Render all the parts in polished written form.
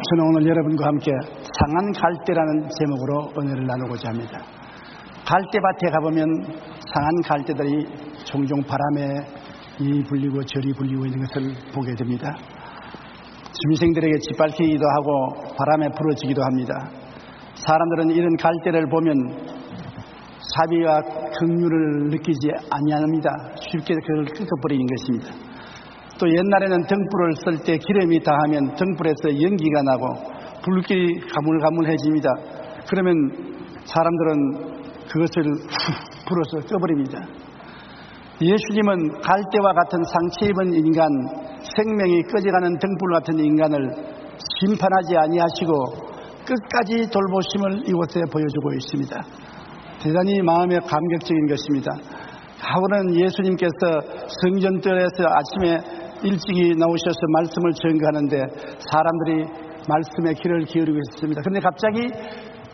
저는 오늘 여러분과 함께 상한 갈대라는 제목으로 은혜를 나누고자 합니다. 갈대밭에 가보면 상한 갈대들이 종종 바람에 이 불리고 저리 불리고 있는 것을 보게 됩니다. 짐승들에게 짓밟히기도 하고 바람에 부러지기도 합니다. 사람들은 이런 갈대를 보면 사비와 긍휼을 느끼지 아니합니다. 쉽게 그걸 끄덕버리는 것입니다. 또 옛날에는 등불을 쓸 때 기름이 닿으면 등불에서 연기가 나고 불길이 가물가물해집니다. 그러면 사람들은 그것을 불어서 꺼버립니다. 예수님은 갈대와 같은 상처 입은 인간, 생명이 꺼져가는 등불 같은 인간을 심판하지 아니하시고 끝까지 돌보심을 이곳에 보여주고 있습니다. 대단히 마음에 감격적인 것입니다. 하루는 예수님께서 성전뜰에서 아침에 일찍이 나오셔서 말씀을 전가하는데 사람들이 말씀에 귀를 기울이고 있었습니다. 그런데 갑자기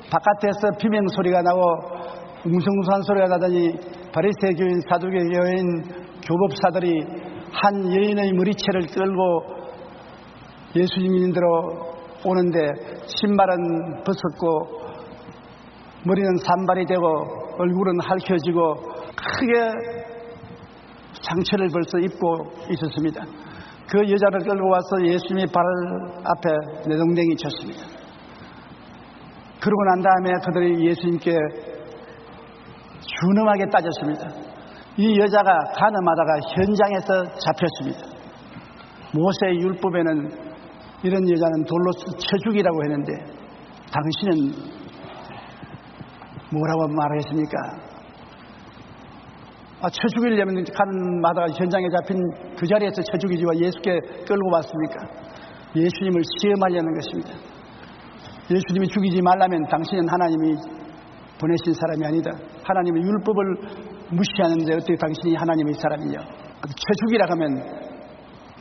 바깥에서 비명 소리가 나고 웅성웅성한 소리가 나더니 바리새교인, 사두개교인, 교법사들이 한 여인의 머리채를 끌고 예수님인대로 오는데 신발은 벗었고 머리는 산발이 되고 얼굴은 핥혀지고 크게 상처를 벌써 입고 있었습니다. 그 여자를 끌고 와서 예수님의 발 앞에 내동댕이 쳤습니다. 그러고 난 다음에 그들이 예수님께 준엄하게 따졌습니다. 이 여자가 간음하다가 현장에서 잡혔습니다. 모세의 율법에는 이런 여자는 돌로 쳐 죽이라고 했는데 당신은 뭐라고 말하겠습니까? 쳐 죽이려면 간음하다가 현장에 잡힌 그 자리에서 쳐 죽이지와 예수께 끌고 왔습니까? 예수님을 시험하려는 것입니다. 예수님이 죽이지 말라면 당신은 하나님이 보내신 사람이 아니다. 하나님의 율법을 무시하는데 어떻게 당신이 하나님의 사람이냐? 쳐 죽이라 하면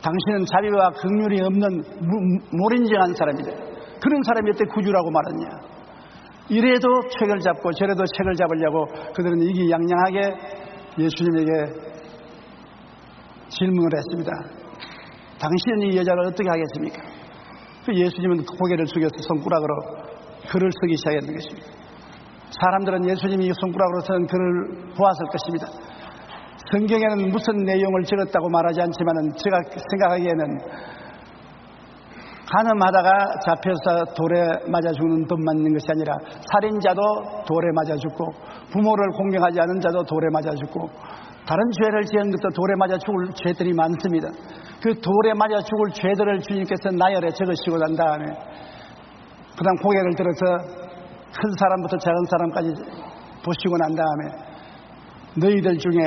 당신은 자비와 긍휼이 없는 무인정한 사람이다. 그런 사람이 어떻게 구주라고 말하냐? 이래도 책을 잡고 저래도 책을 잡으려고 그들은 이기양양하게 예수님에게 질문을 했습니다. 당신은 이 여자를 어떻게 하겠습니까? 예수님은 고개를 숙여서 손가락으로 글을 쓰기 시작했던 것입니다. 사람들은 예수님이 손가락으로 쓴 글을 보았을 것입니다. 성경에는 무슨 내용을 적었다고 말하지 않지만 제가 생각하기에는 간음하다가 잡혀서 돌에 맞아 죽는 돈 맞는 것이 아니라 살인자도 돌에 맞아 죽고 부모를 공경하지 않은 자도 돌에 맞아 죽고 다른 죄를 지은 것도 돌에 맞아 죽을 죄들이 많습니다. 그 돌에 맞아 죽을 죄들을 주님께서 나열해 적으시고 난 다음에 그 다음 고개를 들어서 큰 사람부터 작은 사람까지 보시고 난 다음에 너희들 중에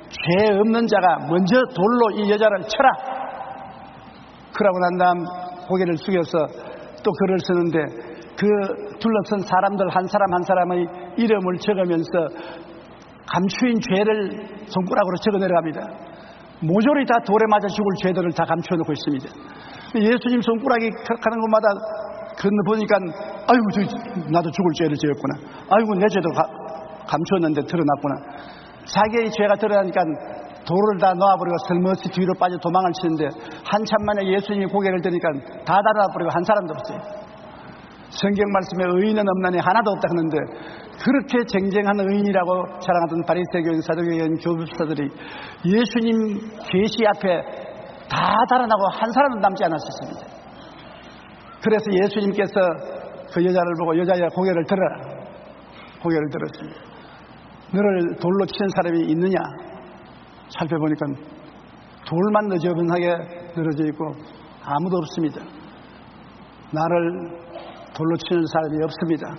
죄 없는 자가 먼저 돌로 이 여자를 쳐라. 그러고 난 다음 고개를 숙여서 또 글을 쓰는데 그 둘러선 사람들 한 사람 한 사람의 이름을 적으면서 감추인 죄를 손가락으로 적어 내려갑니다. 모조리 다 돌에 맞아 죽을 죄들을 다 감춰놓고 있습니다. 예수님 손가락이 가는 곳마다 건너보니까 아이고 나도 죽을 죄를 지었구나. 아이고 내 죄도 감추었는데 드러났구나. 자기의 죄가 드러나니까 돌을 다 놓아버리고 슬머시 뒤로 빠져 도망을 치는데 한참 만에 예수님이 고개를 드니까 다 달아버리고 한 사람도 없어요. 성경 말씀에 의인은 없나니 하나도 없다 하는데 그렇게 쟁쟁한 의인이라고 자랑하던 바리새교인, 사두개인, 교법사들이 예수님 계시 앞에 다 달아나고 한 사람도 남지 않았었습니다. 그래서 예수님께서 그 여자를 보고 여자야 고개를 들어라. 고개를 들었습니다. 너를 돌로 치는 사람이 있느냐? 살펴보니까 돌만 너저분하게 늘어져 있고 아무도 없습니다. 나를 돌로 치는 사람이 없습니다.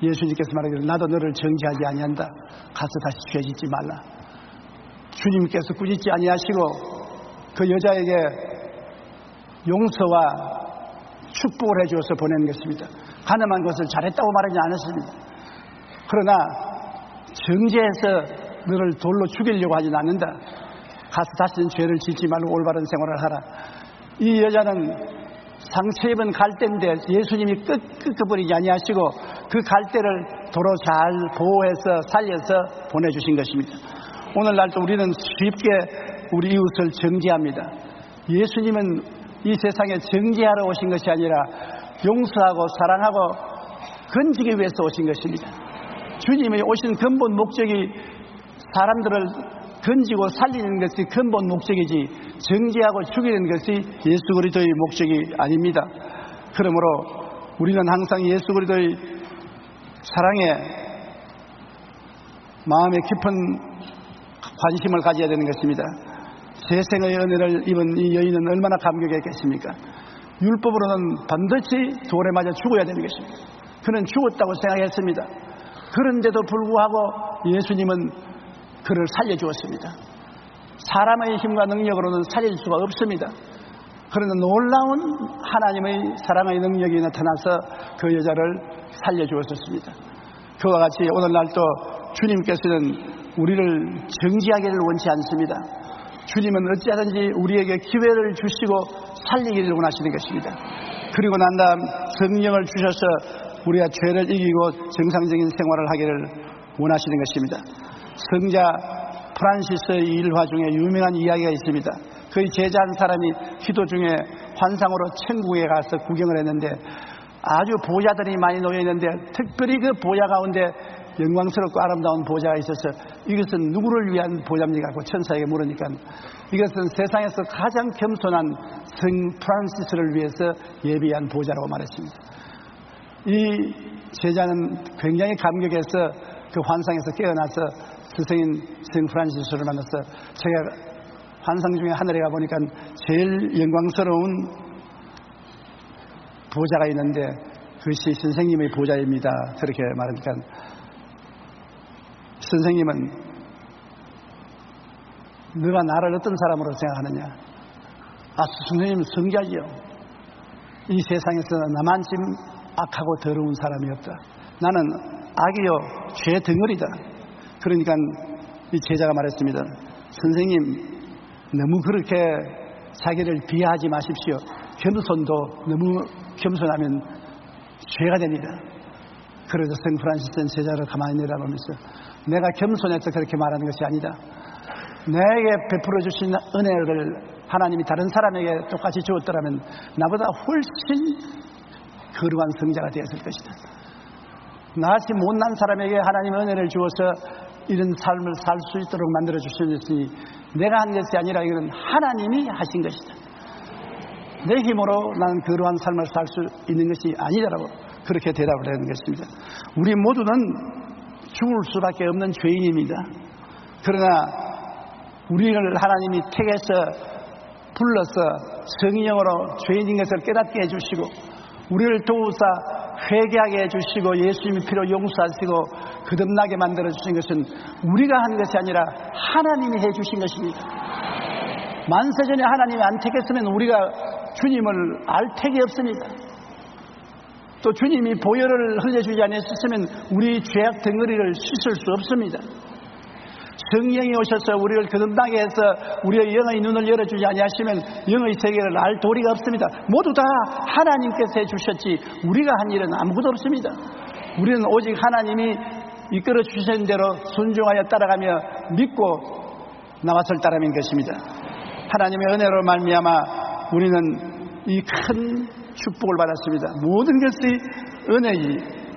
예수님께서 말하기를 나도 너를 정죄하지 아니한다. 가서 다시 죄 짓지 말라. 주님께서 꾸짖지 아니하시고 그 여자에게 용서와 축복을 해주어서 보낸 것입니다. 가늠한 것을 잘했다고 말하지 않았습니다. 그러나 정죄해서 너를 돌로 죽이려고 하진 않는다. 가서 다시는 죄를 짓지 말고 올바른 생활을 하라. 이 여자는 상처 입은 갈대인데 예수님이 끄끄버리지 아니하시고 그 갈대를 도로 잘 보호해서 살려서 보내주신 것입니다. 오늘날도 우리는 쉽게 우리 이웃을 정죄합니다. 예수님은 이 세상에 정죄하러 오신 것이 아니라 용서하고 사랑하고 건지기 위해서 오신 것입니다. 주님이 오신 근본 목적이 사람들을 건지고 살리는 것이 근본 목적이지 정죄하고 죽이는 것이 예수 그리스도의 목적이 아닙니다. 그러므로 우리는 항상 예수 그리스도의 사랑에 마음에 깊은 관심을 가져야 되는 것입니다. 세생의 은혜를 입은 이 여인은 얼마나 감격했겠습니까? 율법으로는 반드시 돌에 맞아 죽어야 되는 것입니다. 그는 죽었다고 생각했습니다. 그런데도 불구하고 예수님은 그를 살려주었습니다. 사람의 힘과 능력으로는 살릴 수가 없습니다. 그러나 놀라운 하나님의 사랑의 능력이 나타나서 그 여자를 살려주었습니다. 그와 같이 오늘날도 주님께서는 우리를 정죄하기를 원치 않습니다. 주님은 어찌하든지 우리에게 기회를 주시고 살리기를 원하시는 것입니다. 그리고 난 다음 성령을 주셔서 우리가 죄를 이기고 정상적인 생활을 하기를 원하시는 것입니다. 성자 프란시스의 일화 중에 유명한 이야기가 있습니다. 그의 제자 한 사람이 기도 중에 환상으로 천국에 가서 구경을 했는데 아주 보좌들이 많이 놓여 있는데 특별히 그 보좌 가운데 영광스럽고 아름다운 보좌가 있어서 이것은 누구를 위한 보좌입니까? 그 천사에게 물으니까 이것은 세상에서 가장 겸손한 성 프란시스를 위해서 예비한 보좌라고 말했습니다. 이 제자는 굉장히 감격해서 그 환상에서 깨어나서 스승인 성 프란시스를 만나서 제가 환상 중에 하늘에 가보니까 제일 영광스러운 보좌가 있는데 그것이 선생님의 보좌입니다. 그렇게 말하니까 선생님은 너가 나를 어떤 사람으로 생각하느냐? 선생님 성자지요. 이 세상에서 나만큼 악하고 더러운 사람이 없다. 나는 악이요 죄 덩어리다. 그러니까 이 제자가 말했습니다. 선생님 너무 그렇게 자기를 비하하지 마십시오. 겸손도 너무 겸손하면 죄가 됩니다. 그래서 성 프란시스는 제자를 가만히 내려보면서 내가 겸손해서 그렇게 말하는 것이 아니다. 내게 베풀어 주신 은혜를 하나님이 다른 사람에게 똑같이 주었더라면 나보다 훨씬 거룩한 성자가 되었을 것이다. 나같이 못난 사람에게 하나님의 은혜를 주어서 이런 삶을 살 수 있도록 만들어 주셨으니 내가 한 것이 아니라 이건 하나님이 하신 것이다. 내 힘으로 나는 거룩한 삶을 살 수 있는 것이 아니다라고 그렇게 대답을 하는 것입니다. 우리 모두는 죽을 수밖에 없는 죄인입니다. 그러나 우리를 하나님이 택해서 불러서 성령으로 죄인인 것을 깨닫게 해주시고 우리를 도우사 회개하게 해주시고 예수님의 피로 용서하시고 거듭나게 만들어주신 것은 우리가 한 것이 아니라 하나님이 해주신 것입니다. 만세전에 하나님이 안 택했으면 우리가 주님을 알 택이 없습니다. 또 주님이 보혈을 흘려주지 않았으면 우리 죄악 덩어리를 씻을 수 없습니다. 성령이 오셔서 우리를 거듭나게 해서 우리의 영의 눈을 열어주지 아니하시면 영의 세계를 알 도리가 없습니다. 모두 다 하나님께서 해주셨지 우리가 한 일은 아무것도 없습니다. 우리는 오직 하나님이 이끌어 주신 대로 순종하여 따라가며 믿고 나왔을 따름인 것입니다. 하나님의 은혜로 말미암아 우리는 이 큰 축복을 받았습니다. 모든 것이 은혜이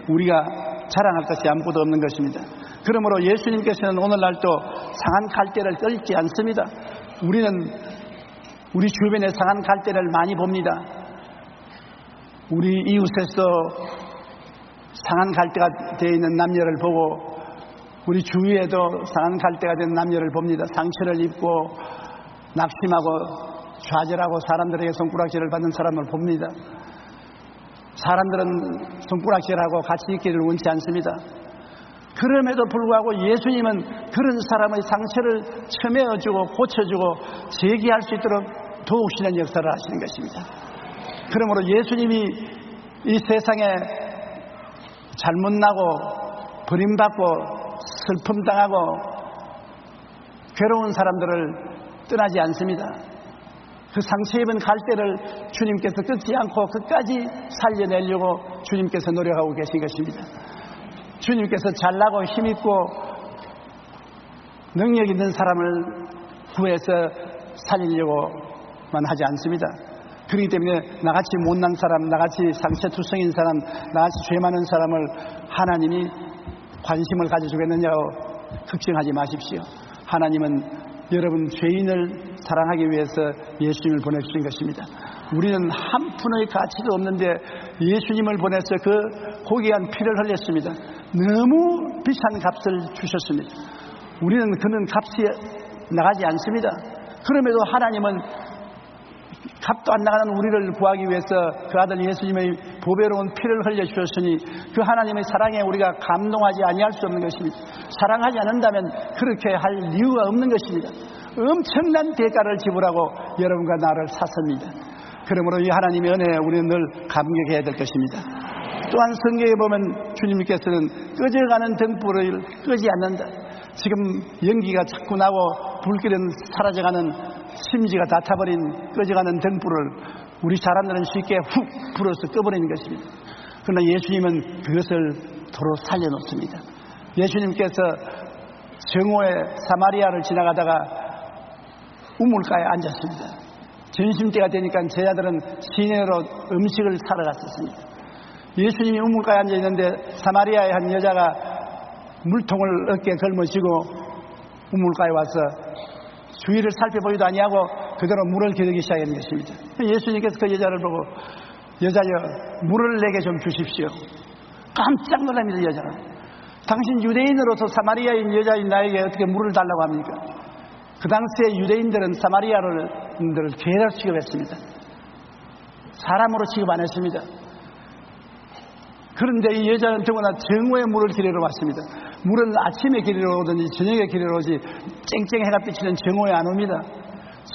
우리가 자랑할 것이 아무것도 없는 것입니다. 그러므로 예수님께서는 오늘날도 상한 갈대를 떨지 않습니다. 우리는 우리 주변에 상한 갈대를 많이 봅니다. 우리 이웃에서 상한 갈대가 되어 있는 남녀를 보고 우리 주위에도 상한 갈대가 된 남녀를 봅니다. 상처를 입고 낙심하고 좌절하고 사람들에게 손가락질을 받는 사람을 봅니다. 사람들은 손가락질하고 같이 있기를 원치 않습니다. 그럼에도 불구하고 예수님은 그런 사람의 상처를 첨해주고 고쳐주고 재기할 수 있도록 도우시는 역사를 하시는 것입니다. 그러므로 예수님이 이 세상에 잘못나고 버림받고 슬픔당하고 괴로운 사람들을 떠나지 않습니다. 그 상처 입은 갈대를 주님께서 끊지 않고 끝까지 살려내려고 주님께서 노력하고 계신 것입니다. 주님께서 잘나고 힘있고 능력 있는 사람을 구해서 살리려고만 하지 않습니다. 그렇기 때문에 나같이 못난 사람, 나같이 상처투성인 사람, 나같이 죄 많은 사람을 하나님이 관심을 가져주겠느냐고 걱정하지 마십시오. 하나님은 여러분 죄인을 사랑하기 위해서 예수님을 보내주신 것입니다. 우리는 한 푼의 가치도 없는데 예수님을 보내서 그 고귀한 피를 흘렸습니다. 너무 비싼 값을 주셨습니다. 우리는 그런 값이 나가지 않습니다. 그럼에도 하나님은 값도 안 나가는 우리를 구하기 위해서 그 아들 예수님의 보배로운 피를 흘려주셨으니 그 하나님의 사랑에 우리가 감동하지 아니할 수 없는 것입니다. 사랑하지 않는다면 그렇게 할 이유가 없는 것입니다. 엄청난 대가를 지불하고 여러분과 나를 샀습니다. 그러므로 이 하나님의 은혜에 우리는 늘 감격해야 될 것입니다. 또한 성경에 보면 주님께서는 꺼져가는 등불을 끄지 않는다. 지금 연기가 자꾸 나고 불길은 사라져가는 심지가 다 타버린 꺼져가는 등불을 우리 사람들은 쉽게 훅 불어서 꺼버리는 것입니다. 그러나 예수님은 그것을 도로 살려놓습니다. 예수님께서 정오에 사마리아를 지나가다가 우물가에 앉았습니다. 점심때가 되니까 제자들은 시내로 음식을 사러 갔었습니다. 예수님이 우물가에 앉아있는데 사마리아의 한 여자가 물통을 어깨에 걸머쥐고 우물가에 와서 주위를 살펴보기도 아니하고 그대로 물을 기르기 시작한 것입니다. 예수님께서 그 여자를 보고 여자여 물을 내게 좀 주십시오. 깜짝 놀랍니다. 여자가 당신 유대인으로서 사마리아인 여자인 나에게 어떻게 물을 달라고 합니까? 그 당시에 유대인들은 사마리아인들을 죄로 취급했습니다. 사람으로 취급 안 했습니다. 그런데 이 여자는 더구나 정오에 물을 기르러 왔습니다. 물은 아침에 기르러 오든지 저녁에 기르러 오지 쨍쨍 해가 비치는 정오에 안 옵니다.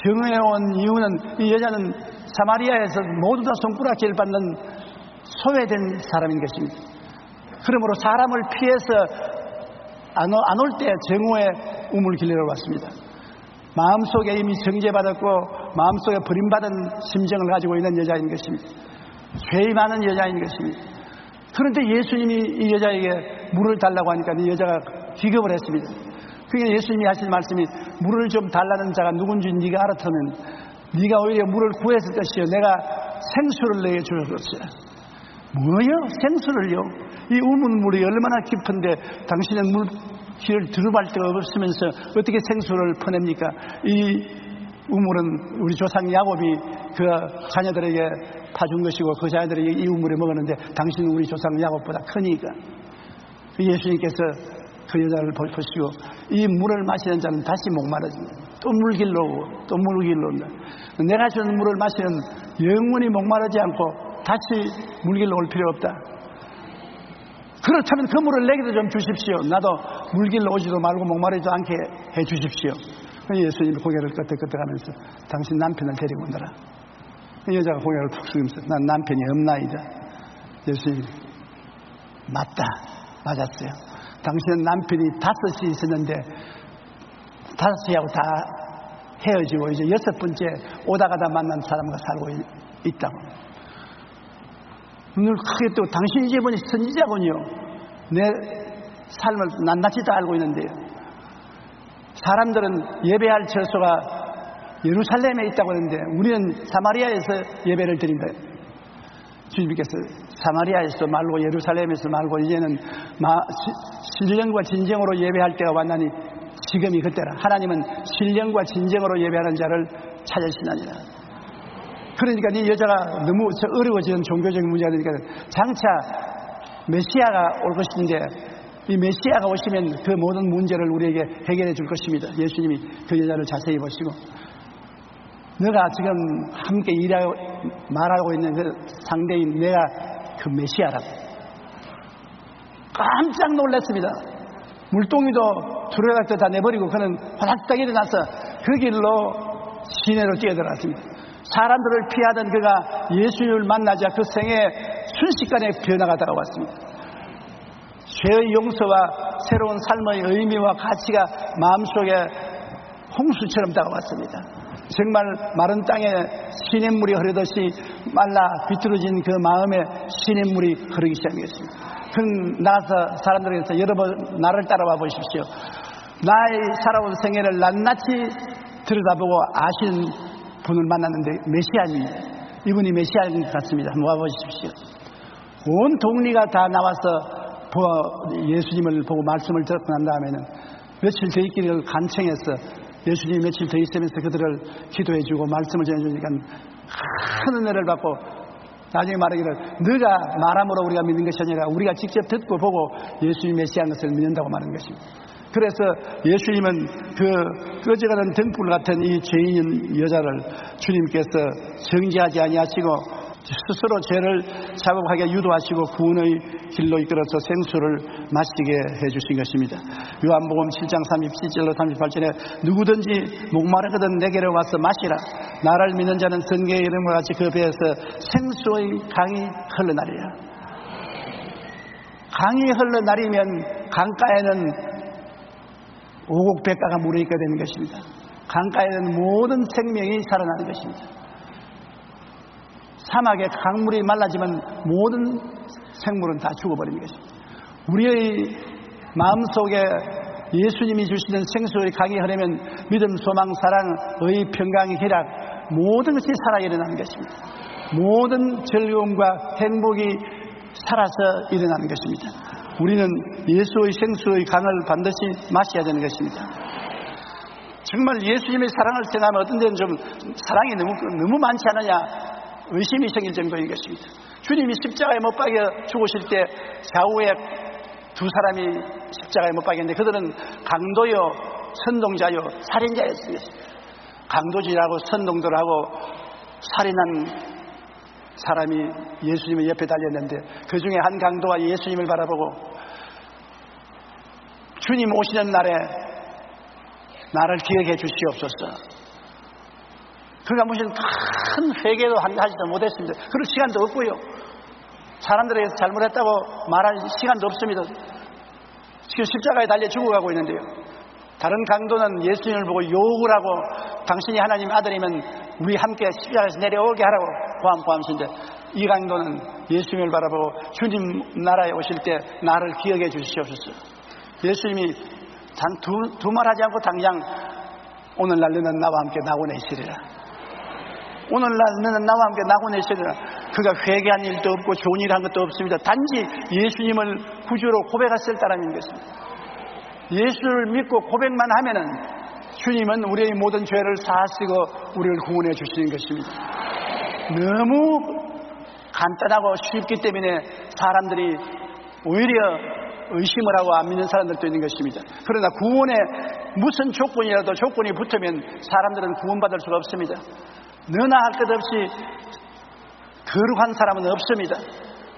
정오에 온 이유는 이 여자는 사마리아에서 모두 다 손가락질 받는 소외된 사람인 것입니다. 그러므로 사람을 피해서 안 올 때 정오에 우물 기르러 왔습니다. 마음속에 이미 정죄받았고 마음속에 버림받은 심정을 가지고 있는 여자인 것입니다. 죄 많은 여자인 것입니다. 그런데 예수님이 이 여자에게 물을 달라고 하니까 이 여자가 기겁을 했습니다. 그게 예수님이 하신 말씀이 물을 좀 달라는 자가 누군지 네가 알았다면 네가 오히려 물을 구했을 것이요 내가 생수를 내게 줄 것이야. 뭐요? 생수를요? 이 우물물이 얼마나 깊은데 당신은 물길을 들어갈 데가 없으면서 어떻게 생수를 퍼냅니까? 이 우물은 우리 조상 야곱이 그 자녀들에게 파준 것이고 그 자녀들이 이 우물을 먹었는데 당신은 우리 조상 야곱보다 크니까. 예수님께서 그 여자를 보시고 이 물을 마시는 자는 다시 목마르집니다. 또 물길로 오고 또 물길로 온다. 내가 주는 물을 마시는 영원히 목마르지 않고 다시 물길로 올 필요 없다. 그렇다면 그 물을 내게도 좀 주십시오. 나도 물길로 오지도 말고 목마르지도 않게 해 주십시오. 예수님이 고개를 끄덕끄덕하면서 당신 남편을 데리고 온다라. 여자가 고개를 푹 숙이면서 난 남편이 없나이다. 예수님이 맞다. 맞았어요. 당신은 남편이 5이 있었는데 5하고 다 헤어지고 이제 6번째 오다 가다 만난 사람과 살고 있다고. 눈을 크게 뜨고 당신이 이제 보니 선지자군요. 내 삶을 낱낱이 다 알고 있는데요. 사람들은 예배할 처소가 예루살렘에 있다고 하는데 우리는 사마리아에서 예배를 드린다. 주님께서 사마리아에서 말고 예루살렘에서 말고 이제는 신령과 진정으로 예배할 때가 왔나니 지금이 그때라. 하나님은 신령과 진정으로 예배하는 자를 찾으시나니라. 그러니까 이 여자가 너무 어려워지는 종교적인 문제가 되니까 장차 메시아가 올 것인데 이 메시아가 오시면 그 모든 문제를 우리에게 해결해 줄 것입니다. 예수님이 그 여자를 자세히 보시고 너가 지금 함께 일하고 말하고 있는 그 상대인 내가 그 메시아라고. 깜짝 놀랐습니다. 물동이도 두려워서 다 내버리고 그는 화닥닥 일어나서 그 길로 시내로 뛰어들어갔습니다. 사람들을 피하던 그가 예수님을 만나자 그 생에 순식간에 변화가 다가왔습니다. 죄의 용서와 새로운 삶의 의미와 가치가 마음속에 홍수처럼 다가왔습니다. 정말 마른 땅에 시냇물이 흐르듯이 말라 비틀어진 그 마음에 시냇물이 흐르기 시작했습니다. 그 나가서 사람들에게서 여러분 나를 따라와 보십시오. 나의 살아온 생애를 낱낱이 들여다보고 아시는 분을 만났는데 메시아입니다. 이분이 메시아인 것 같습니다. 모아보십시오. 온 동리가 다 나와서 예수님을 보고 말씀을 듣고 난 다음에는 며칠 더 있기를 간청해서 예수님이 며칠 더 있으면서 그들을 기도해주고 말씀을 전해주니까 큰 은혜를 받고 나중에 말하기를 너가 말함으로 우리가 믿는 것이 아니라 우리가 직접 듣고 보고 예수님이 메시아인 것을 믿는다고 말하는 것입니다. 그래서 예수님은 그 꺼져가는 등불 같은 이 죄인인 여자를 주님께서 정죄하지 아니하시고 스스로 죄를 자복하게 유도하시고 구원의 길로 이끌어서 생수를 마시게 해주신 것입니다. 요한복음 7장 37절로 38절에 누구든지 목마르거든 내게로 와서 마시라. 나를 믿는 자는 성경의 이름과 같이 그 배에서 생수의 강이 흘러나리라. 강이 흘러나리면 강가에는 오곡백가가 물에 있게 되는 것입니다. 강가에는 모든 생명이 살아나는 것입니다. 사막에 강물이 말라지면 모든 생물은 다 죽어버리는 것입니다. 우리의 마음속에 예수님이 주시는 생수의 강이 흐르면 믿음, 소망, 사랑, 의, 평강, 희락 모든 것이 살아 일어나는 것입니다. 모든 즐거움과 행복이 살아서 일어나는 것입니다. 우리는 예수의 생수의 강을 반드시 마셔야 되는 것입니다. 정말 예수님의 사랑을 생각하면 어떤 데는 좀 사랑이 너무 많지 않느냐 의심이 생길 정도인 것입니다. 주님이 십자가에 못 박여 죽으실 때 좌우에 두 사람이 십자가에 못 박였는데 그들은 강도요 선동자요 살인자였습니다. 강도질하고 선동들하고 살인한 사람이 예수님의 옆에 달렸는데 그 중에 한 강도가 예수님을 바라보고 주님 오시는 날에 나를 기억해 주시옵소서. 그가 무슨 큰 회개도 하지도 못했습니다. 그럴 시간도 없고요. 사람들에게 잘못했다고 말할 시간도 없습니다. 지금 십자가에 달려 죽어가고 있는데요. 다른 강도는 예수님을 보고 욕을 하고 당신이 하나님 아들이면 우리 함께 십자가에서 내려오게 하라고 고함고함신데 이 강도는 예수님을 바라보고 주님 나라에 오실 때 나를 기억해 주시옵소서. 예수님이 두 말하지 않고 당장 오늘날 너는 나와 함께 낙원에 있으리라. 오늘날 너는 나와 함께 낙원에 있으리라. 그가 회개한 일도 없고 좋은 일 한 것도 없습니다. 단지 예수님을 구주로 고백했을 따름인 것입니다. 예수를 믿고 고백만 하면은 주님은 우리의 모든 죄를 사하시고 우리를 구원해 주시는 것입니다. 너무 간단하고 쉽기 때문에 사람들이 오히려 의심을 하고 안 믿는 사람들도 있는 것입니다. 그러나 구원에 무슨 조건이라도 조건이 붙으면 사람들은 구원받을 수가 없습니다. 너나 할 것 없이 거룩한 사람은 없습니다.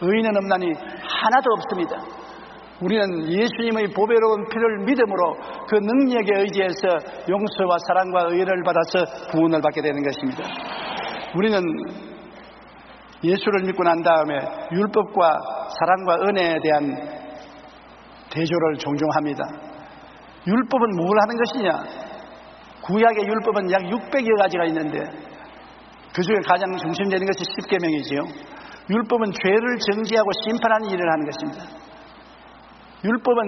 의인은 없나니 하나도 없습니다. 우리는 예수님의 보배로운 피를 믿음으로 그 능력에 의지해서 용서와 사랑과 의를 받아서 구원을 받게 되는 것입니다. 우리는 예수를 믿고 난 다음에 율법과 사랑과 은혜에 대한 대조를 종종 합니다. 율법은 뭘 하는 것이냐? 구약의 율법은 약 600여 가지가 있는데 그 중에 가장 중심되는 것이 10계명이지요. 율법은 죄를 정죄하고 심판하는 일을 하는 것입니다. 율법은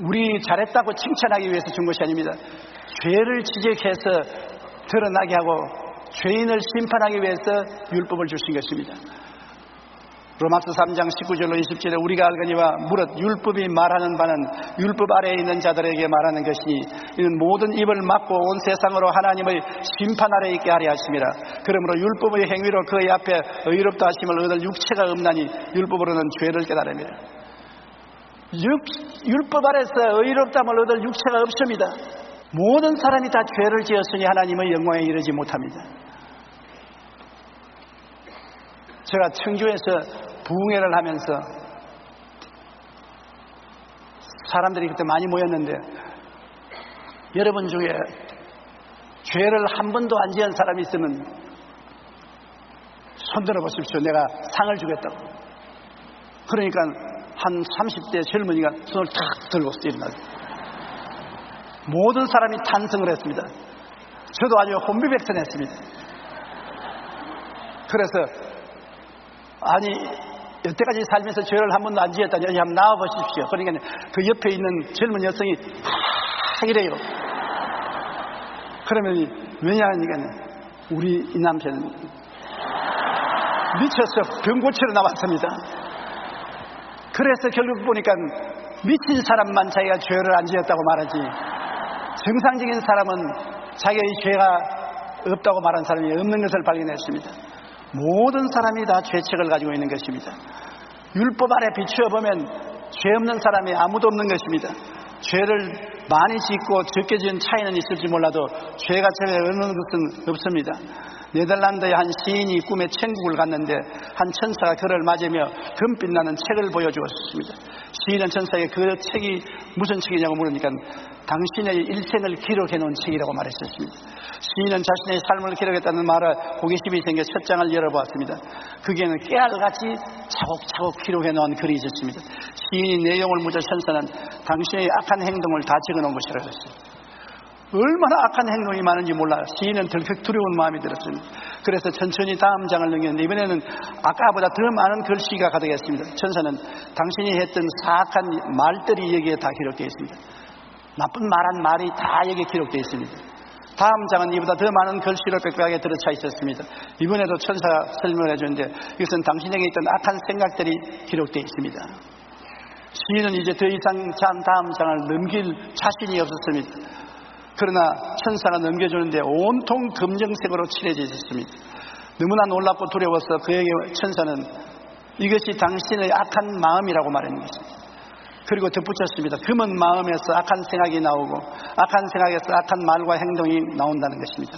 우리 잘했다고 칭찬하기 위해서 준 것이 아닙니다. 죄를 지적해서 드러나게 하고 죄인을 심판하기 위해서 율법을 주신 것입니다. 로마서 3장 19절로 20절에 우리가 알거니와 무릇 율법이 말하는 바는 율법 아래에 있는 자들에게 말하는 것이니 이는 모든 입을 막고 온 세상으로 하나님의 심판 아래에 있게 하려 하심이라. 그러므로 율법의 행위로 그의 앞에 의롭다 하심을 얻을 육체가 없나니 율법으로는 죄를 깨달음이라. 율법 아래서 의롭다함을 얻을 육체가 없습니다. 모든 사람이 다 죄를 지었으니 하나님의 영광에 이르지 못합니다. 제가 청주에서 부흥회를 하면서 사람들이 그때 많이 모였는데 여러분 중에 죄를 한 번도 안 지은 사람이 있으면 손 들어보십시오. 내가 상을 주겠다고. 그러니까 한 30대 젊은이가 손을 탁 들고 일어나요. 모든 사람이 탄성을 했습니다. 저도 아주 혼비백산했습니다. 그래서 아니 여태까지 살면서 죄를 한 번도 안 지었다니 여기 한번 나와보십시오. 그러니까 그 옆에 있는 젊은 여성이 이래요. 그러면 왜냐하니까 우리 이 남편은 미쳐서 병 고치러 나왔습니다. 그래서 결국 보니까 미친 사람만 자기가 죄를 안 지었다고 말하지, 정상적인 사람은 자기의 죄가 없다고 말하는 사람이 없는 것을 발견했습니다. 모든 사람이 다 죄책을 가지고 있는 것입니다. 율법 아래 비추어 보면 죄 없는 사람이 아무도 없는 것입니다. 죄를 많이 짓고 적게 지은 차이는 있을지 몰라도 죄가 제가 없는 것은 없습니다. 네덜란드의 한 시인이 꿈에 천국을 갔는데 한 천사가 그를 맞으며 금빛나는 책을 보여주었습니다. 시인은 천사에게 그 책이 무슨 책이냐고 물으니까 당신의 일생을 기록해 놓은 책이라고 말했었습니다. 시인은 자신의 삶을 기록했다는 말에 호기심이 생겨 첫 장을 열어보았습니다. 거기에는 깨알같이 차곡차곡 기록해 놓은 글이 있었습니다. 시인이 내용을 묻자 천사는 당신의 악한 행동을 다 적어놓은 것이라고 했습니다. 얼마나 악한 행동이 많은지 몰라 시인은 덜컥 두려운 마음이 들었습니다. 그래서 천천히 다음 장을 넘겼는데 이번에는 아까보다 더 많은 글씨가 가득했습니다. 천사는 당신이 했던 사악한 말들이 여기에 다 기록되어 있습니다. 나쁜 말한 말이 다 여기에 기록되어 있습니다. 다음 장은 이보다 더 많은 글씨로 빽빽하게 들어차 있었습니다. 이번에도 천사가 설명을 해주는데 이것은 당신에게 있던 악한 생각들이 기록되어 있습니다. 시인은 이제 더 이상 다음 장을 넘길 자신이 없었습니다. 그러나 천사가 넘겨주는데 온통 검정색으로 칠해져 있었습니다. 너무나 놀랍고 두려워서 그에게 천사는 이것이 당신의 악한 마음이라고 말하는 것입니다. 그리고 덧붙였습니다. 검은 마음에서 악한 생각이 나오고 악한 생각에서 악한 말과 행동이 나온다는 것입니다.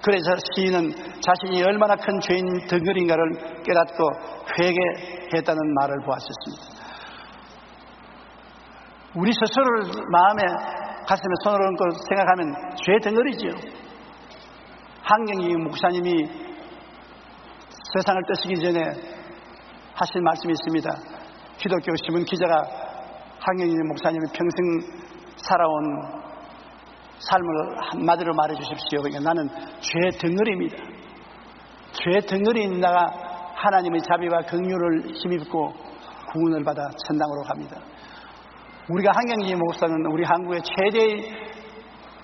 그래서 시인은 자신이 얼마나 큰 죄인 덩어리인가를 깨닫고 회개했다는 말을 보았었습니다. 우리 스스로를 마음에 가슴에 손을 얹고 생각하면 죄 덩어리지요. 한경희 목사님이 세상을 떠시기 전에 하신 말씀이 있습니다. 기독교 신문 기자가 한경희 목사님이 평생 살아온 삶을 한마디로 말해 주십시오. 그러니까 나는 죄 덩어리입니다. 죄 덩어리인 나가 하나님의 자비와 긍휼을 힘입고 구원을 받아 천당으로 갑니다. 우리가 한경지 목사는 우리 한국의 최대의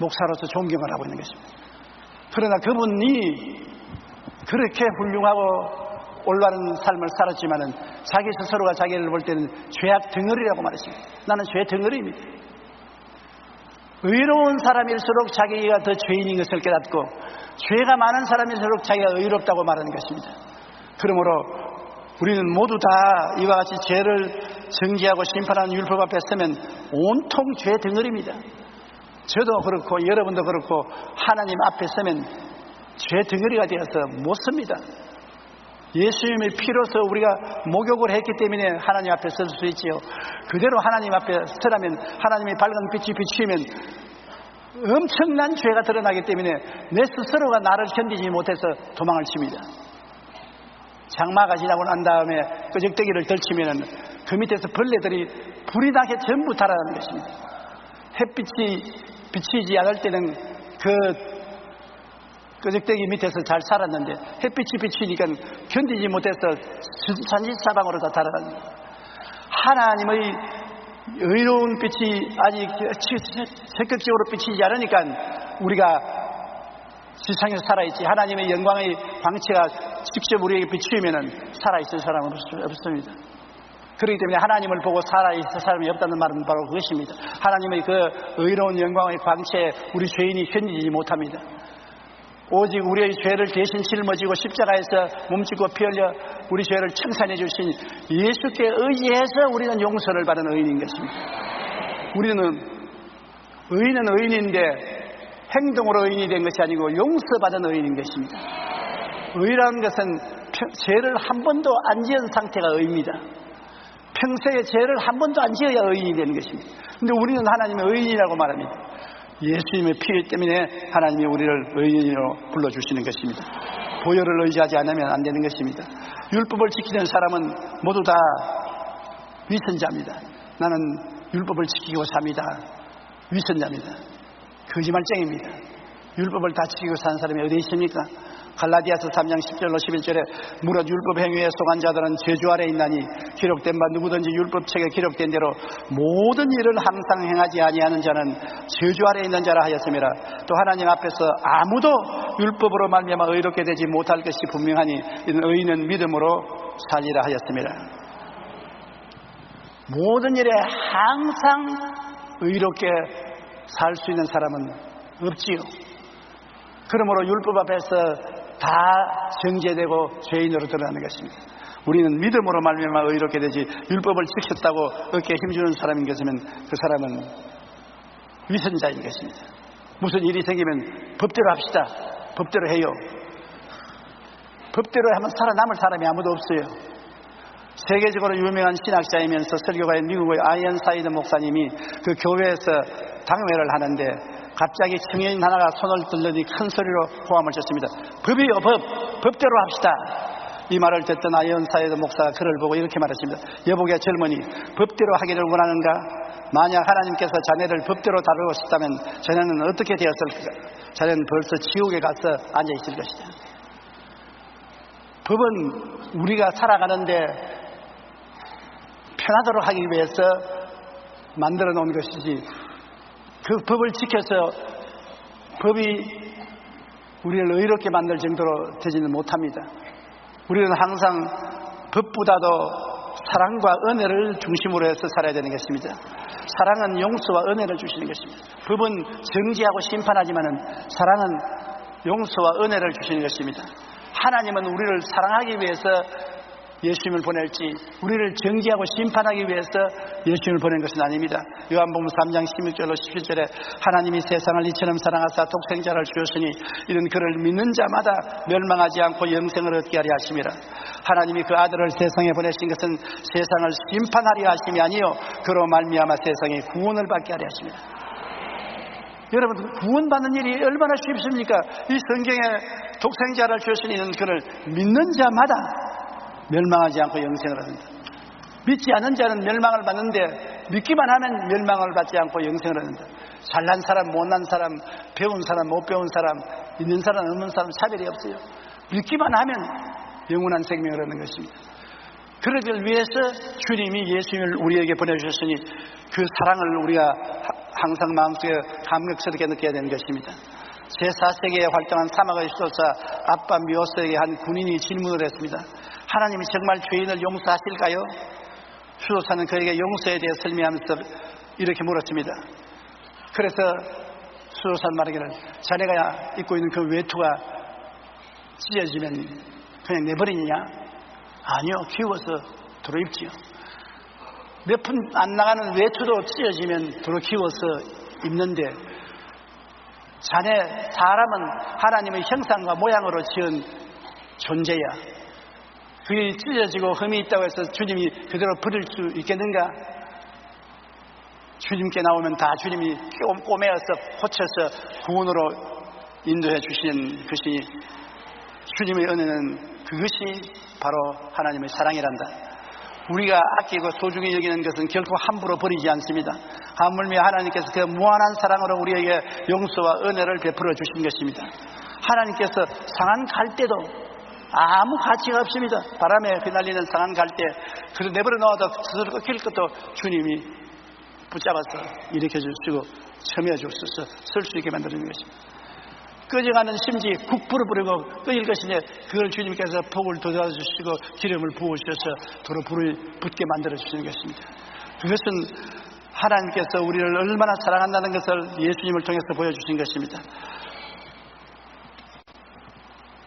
목사로서 존경을 하고 있는 것입니다. 그러나 그분이 그렇게 훌륭하고 올바른 삶을 살았지만은 자기 스스로가 자기를 볼 때는 죄악 덩어리라고 말했습니다. 나는 죄 덩어리입니다. 의로운 사람일수록 자기가 더 죄인인 것을 깨닫고 죄가 많은 사람일수록 자기가 의롭다고 말하는 것입니다. 그러므로 우리는 모두 다 이와 같이 죄를 정죄하고 심판하는 율법 앞에 서면 온통 죄 덩어리입니다. 저도 그렇고 여러분도 그렇고 하나님 앞에 서면 죄 덩어리가 되어서 못 섭니다. 예수님의 피로서 우리가 목욕을 했기 때문에 하나님 앞에 설 수 있지요. 그대로 하나님 앞에 서라면 하나님의 밝은 빛이 비추면 엄청난 죄가 드러나기 때문에 내 스스로가 나를 견디지 못해서 도망을 칩니다. 장마가 지나고 난 다음에 끄적대기를 덜치면 그 밑에서 벌레들이 불이 나게 전부 달아나는 것입니다. 햇빛이 비치지 않을 때는 그 끄적대기 밑에서 잘 살았는데 햇빛이 비치니까 견디지 못해서 산지사방으로 다 달아납니다. 하나님의 의로운 빛이 아직 적극적으로 비치지 않으니까 우리가 지상에서 살아있지, 하나님의 영광의 광채가 직접 우리에게 비추면 살아있을 사람은 없습니다. 그렇기 때문에 하나님을 보고 살아있을 사람이 없다는 말은 바로 그것입니다. 하나님의 그 의로운 영광의 광채에 우리 죄인이 견디지 못합니다. 오직 우리의 죄를 대신 짊어지고 십자가에서 몸짓고 피 흘려 우리 죄를 청산해 주신 예수께 의지해서 우리는 용서를 받은 의인인 것입니다. 의인은 의인인데 행동으로 의인이 된 것이 아니고 용서받은 의인인 것입니다. 의라는 것은 죄를 한 번도 안 지은 상태가 의입니다. 평생에 죄를 한 번도 안 지어야 의인이 되는 것입니다. 그런데 우리는 하나님의 의인이라고 말합니다. 예수님의 피 때문에 하나님이 우리를 의인으로 불러주시는 것입니다. 보혈을 의지하지 않으면 안 되는 것입니다. 율법을 지키는 사람은 모두 다 위선자입니다. 나는 율법을 지키고 삽니다. 위선자입니다. 거짓말쟁입니다. 율법을 다 지키고 사는 사람이 어디 있습니까? 갈라디아서 3장 10절로 11절에 무릇 율법 행위에 속한 자들은 저주 아래 있나니 기록된 바 누구든지 율법책에 기록된 대로 모든 일을 항상 행하지 아니하는 자는 저주 아래 있는 자라 하였음이라. 또 하나님 앞에서 아무도 율법으로 말미암아 의롭게 되지 못할 것이 분명하니 이는 의인은 믿음으로 살리라 하였습니다. 모든 일에 항상 의롭게 살 수 있는 사람은 없지요. 그러므로 율법 앞에서 다 정죄되고 죄인으로 드러나는 것입니다. 우리는 믿음으로 말미암아 의롭게 되지 율법을 지켰다고 어깨에 힘주는 사람인 것이면 그 사람은 위선자인 것입니다. 무슨 일이 생기면 법대로 합시다, 법대로 해요. 법대로 하면 살아남을 사람이 아무도 없어요. 세계적으로 유명한 신학자이면서 설교가인 미국의 아이언사이드 목사님이 그 교회에서 당회를 하는데 갑자기 청년인 하나가 손을 들더니 큰 소리로 호함을 쳤습니다. 법이요, 법대로 합시다. 이 말을 듣던 아이언사이드 목사가 그를 보고 이렇게 말했습니다. 여보게 젊은이, 법대로 하기를 원하는가? 만약 하나님께서 자네를 법대로 다루고 싶다면 자네는 어떻게 되었을까? 자네는 벌써 지옥에 가서 앉아있을 것이다. 법은 우리가 살아가는데 편하도록 하기 위해서 만들어 놓은 것이지, 그 법을 지켜서 법이 우리를 의롭게 만들 정도로 되지는 못합니다. 우리는 항상 법보다도 사랑과 은혜를 중심으로 해서 살아야 되는 것입니다. 사랑은 용서와 은혜를 주시는 것입니다. 법은 정죄하고 심판하지만은 사랑은 용서와 은혜를 주시는 것입니다. 하나님은 우리를 사랑하기 위해서 예수님을 보낼지 우리를 정죄하고 심판하기 위해서 예수님을 보낸 것은 아닙니다. 요한복음 3장 16절로 17절에 하나님이 세상을 이처럼 사랑하사 독생자를 주셨으니 이는 그를 믿는 자마다 멸망하지 않고 영생을 얻게 하려 하심이라. 하나님이 그 아들을 세상에 보내신 것은 세상을 심판하려 하심이 아니요 그로 말미암아 세상에 구원을 받게 하려 하심이라. 여러분, 구원받는 일이 얼마나 쉽습니까? 이 성경에 독생자를 주셨으니 이는 그를 믿는 자마다 멸망하지 않고 영생을 얻는다. 믿지 않는 자는 멸망을 받는데 믿기만 하면 멸망을 받지 않고 영생을 얻는다. 잘난 사람, 못난 사람, 배운 사람, 못 배운 사람, 있는 사람, 없는 사람 차별이 없어요. 믿기만 하면 영원한 생명을 얻는 것입니다. 그러기를 위해서 주님이 예수님을 우리에게 보내주셨으니 그 사랑을 우리가 항상 마음속에 감격스럽게 느껴야 되는 것입니다. 제4세기에 활동한 사막의 수도사 아빠 미오스에게 한 군인이 질문을 했습니다. 하나님이 정말 죄인을 용서하실까요? 수도사는 그에게 용서에 대해 설명하면서 이렇게 물었습니다. 그래서 수도사는 말하기를 자네가 입고 있는 그 외투가 찢어지면 그냥 내버리느냐? 아니요, 키워서 도로 입지요. 몇 푼 안 나가는 외투도 찢어지면 도로 키워서 입는데 자네 사람은 하나님의 형상과 모양으로 지은 존재야. 그게 찢어지고 흠이 있다고 해서 주님이 그대로 버릴 수 있겠는가? 주님께 나오면 다 주님이 꼬매어서 고쳐서 구원으로 인도해 주시는 것이 주님의 은혜는 그것이 바로 하나님의 사랑이란다. 우리가 아끼고 소중히 여기는 것은 결코 함부로 버리지 않습니다. 하물며 하나님께서 그 무한한 사랑으로 우리에게 용서와 은혜를 베풀어 주신 것입니다. 하나님께서 상한 갈대도 아무 가치가 없습니다. 바람에 휘날리는 상한 갈대 그래서 내버려 놓아도 스스로 꺾일 것도 주님이 붙잡아서 일으켜 주시고 첨해 주셔서 쓸 수 있게 만드는 것입니다. 꺼져가는 심지 국불을 부르고 꺼질 것인데 그걸 주님께서 폭을 돋아주시고 기름을 부으셔서 도로 불을 붙게 만들어 주시는 것입니다. 그것은 하나님께서 우리를 얼마나 사랑한다는 것을 예수님을 통해서 보여주신 것입니다.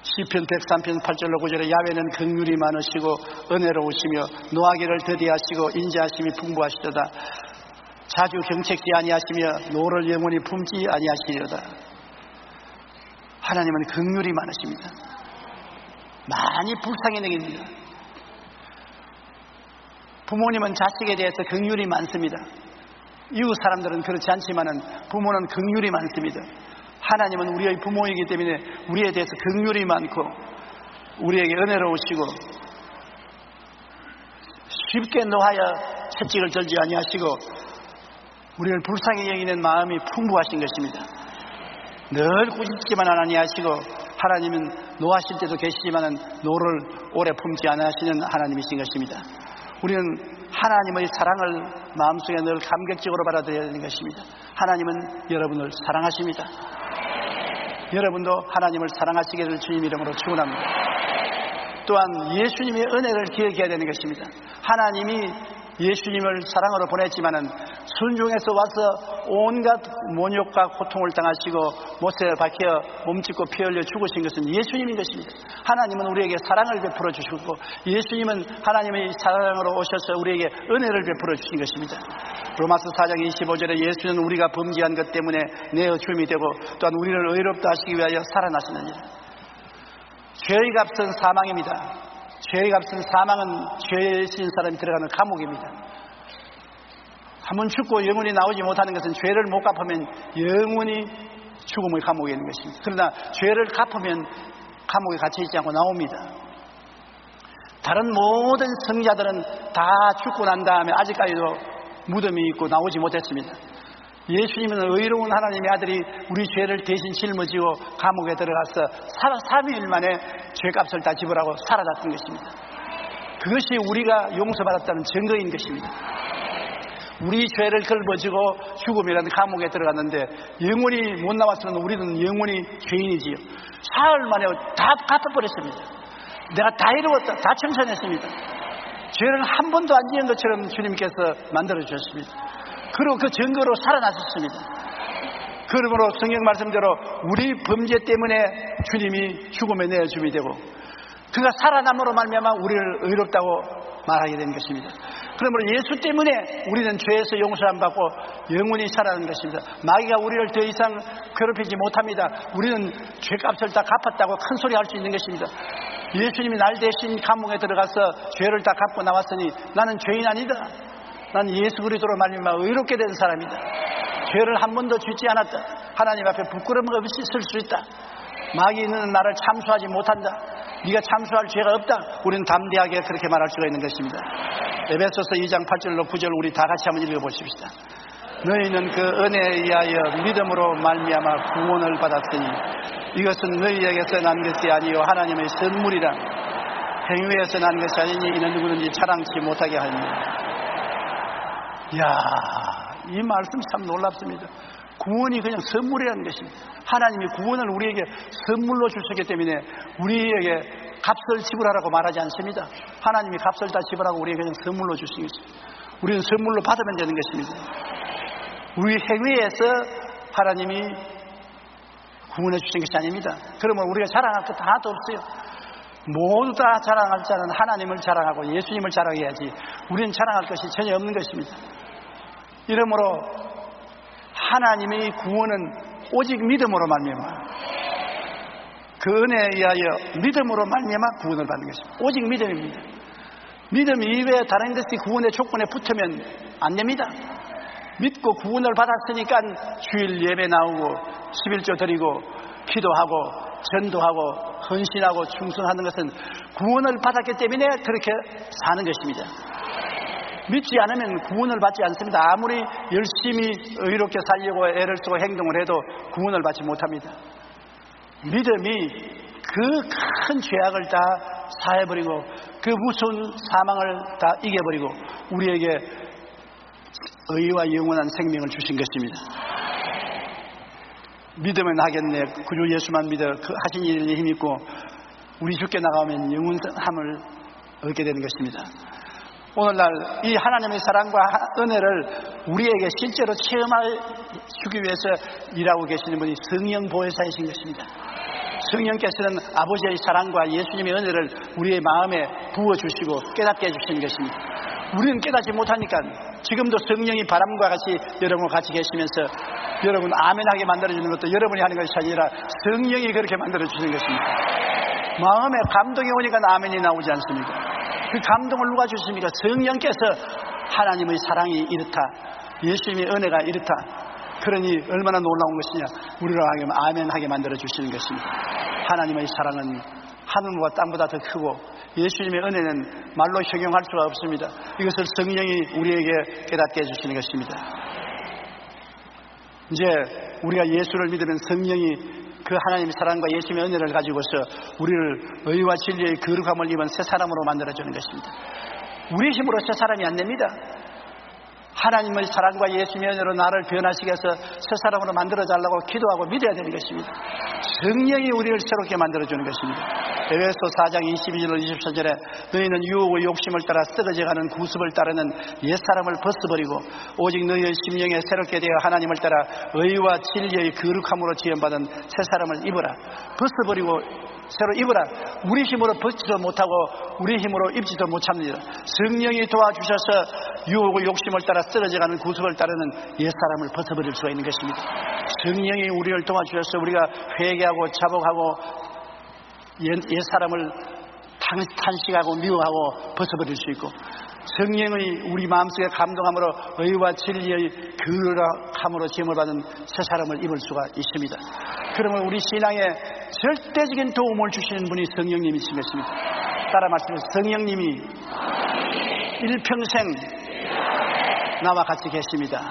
시편 103편 8절로 9절에 야훼는 긍휼이 많으시고 은혜로우시며 노하기를 더디하시고 인자하심이 풍부하시도다. 자주 경책지 아니하시며 노를 영원히 품지 아니하시리로다. 하나님은 긍휼이 많으십니다. 많이 불쌍히 여깁니다. 부모님은 자식에 대해서 긍휼이 많습니다. 이웃 사람들은 그렇지 않지만은 부모는 긍휼이 많습니다. 하나님은 우리의 부모이기 때문에 우리에 대해서 긍휼이 많고 우리에게 은혜로우시고 쉽게 노하여 채찍을 들지 아니하시고 우리를 불쌍히 여기는 마음이 풍부하신 것입니다. 늘 꾸짖지만 아니하시고 하나님은 노하실 때도 계시지만 노를 오래 품지 않으시는 하나님이신 것입니다. 우리는 하나님의 사랑을 마음속에 늘 감격적으로 받아들여야 되는 것입니다. 하나님은 여러분을 사랑하십니다. 여러분도 하나님을 사랑하시기를 주님 이름으로 축원합니다. 또한 예수님의 은혜를 기억해야 되는 것입니다. 하나님이 예수님을 사랑으로 보냈지만은 순종해서 와서 온갖 모욕과 고통을 당하시고 못에 박혀 몸짓고 피 흘려 죽으신 것은 예수님인 것입니다. 하나님은 우리에게 사랑을 베풀어 주시고 예수님은 하나님의 사랑으로 오셔서 우리에게 은혜를 베풀어 주신 것입니다. 로마서 4장 25절에 예수는 우리가 범죄한 것 때문에 내어 죽음이 되고 또한 우리를 의롭다 하시기 위하여 살아나시느니라. 죄의 값은 사망입니다. 죄의 값은 사망은 죄에 진 사람이 들어가는 감옥입니다. 한번 죽고 영원히 나오지 못하는 것은 죄를 못 갚으면 영원히 죽음의 감옥에 있는 것입니다. 그러나 죄를 갚으면 감옥에 갇혀있지 않고 나옵니다. 다른 모든 성자들은 다 죽고 난 다음에 아직까지도 무덤이 있고 나오지 못했습니다. 예수님은 의로운 하나님의 아들이 우리 죄를 대신 짊어지고 감옥에 들어가서 3일 만에 죄값을 다 지불하고 살아났던 것입니다. 그것이 우리가 용서받았다는 증거인 것입니다. 우리 죄를 걸머지고 죽음이라는 감옥에 들어갔는데 영원히 못 나왔으면 우리는 영원히 죄인이지요. 사흘 만에 다 갚아버렸습니다. 내가 다 이루었다, 다 청산했습니다. 죄를 한 번도 안 지은 것처럼 주님께서 만들어주셨습니다. 그리고 그 증거로 살아나셨습니다. 그러므로 성경 말씀대로 우리 범죄 때문에 주님이 죽음에 내어줌이 되고 그가 살아남으로 말미암아 우리를 의롭다고 말하게 된 것입니다. 그러므로 예수 때문에 우리는 죄에서 용서함 받고 영원히 살아나는 것입니다. 마귀가 우리를 더 이상 괴롭히지 못합니다. 우리는 죄값을 다 갚았다고 큰 소리 할 수 있는 것입니다. 예수님이 날 대신 감옥에 들어가서 죄를 다 갚고 나왔으니 나는 죄인 아니다. 난 예수 그리스도로 말미암아 의롭게 된 사람이다. 죄를 한 번도 짓지 않았다. 하나님 앞에 부끄러움 없이 설 수 있다. 마귀는 나를 참수하지 못한다. 네가 참수할 죄가 없다. 우리는 담대하게 그렇게 말할 수가 있는 것입니다. 에베소서 2장 8절로 9절 우리 다 같이 한번 읽어보십시다. 너희는 그 은혜에 의하여 믿음으로 말미암아 구원을 받았으니 이것은 너희에게서 난 것이 아니요 하나님의 선물이라. 행위에서 난 것이 아니니 이는 누구든지 자랑치 못하게 하니라. 이야, 이 말씀 참 놀랍습니다. 구원이 그냥 선물이라는 것입니다. 하나님이 구원을 우리에게 선물로 주셨기 때문에 우리에게 값을 지불하라고 말하지 않습니다. 하나님이 값을 다 지불하고 우리에게 그냥 선물로 주신 것입니다. 우리는 선물로 받으면 되는 것입니다. 우리 행위에서 하나님이 구원해 주신 것이 아닙니다. 그러면 우리가 자랑할 것 하나도 없어요. 모두 다 자랑할 자는 하나님을 자랑하고 예수님을 자랑해야지 우리는 자랑할 것이 전혀 없는 것입니다. 이러므로 하나님의 구원은 오직 믿음으로 말미암아 그 은혜에 의하여 믿음으로 말미암아 구원을 받는 것입니다. 오직 믿음입니다. 믿음 이외에 다른 것이 구원의 조건에 붙으면 안 됩니다. 믿고 구원을 받았으니까 주일 예배 나오고 11조 드리고 기도하고 전도하고 헌신하고 충성하는 것은 구원을 받았기 때문에 그렇게 사는 것입니다. 믿지 않으면 구원을 받지 않습니다. 아무리 열심히 의롭게 살려고 애를 쓰고 행동을 해도 구원을 받지 못합니다. 믿음이 그 큰 죄악을 다 사해버리고 그 무서운 사망을 다 이겨버리고 우리에게 의와 영원한 생명을 주신 것입니다. 믿으면 하겠네. 구주 예수만 믿어 그 하신 일에 힘입고 우리 주께 나가면 영원함을 얻게 되는 것입니다. 오늘날 이 하나님의 사랑과 은혜를 우리에게 실제로 체험하기 위해서 일하고 계시는 분이 성령 보혜사이신 것입니다. 성령께서는 아버지의 사랑과 예수님의 은혜를 우리의 마음에 부어주시고 깨닫게 해주시는 것입니다. 우리는 깨닫지 못하니까 지금도 성령이 바람과 같이 여러분과 같이 계시면서 여러분 아멘하게 만들어주는 것도 여러분이 하는 것이 아니라 성령이 그렇게 만들어주시는 것입니다. 마음에 감동이 오니까 아멘이 나오지 않습니까? 그 감동을 누가 주십니까? 성령께서 하나님의 사랑이 이렇다, 예수님의 은혜가 이렇다, 그러니 얼마나 놀라운 것이냐, 우리로 하여금 아멘하게 만들어주시는 것입니다. 하나님의 사랑은 하늘과 땅보다 더 크고 예수님의 은혜는 말로 형용할 수가 없습니다. 이것을 성령이 우리에게 깨닫게 해주시는 것입니다. 이제 우리가 예수를 믿으면 성령이 그 하나님의 사랑과 예수님의 은혜를 가지고서 우리를 의와 진리의 거룩함을 입은 새 사람으로 만들어주는 것입니다. 우리 힘으로 새 사람이 안 됩니다. 하나님의 사랑과 예수님의 은혜로 나를 변화시켜서 새 사람으로 만들어달라고 기도하고 믿어야 되는 것입니다. 성령이 우리를 새롭게 만들어주는 것입니다. 에베소 4장 22절 24절에 너희는 유혹의 욕심을 따라 썩어져가는 구습을 따르는 옛사람을 벗어버리고 오직 너희의 심령에 새롭게 되어 하나님을 따라 의와 진리의 거룩함으로 지음받은 새 사람을 입어라. 벗어버리고 새로 입어라. 우리 힘으로 벗지도 못하고 우리 힘으로 입지도 못합니다. 성령이 도와주셔서 유혹의 욕심을 따라 쓰러져가는 구습을 따르는 옛사람을 벗어버릴 수가 있는 것입니다. 성령이 우리를 도와주셔서 우리가 회개하고 자복하고 옛사람을 탄식하고 미워하고 벗어버릴 수 있고, 성령의 우리 마음속에 감동함으로 의와 진리의 거룩함으로 지음을 받은 새 사람을 입을 수가 있습니다. 그러면 우리 신앙에 절대적인 도움을 주시는 분이 성령님이신 것입니다. 따라 말씀해서 성령님이 일평생 나와 같이 계십니다.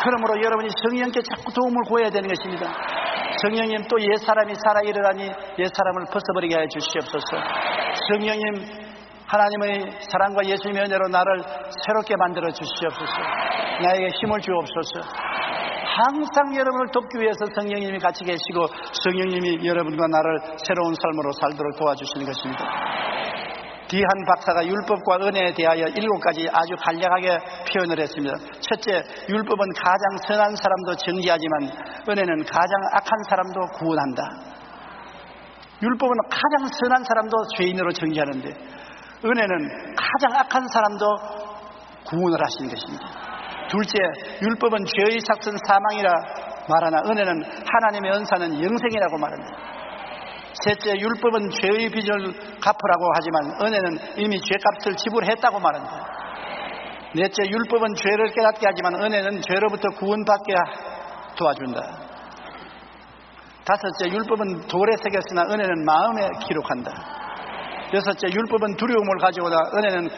그러므로 여러분이 성령께 자꾸 도움을 구해야 되는 것입니다. 성령님, 또 옛사람이 살아 일어나니 옛사람을 벗어버리게 해 주시옵소서. 성령님, 하나님의 사랑과 예수님의 은혜로 나를 새롭게 만들어 주시옵소서. 나에게 힘을 주옵소서. 항상 여러분을 돕기 위해서 성령님이 같이 계시고 성령님이 여러분과 나를 새로운 삶으로 살도록 도와주시는 것입니다. 디한 박사가 율법과 은혜에 대하여 7가지 아주 간략하게 표현을 했습니다. 첫째, 율법은 가장 선한 사람도 정죄하지만 은혜는 가장 악한 사람도 구원한다. 율법은 가장 선한 사람도 죄인으로 정죄하는데 은혜는 가장 악한 사람도 구원을 하시는 것입니다. 둘째, 율법은 죄의 삭은 사망이라 말하나 은혜는 하나님의 은사는 영생이라고 말합니다. 셋째, 율법은 죄의 빚을 갚으라고 하지만 은혜는 이미 죄값을 지불했다고 말합니다. 넷째, 율법은 죄를 깨닫게 하지만 은혜는 죄로부터 구원받게 도와준다. 다섯째, 율법은 돌에 새겼으나 은혜는 마음에 기록한다. 여섯째, 율법은 두려움을 가져오다 은혜는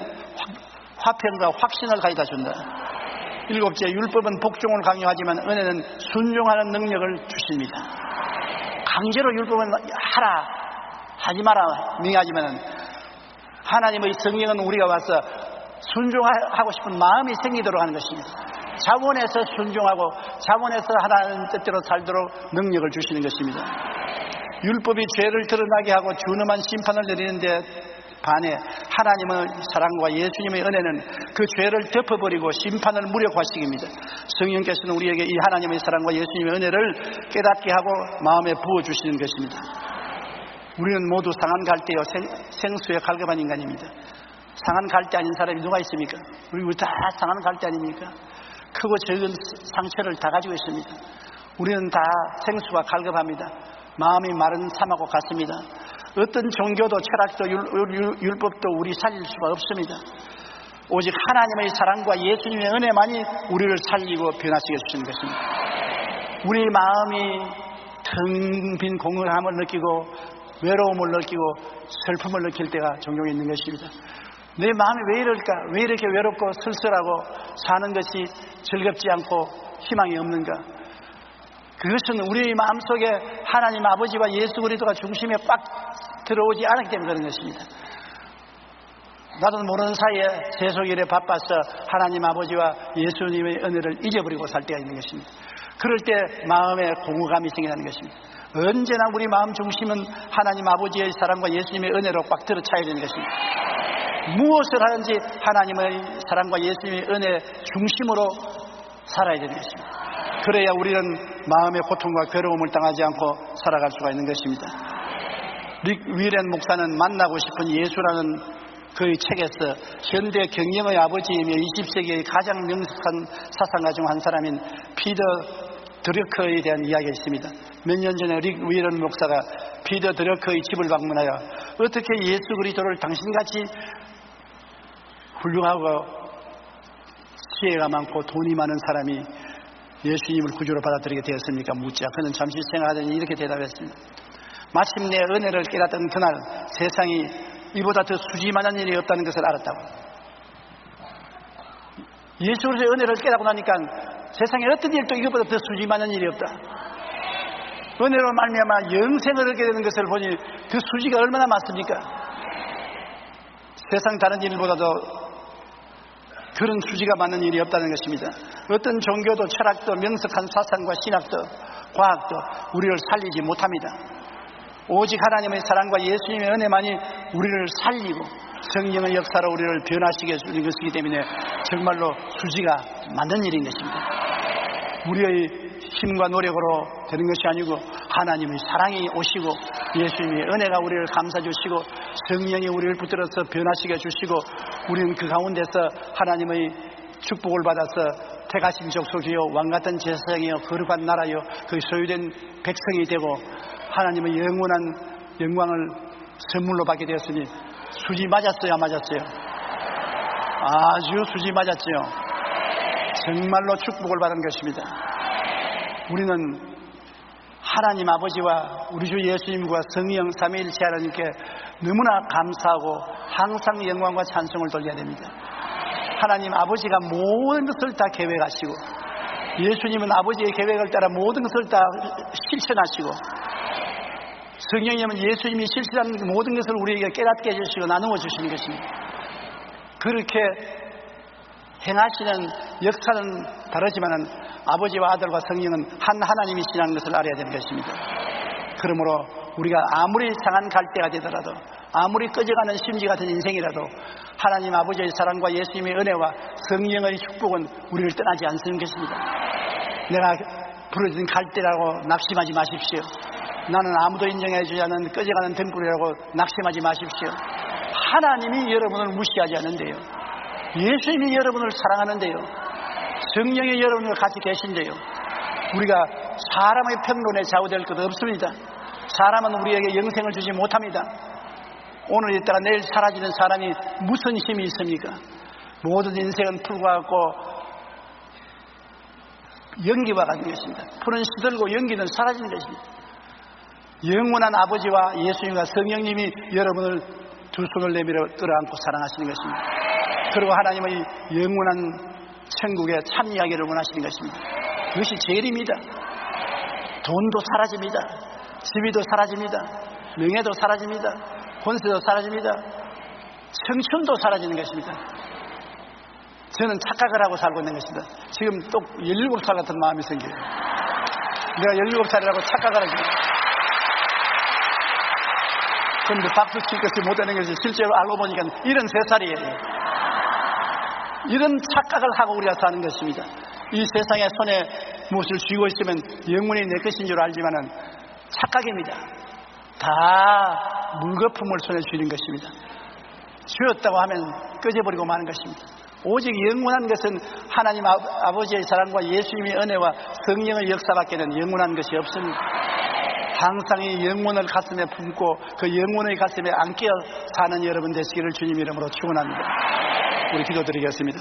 화평과 확신을 가져다 준다. 일곱째, 율법은 복종을 강요하지만 은혜는 순종하는 능력을 주십니다. 강제로 율법은 하라, 하지 마라 명하지만 하나님의 성령은 우리가 와서 순종하고 싶은 마음이 생기도록 하는 것입니다. 자원해서 순종하고 자원해서 하나님 뜻대로 살도록 능력을 주시는 것입니다. 율법이 죄를 드러나게 하고 준엄한 심판을 내리는데 반해 하나님의 사랑과 예수님의 은혜는 그 죄를 덮어버리고 심판을 무력화시킵니다. 성령께서는 우리에게 이 하나님의 사랑과 예수님의 은혜를 깨닫게 하고 마음에 부어주시는 것입니다. 우리는 모두 상한 갈대요 생수에 갈급한 인간입니다. 상한 갈대 아닌 사람이 누가 있습니까? 우리 다 상한 갈대 아닙니까? 크고 적은 상처를 다 가지고 있습니다. 우리는 다 생수가 갈급합니다. 마음이 마른 삶하고 같습니다. 어떤 종교도 철학도 율법도 우리 살릴 수가 없습니다. 오직 하나님의 사랑과 예수님의 은혜만이 우리를 살리고 변화시켜 주시는 것입니다. 우리 마음이 텅 빈 공허함을 느끼고 외로움을 느끼고 슬픔을 느낄 때가 종종 있는 것입니다. 내 마음이 왜 이럴까? 왜 이렇게 외롭고 쓸쓸하고 사는 것이 즐겁지 않고 희망이 없는가? 그것은 우리 마음속에 하나님 아버지와 예수 그리스도가 중심에 꽉 들어오지 않았기 때문에 그런 것입니다. 나도 모르는 사이에 세속 일에 바빠서 하나님 아버지와 예수님의 은혜를 잊어버리고 살 때가 있는 것입니다. 그럴 때 마음에 공허감이 생기는 것입니다. 언제나 우리 마음 중심은 하나님 아버지의 사랑과 예수님의 은혜로 꽉 들어차야 되는 것입니다. 무엇을 하든지 하나님의 사랑과 예수님의 은혜 중심으로 살아야 되는 것입니다. 그래야 우리는 마음의 고통과 괴로움을 당하지 않고 살아갈 수가 있는 것입니다. 릭 위렌 목사는 만나고 싶은 예수라는 그의 책에서 현대 경영의 아버지이며 20세기의 가장 명석한 사상가 중 한 사람인 피터 드러커에 대한 이야기가 있습니다. 몇 년 전에 릭 위렌 목사가 피터 드러커의 집을 방문하여 어떻게 예수 그리스도를 당신같이 훌륭하고 지혜가 많고 돈이 많은 사람이 예수님을 구주로 받아들이게 되었습니까? 묻자 그는 잠시 생각하더니 이렇게 대답했습니다. 마침내 은혜를 깨닫던 그날 세상이 이보다 더 수지만한 일이 없다는 것을 알았다고. 예수 그리스도의 은혜를 깨닫고 나니까 세상에 어떤 일도 이것보다 더 수지만한 일이 없다. 은혜로 말미암아 영생을 얻게 되는 것을 보니 그 수지가 얼마나 많습니까? 세상 다른 일보다도 그런 수지가 많은 일이 없다는 것입니다. 어떤 종교도 철학도 명석한 사상과 신학도 과학도 우리를 살리지 못합니다. 오직 하나님의 사랑과 예수님의 은혜만이 우리를 살리고 성령의 역사로 우리를 변화시켜 주는 것이기 때문에 정말로 수지가 맞는 일인 것입니다. 우리의 힘과 노력으로 되는 것이 아니고 하나님의 사랑이 오시고 예수님의 은혜가 우리를 감싸 주시고 성령이 우리를 붙들어서 변화시켜 주시고 우리는 그 가운데서 하나님의 축복을 받아서 택하신 족속이요 왕같은 제사장이요 거룩한 나라요 그 소유된 백성이 되고 하나님의 영원한 영광을 선물로 받게 되었으니 수지 맞았어요, 안 맞았어요? 아주 수지 맞았죠. 정말로 축복을 받은 것입니다. 우리는 하나님 아버지와 우리 주 예수님과 성령 삼위일체 하나님께 너무나 감사하고 항상 영광과 찬송을 돌려야 됩니다. 하나님 아버지가 모든 것을 다 계획하시고 예수님은 아버지의 계획을 따라 모든 것을 다 실천하시고 성령님은 예수님이 실천한 모든 것을 우리에게 깨닫게 해주시고 나누어 주시는 것입니다. 그렇게 행하시는 역사는 다르지만 아버지와 아들과 성령은 한 하나님이시라는 것을 알아야 되는 것입니다. 그러므로 우리가 아무리 상한 갈대가 되더라도 아무리 꺼져가는 심지 같은 인생이라도 하나님 아버지의 사랑과 예수님의 은혜와 성령의 축복은 우리를 떠나지 않는 것입니다. 내가 부러진 갈대라고 낙심하지 마십시오. 나는 아무도 인정해 주지 않는 꺼져가는 등불이라고 낙심하지 마십시오. 하나님이 여러분을 무시하지 않는데요, 예수님이 여러분을 사랑하는데요, 성령이 여러분과 같이 계신데요, 우리가 사람의 평론에 좌우될 것 없습니다. 사람은 우리에게 영생을 주지 못합니다. 오늘 있다가 내일 사라지는 사람이 무슨 힘이 있습니까? 모든 인생은 풀과 같고 연기와 같은 것입니다. 풀은 시들고 연기는 사라지는 것입니다. 영원한 아버지와 예수님과 성령님이 여러분을 두 손을 내밀어 끌어안고 사랑하시는 것입니다. 그리고 하나님의 영원한 천국에 참여하기를 원하시는 것입니다. 그것이 제일입니다. 돈도 사라집니다. 지위도 사라집니다. 명예도 사라집니다. 권세도 사라집니다. 청춘도 사라지는 것입니다. 저는 착각을 하고 살고 있는 것입니다. 지금 또 17살 같은 마음이 생겨요. 내가 17살이라고 착각을 하지. 그런데 박수 칠 것이 못하는 것이 실제로 알고 보니까 73살이에요. 이런 착각을 하고 우리가 사는 것입니다. 이 세상의 손에 무엇을 쥐고 있으면 영원히 내 것인 줄 알지만은 착각입니다. 다 물거품을 손에 쥐는 것입니다. 쥐었다고 하면 꺼져버리고 마는 것입니다. 오직 영원한 것은 하나님 아버지의 사랑과 예수님의 은혜와 성령의 역사밖에는 영원한 것이 없습니다. 항상 이 영혼을 가슴에 품고 그 영혼의 가슴에 안겨 사는 여러분 되시기를 주님 이름으로 축원합니다. 우리 기도드리겠습니다.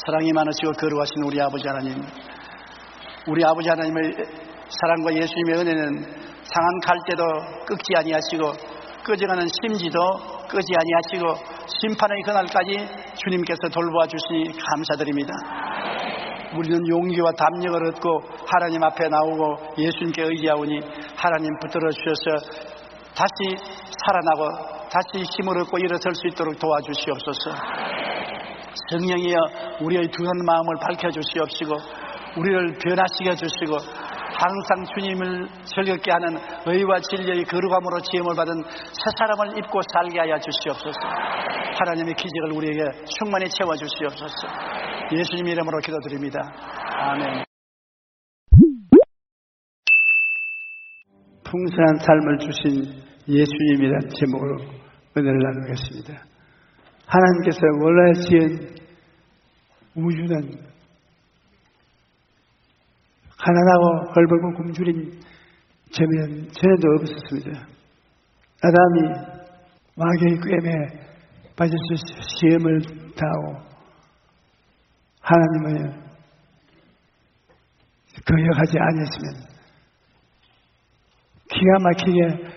사랑이 많으시고 거룩하신 우리 아버지 하나님, 우리 아버지 하나님의 사랑과 예수님의 은혜는 상한 갈대도 꺾지 아니하시고 꺼져가는 심지도 끄지 아니하시고 심판의 그날까지 주님께서 돌보아 주시니 감사드립니다. 우리는 용기와 담력을 얻고 하나님 앞에 나오고 예수님께 의지하오니 하나님 붙들어 주셔서 다시 살아나고 다시 힘을 얻고 일어설 수 있도록 도와주시옵소서. 성령이여 우리의 두한 마음을 밝혀주시옵시고 우리를 변화시켜 주시고 항상 주님을 즐겁게 하는 의와 진리의 거룩함으로 지음을 받은 새 사람을 입고 살게 하여 주시옵소서. 하나님의 기적을 우리에게 충만히 채워주시옵소서. 예수님 이름으로 기도드립니다. 아멘. 풍성한 삶을 주신 예수님이라는 제목으로 은혜를 나누겠습니다. 하나님께서 원래 지은 우주는 가난하고 헐벗고 굶주린 점에는 전에도 없었습니다. 아담이 마귀의 꾀에 빠져서 시험을 당하고 하나님을 거역하지 아니했으면 기가 막히게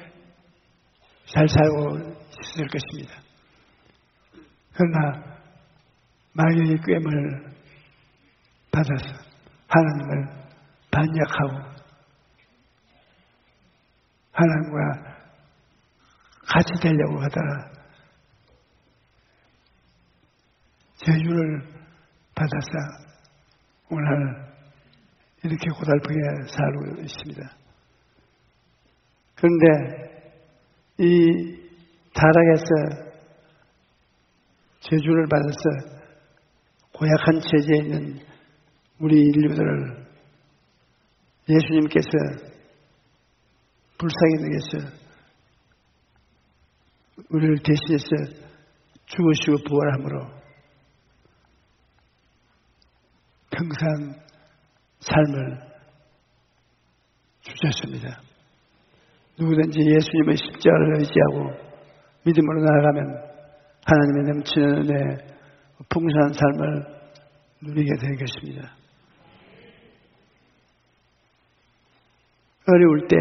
잘 살고 있을 것입니다. 그러나 마귀의 꾀을 받아서 하나님을 반역하고 하나님과 같이 되려고 하다가 저주를 받아서 오늘 이렇게 고달프게 살고 있습니다. 그런데 이 타락에서 저주를 받아서 고약한 처지에 있는 우리 인류들을 예수님께서 불쌍히 여기셔서 우리를 대신해서 죽으시고 부활함으로 평생 삶을 주셨습니다. 누구든지 예수님의 십자가를 의지하고 믿음으로 나아가면 하나님의 넘치는 은혜, 풍성한 삶을 누리게 될 것입니다. 어려울 때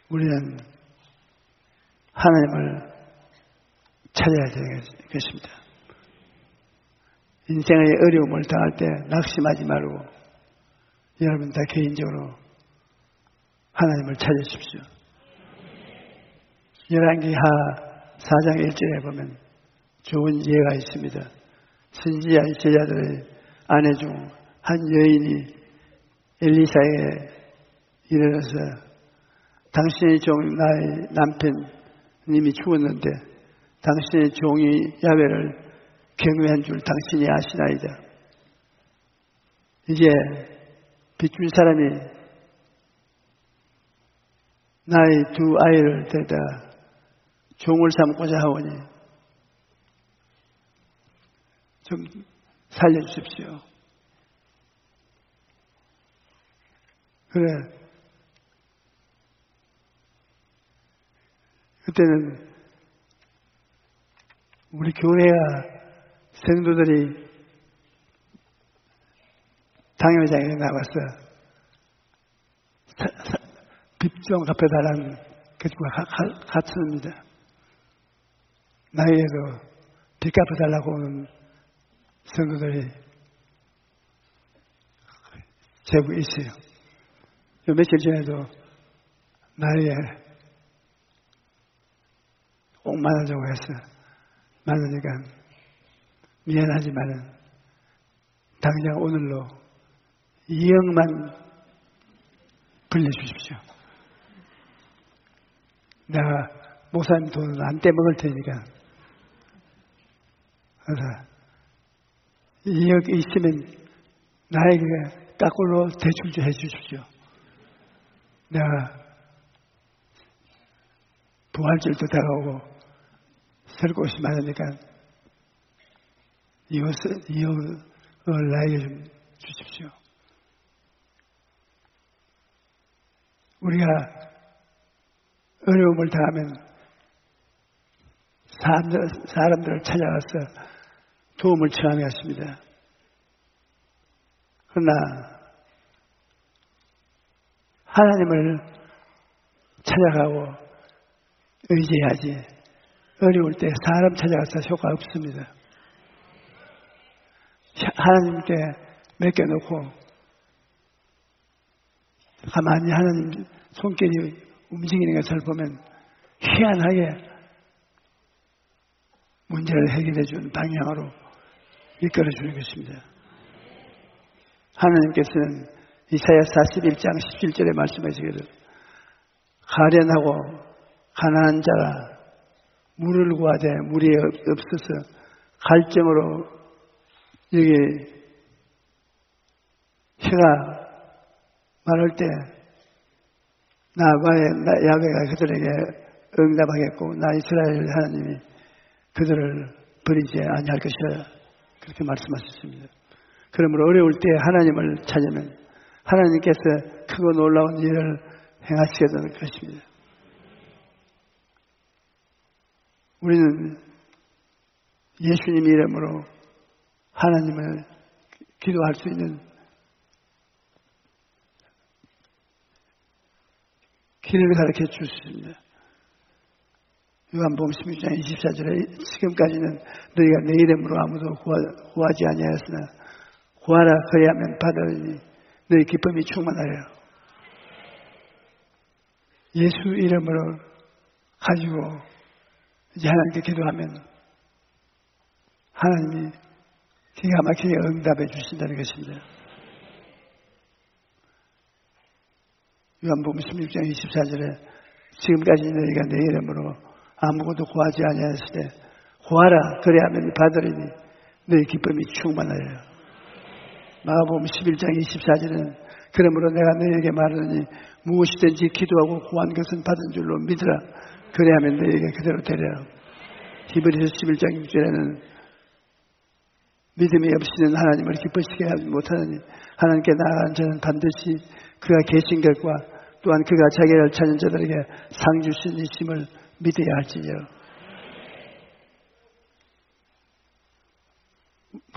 우리는 하나님을 찾아야 될 것입니다. 인생의 어려움을 당할 때 낙심하지 말고 여러분 다 개인적으로 하나님을 찾으십시오. 열왕기하 4장 1절에 보면 좋은 예가 있습니다. 선지자 제자들의 아내 중 한 여인이 엘리사에게 이르러서 당신의 종 나의 남편님이 죽었는데 당신의 종이 야훼를 경외한 줄 당신이 아시나이다. 이제 빚준 사람이 나의 두 아이를 데려다 종을 삼고자 하오니 좀 살려주십시오. 그래. 그때는 우리 교회가 성도들이 당회장에 나와서 빚 좀 갚아달라는 것과 같습니다. 나에게도 빚 갚아달라고 오는 성도들이 제국에 있어요. 며칠 전에도 나에게 꼭 만나자고 해서 만나니까 미안하지만은 당장 오늘로 2억만 빌려주십시오. 내가 목사님 돈은 안 떼먹을 테니까. 그래서 2억 있으면 나에게 까꿀로 대출 좀 해주십시오. 내가 부활절도 다가오고 설 곳이 많으니까 2억을 나에게 좀 주십시오. 우리가 어려움을 당하면 사람들을 찾아가서 도움을 청하며 했습니다. 그러나 하나님을 찾아가고 의지해야지 어려울 때 사람 찾아가서 효과 없습니다. 하나님께 맡겨놓고 가만히 하나님 손길이 움직이는 것을 보면 희한하게 문제를 해결해 주는 방향으로 이끌어 주는 것입니다. 하나님께서는 이사야 41장 17절에 말씀하시기를 가련하고 가난한 자가 물을 구하되 물이 없어서 갈증으로 여기 해가 말할 때 야훼가 그들에게 응답하겠고 나 이스라엘 하나님이 그들을 버리지 아니할 것이라 그렇게 말씀하셨습니다. 그러므로 어려울 때 하나님을 찾으면 하나님께서 크고 놀라운 일을 행하시게 되는 것입니다. 우리는 예수님 이름으로 하나님을 기도할 수 있는 길을 가르쳐 주십니다. 요한복음 16장 24절에 지금까지는 너희가 내 이름으로 아무도 구하지 아니하였으나 구하라 그리하면 받으리니 너희 기쁨이 충만하리라. 예수 이름으로 가지고 이제 하나님께 기도하면 하나님이 기가 막히게 응답해 주신다는 것입니다. 요한복음 16장 24절에 지금까지 너희가 내 이름으로 아무것도 구하지 아니하였을 때 구하라 그래야면 받으리니 너희 기쁨이 충만하여요. 마가복음 11장 24절은 그러므로 내가 너희에게 말하니 무엇이든지 기도하고 구한 것은 받은 줄로 믿으라 그래야면 너희에게 그대로 되리라. 히브리서 11장 6절에는 믿음이 없이는 하나님을 기쁘시게 하지 못하느니 하나님께 나아간 자는 반드시 그가 계신 것과 또한 그가 자기를 찾는 자들에게 상 주신 이심을 믿어야 할지니라.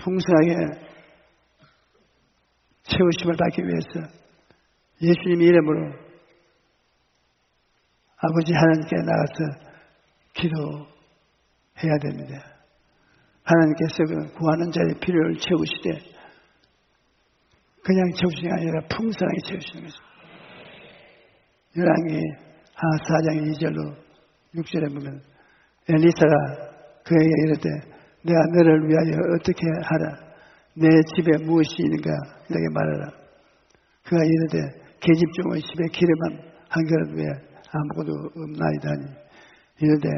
풍성하게 채우심을 받기 위해서 예수님 이름으로 아버지 하나님께 나가서 기도해야 됩니다. 하나님께서 그 구하는 자의 필요를 채우시되 그냥 채우시는 게 아니라 풍성하게 채우시는 것입니다. 열왕기 4장 2절로 6절에 보면 엘리사가 그에게 이르되 내가 너를 위하여 어떻게 하라 내 집에 무엇이 있는가 내게 말하라. 그가 이르되 계집종의 집에 기름 한 그릇 외에 아무것도 없나이다 하니 이르되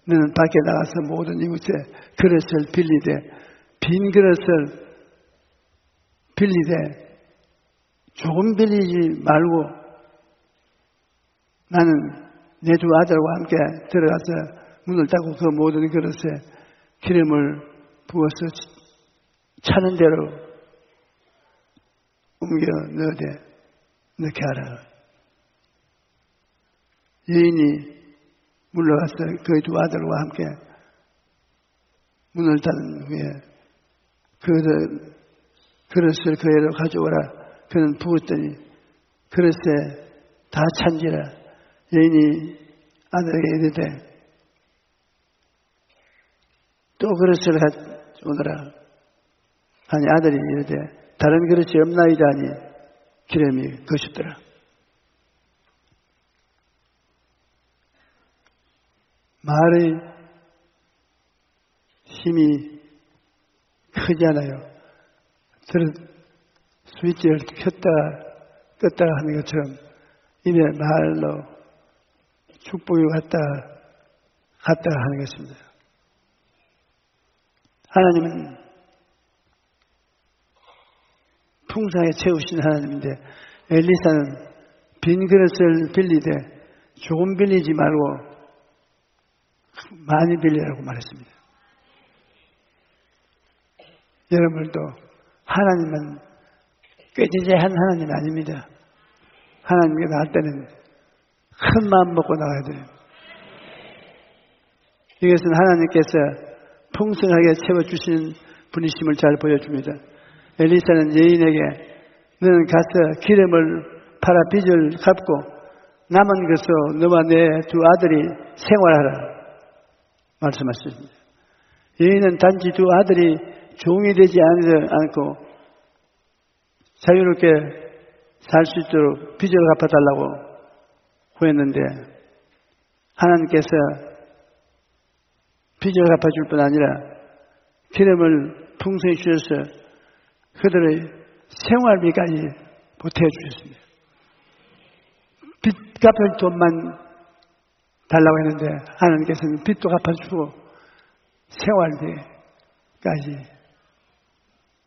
너는 밖에 나가서 모든 이웃에 그릇을 빌리되 빈 그릇을 빌리되 조금 빌리지 말고 나는 내 두 아들과 함께 들어가서 문을 닫고 그 모든 그릇에 기름을 부어서 차는 대로 옮겨 넣게 하라. 여인이 물러가서 그의 두 아들과 함께 문을 닫은 후에 그릇을 그애로 가져오라. 그는 부었더니 그릇에 다 찬지라. 여인이 아들에게 이르되 또 그릇을 가져오너라 하니 아들이 이르되 다른 그릇이 없나이다 하니 기름이 거셨더라. 말의 힘이 크지 않아요. 스위치를 켰다가 껐다가 하는 것처럼 입에 말로 축복이 갔다가 하는 것입니다. 하나님은 풍성하게 채우신 하나님인데 엘리사는 빈 그릇을 빌리되 조금 빌리지 말고 많이 빌리라고 말했습니다. 여러분들도 하나님은 꾀지지한 하나님 아닙니다. 하나님께 나갈 때는 큰 마음 먹고 나가야 돼요. 이것은 하나님께서 풍성하게 채워주시는 분이심을 잘 보여줍니다. 엘리사는 여인에게 너는 가서 기름을 팔아 빚을 갚고 남은 것으로 너와 내 두 아들이 생활하라 말씀하셨습니다. 여인은 단지 두 아들이 종이 되지 않고 자유롭게 살 수 있도록 빚을 갚아달라고 구했는데 하나님께서 빚을 갚아줄 뿐 아니라 기름을 풍성히 주셔서 그들의 생활비까지 보태어 주셨습니다. 빚 갚을 돈만 달라고 했는데 하나님께서는 빚도 갚아주고 생활비까지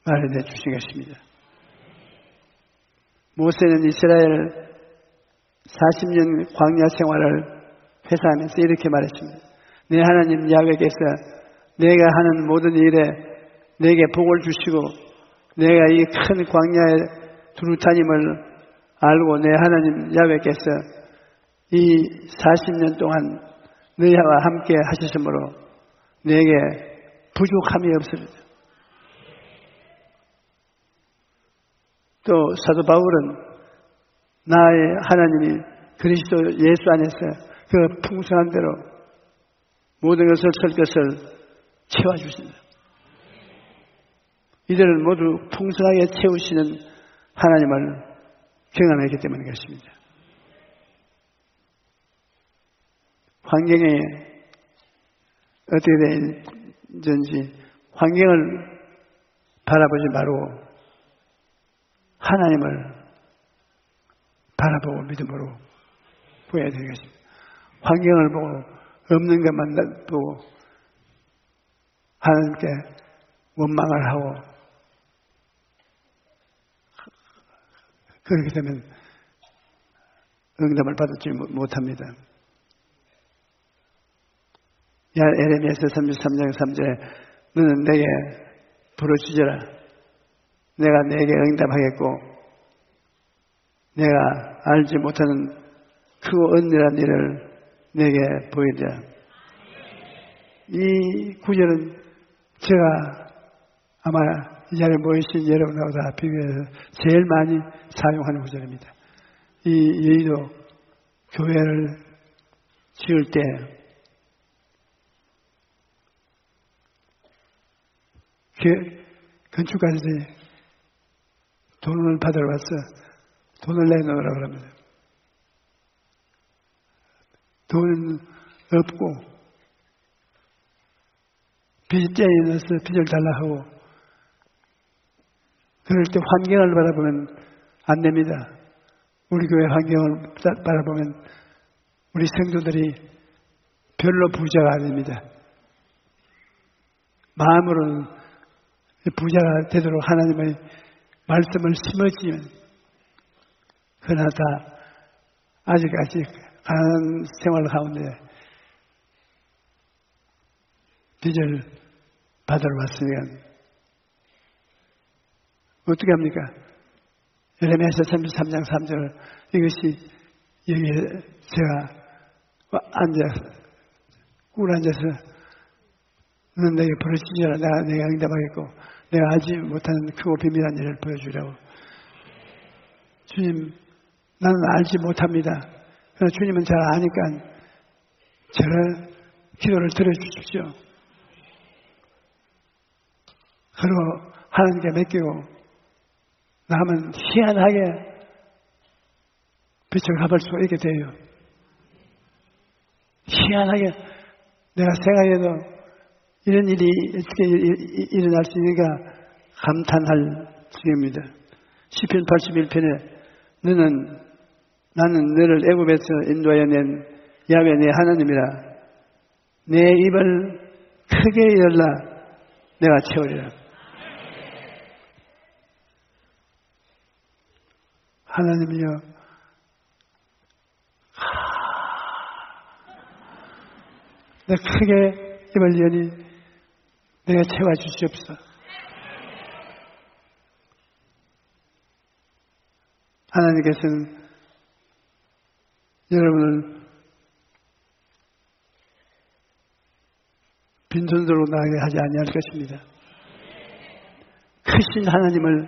마련해 주신 것입니다. 모세는 이스라엘 40년 광야 생활을 회사하면서 이렇게 말했습니다. 내 하나님 야훼께서 내가 하는 모든 일에 내게 복을 주시고 내가 이 큰 광야에 두루 다님을 알고 내 하나님 야훼께서 이 40년 동안 너희와 함께 하셨으므로 내게 부족함이 없으리라. 또 사도 바울은 나의 하나님이 그리스도 예수 안에서 그 풍성한 대로 모든 것을 설 것을 채워주신다. 이들은 모두 풍성하게 채우시는 하나님을 경험했기 때문인 것입니다. 환경에 어떻게 되는지 환경을 바라보지 말고 하나님을 바라보고 믿음으로 보여야 되겠습니다. 환경을 보고 없는 것만 보고 하나님께 원망을 하고 그렇게 되면 응답을 받지 못합니다. 에레미야서 33장 3절에 너는 내게 부르짖어라. 내가 내게 응답하겠고 내가 알지 못하는 크고 은밀한 일을 내게 보이리라. 이 구절은 제가 아마 이 자리에 모이신 여러분하고 다 비교해서 제일 많이 사용하는 구절입니다. 이 여의도 교회를 지을 때 건축가들이 돈을 받으러 와서 돈을 내놓으라고 합니다. 돈은 없고 빚쟁이 넣어서 빚을 달라 하고 그럴 때 환경을 바라보면 안 됩니다. 우리 교회 환경을 바라보면 우리 성도들이 별로 부자가 아닙니다. 마음으로는 부자가 되도록 하나님의 말씀을 심어지면 그러나 다 아직까지 가난한 생활 가운데 빚을 받으러 왔으니까 어떻게 합니까? 에레미야서 33장 3절 이것이 여기에 제가 꿀 앉아서 너는 내게 부르짖어라. 내가 응답하겠고 내가 알지 못하는 크고 비밀한 일을 보여주려고. 주님, 나는 알지 못합니다. 그러나 주님은 잘 아니까 저를 기도를 들어주십시오. 그리고 하나님께 맡기고 나면 희한하게 빛을 갚을 수 있게 돼요. 희한하게 내가 생각해도 이런 일이 어떻게 일어날 수 있는가 감탄할 지경입니다. 시편 81편에 나는 너를 애굽에서 인도하여 낸 야훼 내 하나님이라. 내 입을 크게 열라 내가 채우리라. 하나님이여 내 크게 입을 여니 내가 채워주시옵소서. 하나님께서는 여러분을 빈손으로 나가게 하지 아니할 것입니다. 크신 하나님을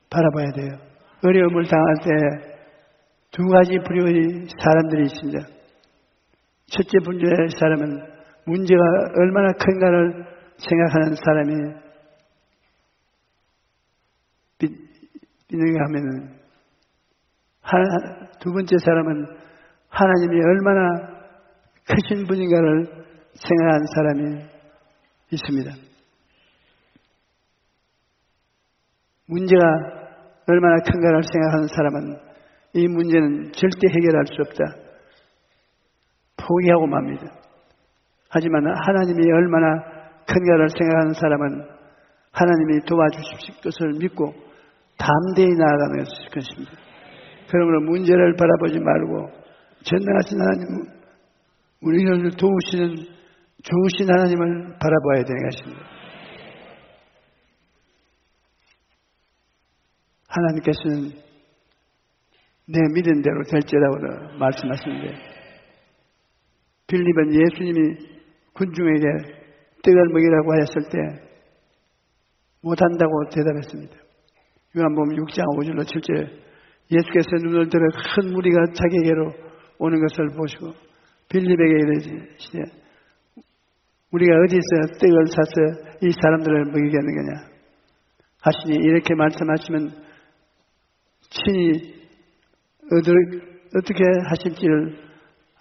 바라봐야 돼요. 어려움을 당할 때 두 가지 부류의 사람들이 있습니다. 첫째 부류의 사람은 문제가 얼마나 큰가를 생각하는 사람이 있는가 하면은 두 번째 사람은 하나님이 얼마나 크신 분인가를 생각하는 사람이 있습니다. 문제가 얼마나 큰가를 생각하는 사람은 이 문제는 절대 해결할 수 없다. 포기하고 맙니다. 하지만 하나님이 얼마나 큰가를 생각하는 사람은 하나님이 도와주실 것을 믿고 담대히 나아가는 것입니다. 그러므로 문제를 바라보지 말고 전능하신 하나님, 우리를 도우시는 좋으신 하나님을 바라봐야 되는 것입니다. 하나님께서는 내 믿은 대로 될지라고 말씀하시는데 빌립은 예수님이 군중에게 떡을 먹이라고 하였을 때 못한다고 대답했습니다. 요한복음 6장 5절로 7절에 예수께서 눈을 들어 큰 무리가 자기에게로 오는 것을 보시고 빌립에게 이르시되 우리가 어디서 떡을 사서 이 사람들을 먹이겠느냐 하시니 이렇게 말씀하시면 친히 어떻게 하실지를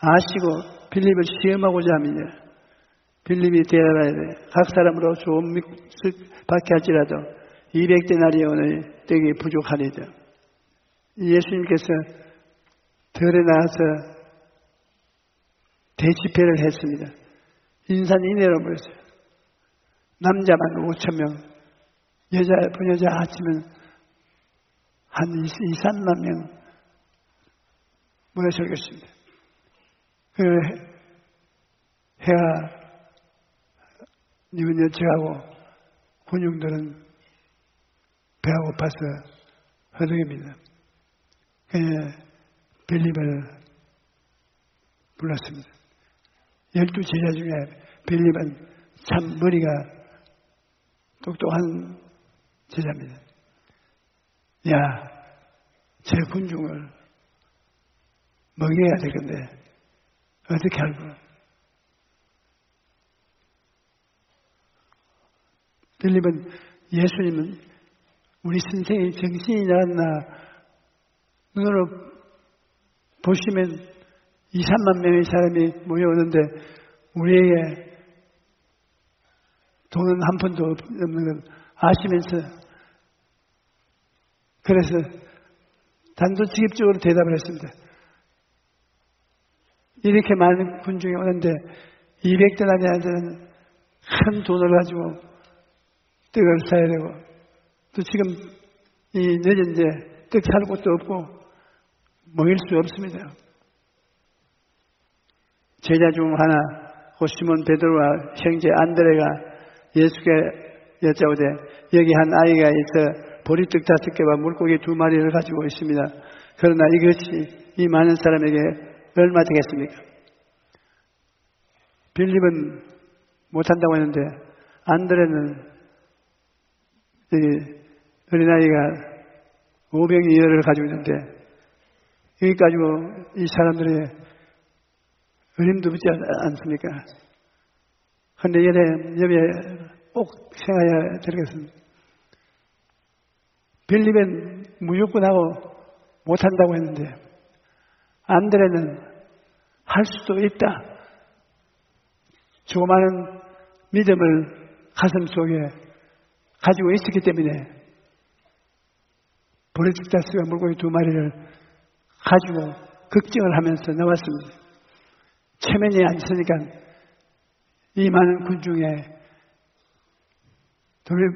아시고 빌립을 시험하고자 합니다. 빌립이 대답해야 돼. 각 사람으로 좋은 몫을 받게 할지라도 200데나리온의 떡이 부족하리다. 예수님께서 들에 나와서 대집회를 했습니다. 인산인해로 모였어요. 남자만 5,000명, 여자, 부여자 합치면 한 2, 3만 명 모였을 것입니다. 그 해가 님은 여체하고 군용들은 배가 고파서 허둥입니다. 빌립을 불렀습니다. 12제자 중에 빌립은 참 머리가 똑똑한 제자입니다. 야, 제 군중을 먹여야 되겠네. 어떻게 알고? 빌립은 예수님은 우리 선생이 정신이 나갔나 눈으로 보시면 2, 3만 명의 사람이 모여오는데 우리에게 돈은 한 푼도 없는 걸 아시면서 그래서 단도직입적으로 대답을 했습니다. 이렇게 많은 군중이 오는데 200데나리온은 큰 돈을 가지고 떡을 사야 되고 또 지금 이 늦은데 떡 살 곳도 없고 먹일 수 없습니다. 제자 중 하나 곧 시몬 베드로와 형제 안드레가 예수께 여짜오되 여기 한 아이가 있어 보리떡 5개와 물고기 2마리를 가지고 있습니다. 그러나 이것이 이 많은 사람에게 얼마 되겠습니까? 빌립은 못한다고 했는데 안드레는 여기 어린아이가 5병 이어를 가지고 있는데 여기 가지고 이 사람들의 어림도 붙지 않습니까? 그런데 여기에 꼭 생각해야 되겠습니다. 빌립은 무조건하고 못한다고 했는데 안드레는 할 수도 있다. 조그마한 믿음을 가슴 속에 가지고 있었기 때문에 보리떡 5개와 물고기 2마리를 가지고 걱정을 하면서 나왔습니다. 체면이 안 있으니까 이 많은 군중에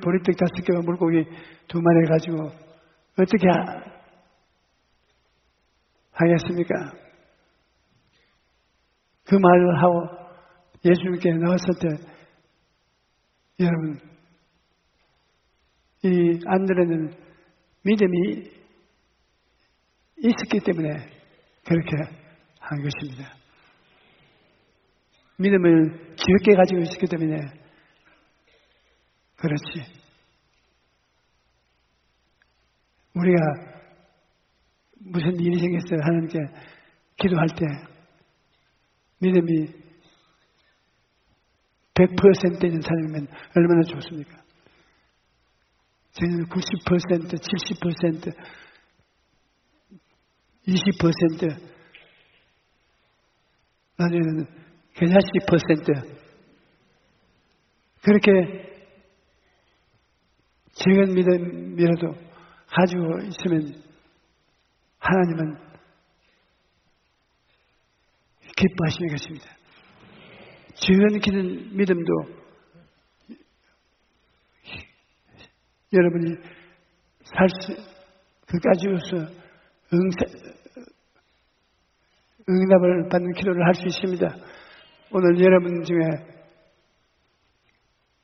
보리떡 5개와 물고기 2마리를 가지고 어떻게 하겠습니까? 그 말을 하고 예수님께 나왔을 때 여러분 이 안드레는 믿음이 있었기 때문에 그렇게 한 것입니다. 믿음을 기억해 가지고 있었기 때문에 그렇지. 우리가 무슨 일이 생겼어요 하나님께 기도할 때 믿음이 100% 있는 사람이면 얼마나 좋습니까? 저희는 90%, 70%, 20%, 나중에는 그냥 10% 그렇게 적은 믿음이라도 가지고 있으면 하나님은 기뻐하시는 것입니다. 적은 믿음도 여러분이 그까지로서 응답을 받는 기도를 할 수 있습니다. 오늘 여러분 중에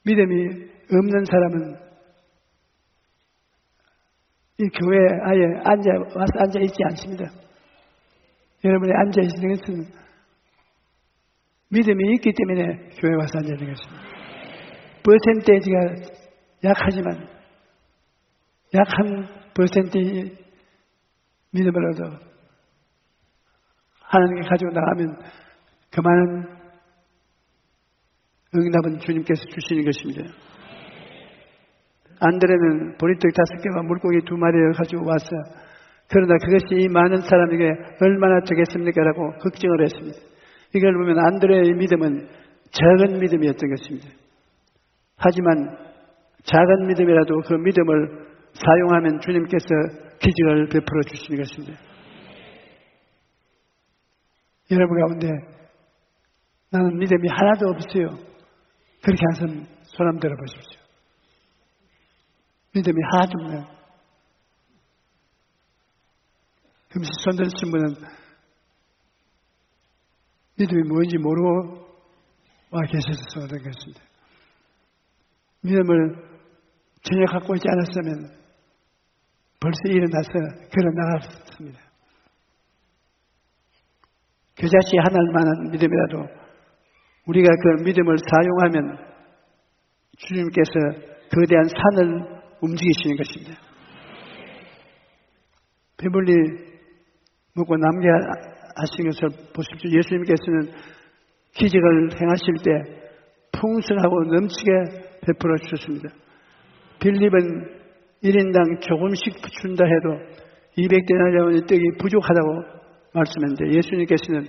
믿음이 없는 사람은 이 교회에 아예 와서 앉아 있지 않습니다. 여러분이 앉아 있는 것은 믿음이 있기 때문에 교회에 와서 앉아 있는 것입니다. 퍼센테이지가 약하지만 약한 퍼센테이지 믿음을 얻어 하나님께 가지고 나가면 그 많은 응답은 주님께서 주시는 것입니다. 안드레는 보리떡 5개와 물고기 2마리를 가지고 와서 그러나 그것이 이 많은 사람에게 얼마나 되겠습니까? 라고 걱정을 했습니다. 이걸 보면 안드레의 믿음은 작은 믿음이었던 것입니다. 하지만 작은 믿음이라도 그 믿음을 사용하면 주님께서 기적을 베풀어 주시는 것입니다. 여러분 가운데 나는 믿음이 하나도 없어요. 그렇게 하신 손 한번 들어보십시오. 믿음이 하나도 없네요. 금시 손 드신 분은 믿음이 뭔지 모르고 와 계셔서 그런 것입니다. 믿음을 전혀 갖고 있지 않았으면 벌써 일어나서 걸어 나갔습니다. 겨자씨 하나만한 믿음이라도 우리가 그 믿음을 사용하면 주님께서 거대한 산을 움직이시는 것입니다. 배불리 먹고 남게 하신 것을 보십시오. 예수님께서는 기적을 행하실 때 풍성하고 넘치게 베풀어 주셨습니다. 빌립은 1인당 조금씩 준다 해도 200데나리온의 떡이 부족하다고 말씀했는데 예수님께서는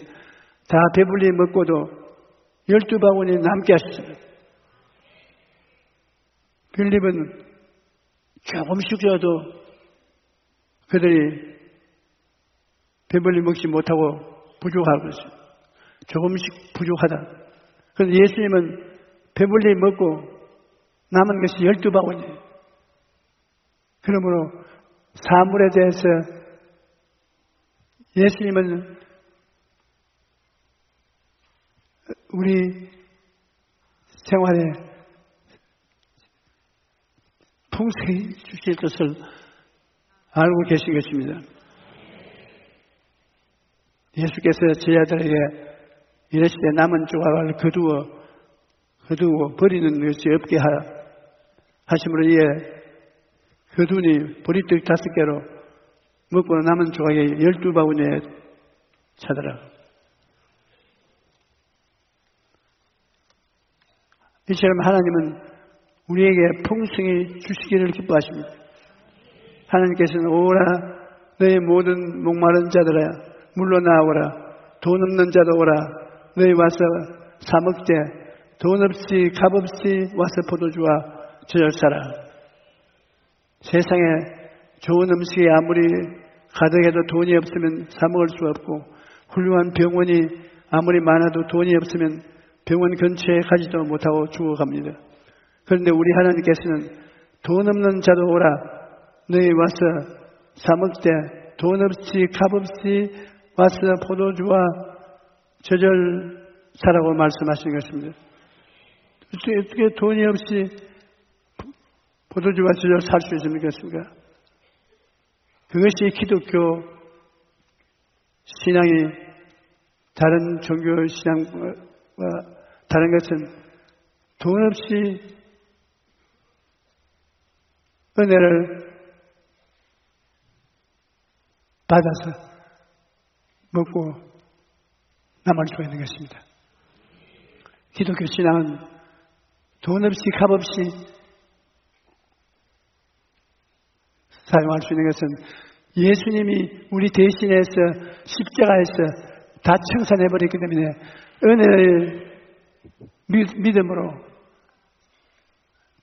다 배불리 먹고도 12바구니 남게 하셨습니다. 빌립은 조금씩 줘도 그들이 배불리 먹지 못하고 부족하고 있어요. 조금씩 부족하다. 그런데 예수님은 배불리 먹고 남은 것이 12바구니. 그러므로 사물에 대해서 예수님은 우리 생활에 풍성히 주실 것을 알고 계신 것입니다. 예수께서 제자들에게 이르시되 남은 조각을 거두어 버리는 것이 없게 하심으로 이에 거두니 보리떡 5개로 먹고 남은 조각이 12바구니에 차더라. 이처럼 하나님은 우리에게 풍성히 주시기를 기뻐하십니다. 하나님께서는 오라 너희 모든 목마른 자들아 물러나오라 돈 없는 자도 오라 너희 와서 사 먹되 돈 없이 값 없이 와서 포도주와 저녁 사라. 세상에 좋은 음식이 아무리 가득해도 돈이 없으면 사 먹을 수 없고 훌륭한 병원이 아무리 많아도 돈이 없으면 병원 근처에 가지도 못하고 죽어갑니다. 그런데 우리 하나님께서는 돈 없는 자도 오라 너희 와서 사 먹되 돈 없이 값 없이 와서 포도주와 저절 사라고 말씀하시는 것입니다. 어떻게 돈이 없이 포도주와 저절 살 수 있습니까? 그것이 기독교 신앙이 다른 종교 신앙과 다른 것은 돈 없이 은혜를 받아서 먹고 남을 수가 있는 것입니다. 기독교 신앙은 돈 없이 값 없이 사용할 수 있는 것은 예수님이 우리 대신해서 십자가에서 다 청산해버렸기 때문에 은혜를 믿음으로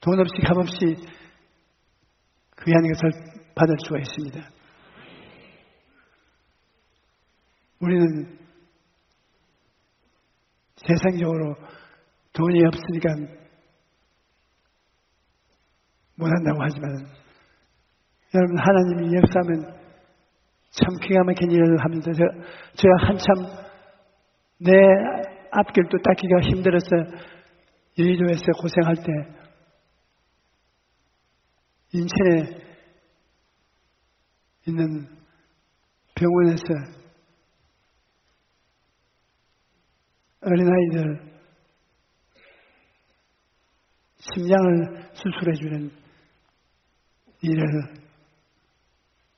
돈 없이 값 없이 귀한 것을 받을 수가 있습니다. 우리는 세상적으로 돈이 없으니까 못한다고 하지만 여러분 하나님이 역사하면 참 기가 막힌 일을 하면서 제가 한참 내 앞길도 닦기가 힘들어서 여의도에서 고생할 때 인천에 있는 병원에서 어린아이들 심장을 수술해주는 일을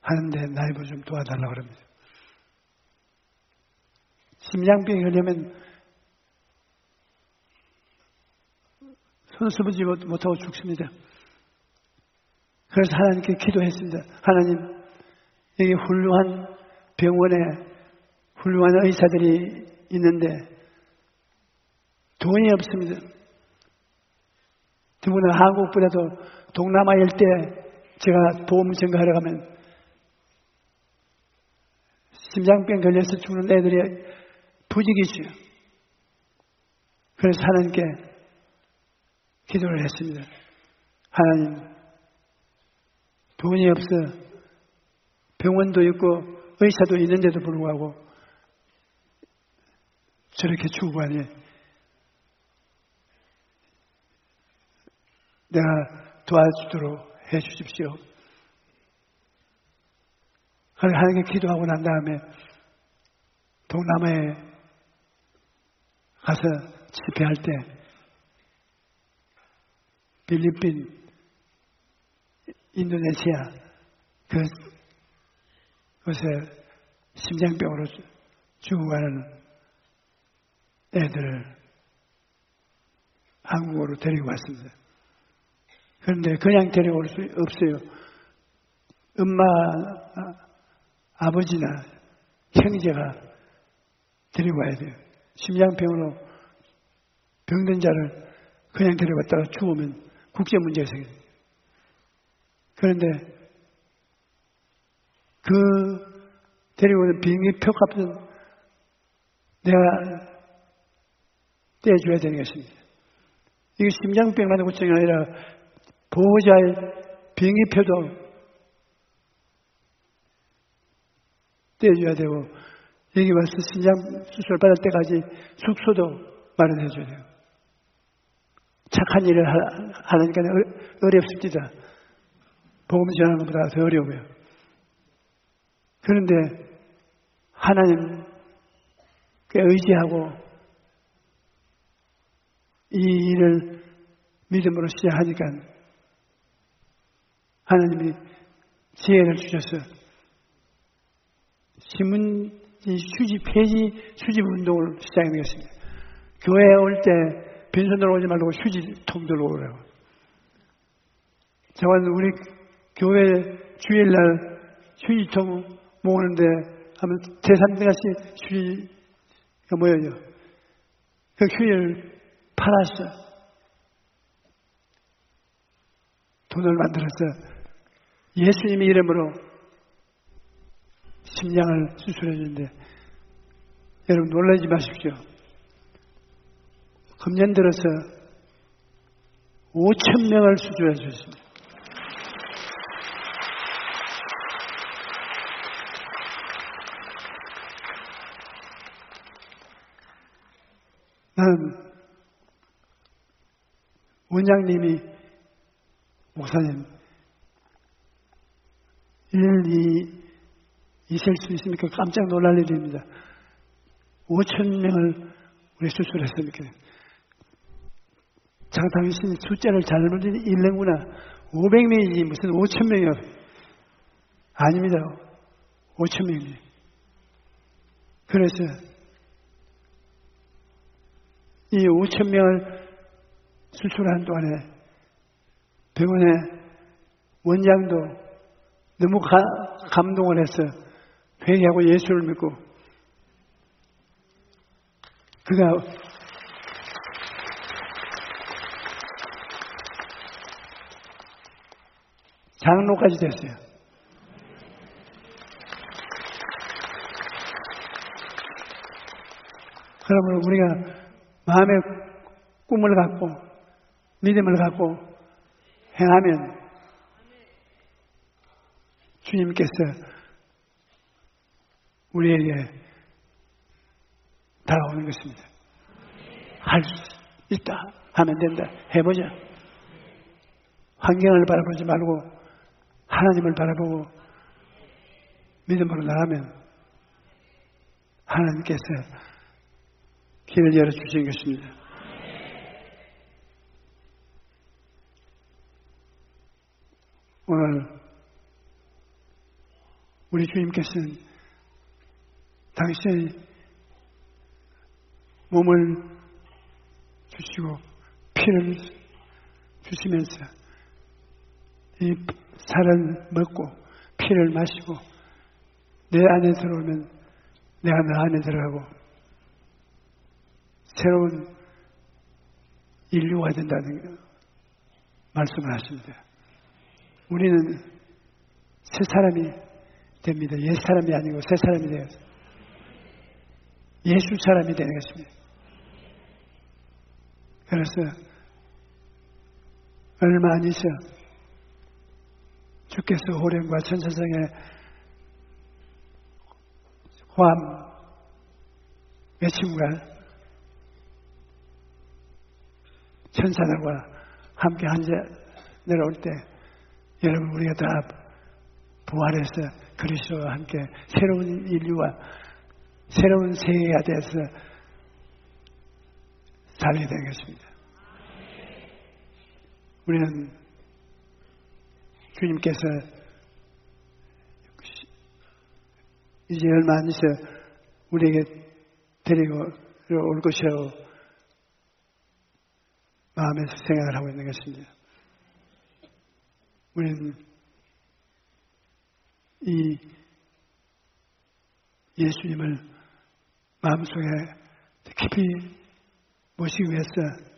하는데 나이버 좀 도와달라고 그럽니다. 심장병이 걸리면 손수보지 못하고 죽습니다. 그래서 하나님께 기도했습니다. 하나님, 여기 훌륭한 병원에 훌륭한 의사들이 있는데 돈이 없습니다. 더구나 한국보다도 동남아 일대 제가 보험 증가하러 가면 심장병 걸려서 죽는 애들이 부지기수요. 그래서 하나님께 기도를 했습니다. 하나님, 돈이 없어 병원도 있고 의사도 있는데도 불구하고 저렇게 죽고 하니 내가 도와주도록 해 주십시오. 하나님께 기도하고 난 다음에 동남아에 가서 집회할 때 필리핀, 인도네시아 그곳에 심장병으로 죽어가는 애들을 한국으로 데리고 왔습니다. 그런데 그냥 데려올 수 없어요. 엄마, 아버지나 형제가 데리고 와야 돼요. 심장병으로 병든 자를 그냥 데려갔다가 죽으면 국제 문제가 생겨요. 그런데 그 데리고 오는 비행기 표값은 내가 떼줘야 되는 것입니다. 이게 심장병만의 고통이 아니라 보호자의 비행기 표도 떼줘야 되고 여기 와서 심장 수술 받을 때까지 숙소도 마련해줘야 돼요. 착한 일을 하니까 어렵습니다. 복음 전하는 것보다 더 어려워요. 그런데 하나님께 의지하고 이 일을 믿음으로 시작하니까 하나님이 지혜를 주셔서 신문지 수집, 폐지 수집 운동을 시작하는 것입니다. 교회에 올 때 빈손으로 오지 말고 휴지통 들고 오라고. 저는 우리 교회 주일날 휴지통 모으는데 하면 제3등같이 휴지가 모여요. 그 휴지를 팔아서 돈을 만들어서 예수님의 이름으로 심장을 수술해 주는데 여러분 놀라지 마십시오. 금년 들어서 5,000명을 수술해 주셨습니다. 나는 원장님이 목사님 1, 2 있을 수 있습니까? 깜짝 놀랄 일입니다. 5,000명을 우리 수술했습니까? 자, 당신이 숫자를 잘못 읽는구나. 500명이지 무슨 5,000명이요. 아닙니다. 5,000명이에요. 그래서 이 5,000명을 수술한 동안에 병원의 원장도 너무 감동을 해서 회개하고 예수를 믿고 그가 장로까지 됐어요. 그러면 우리가 마음의 꿈을 갖고 믿음을 갖고 행하면 주님께서 우리에게 다가오는 것입니다. 할 수 있다 하면 된다. 해보자. 환경을 바라보지 말고 하나님을 바라보고 믿음으로 나가면 하나님께서 길을 열어주신 것입니다. 오늘 우리 주님께서는 당신의 몸을 주시고 피를 주시면서 이 살을 먹고 피를 마시고 내 안에 들어오면 내가 너 안에 들어가고 새로운 인류가 된다는 말씀을 하십니다. 우리는 새 사람이 됩니다. 옛 사람이 아니고 새 사람이 되어서 예수 사람이 되는 것입니다. 그래서 얼마 안 있어 주께서 호련과 천사장의 호함 외침과 천사들과 함께 앉아 내려올 때 여러분 우리가 다 부활해서 그리스도와 함께 새로운 인류와 새로운 세계가 돼서 살게 된 것입니다. 우리는 주님께서 이제 얼마 안 있어 우리에게 데리고 올 것이라고 마음에서 생각을 하고 있는 것입니다. 우리는 이 예수님을 마음속에 깊이 모시기 위해서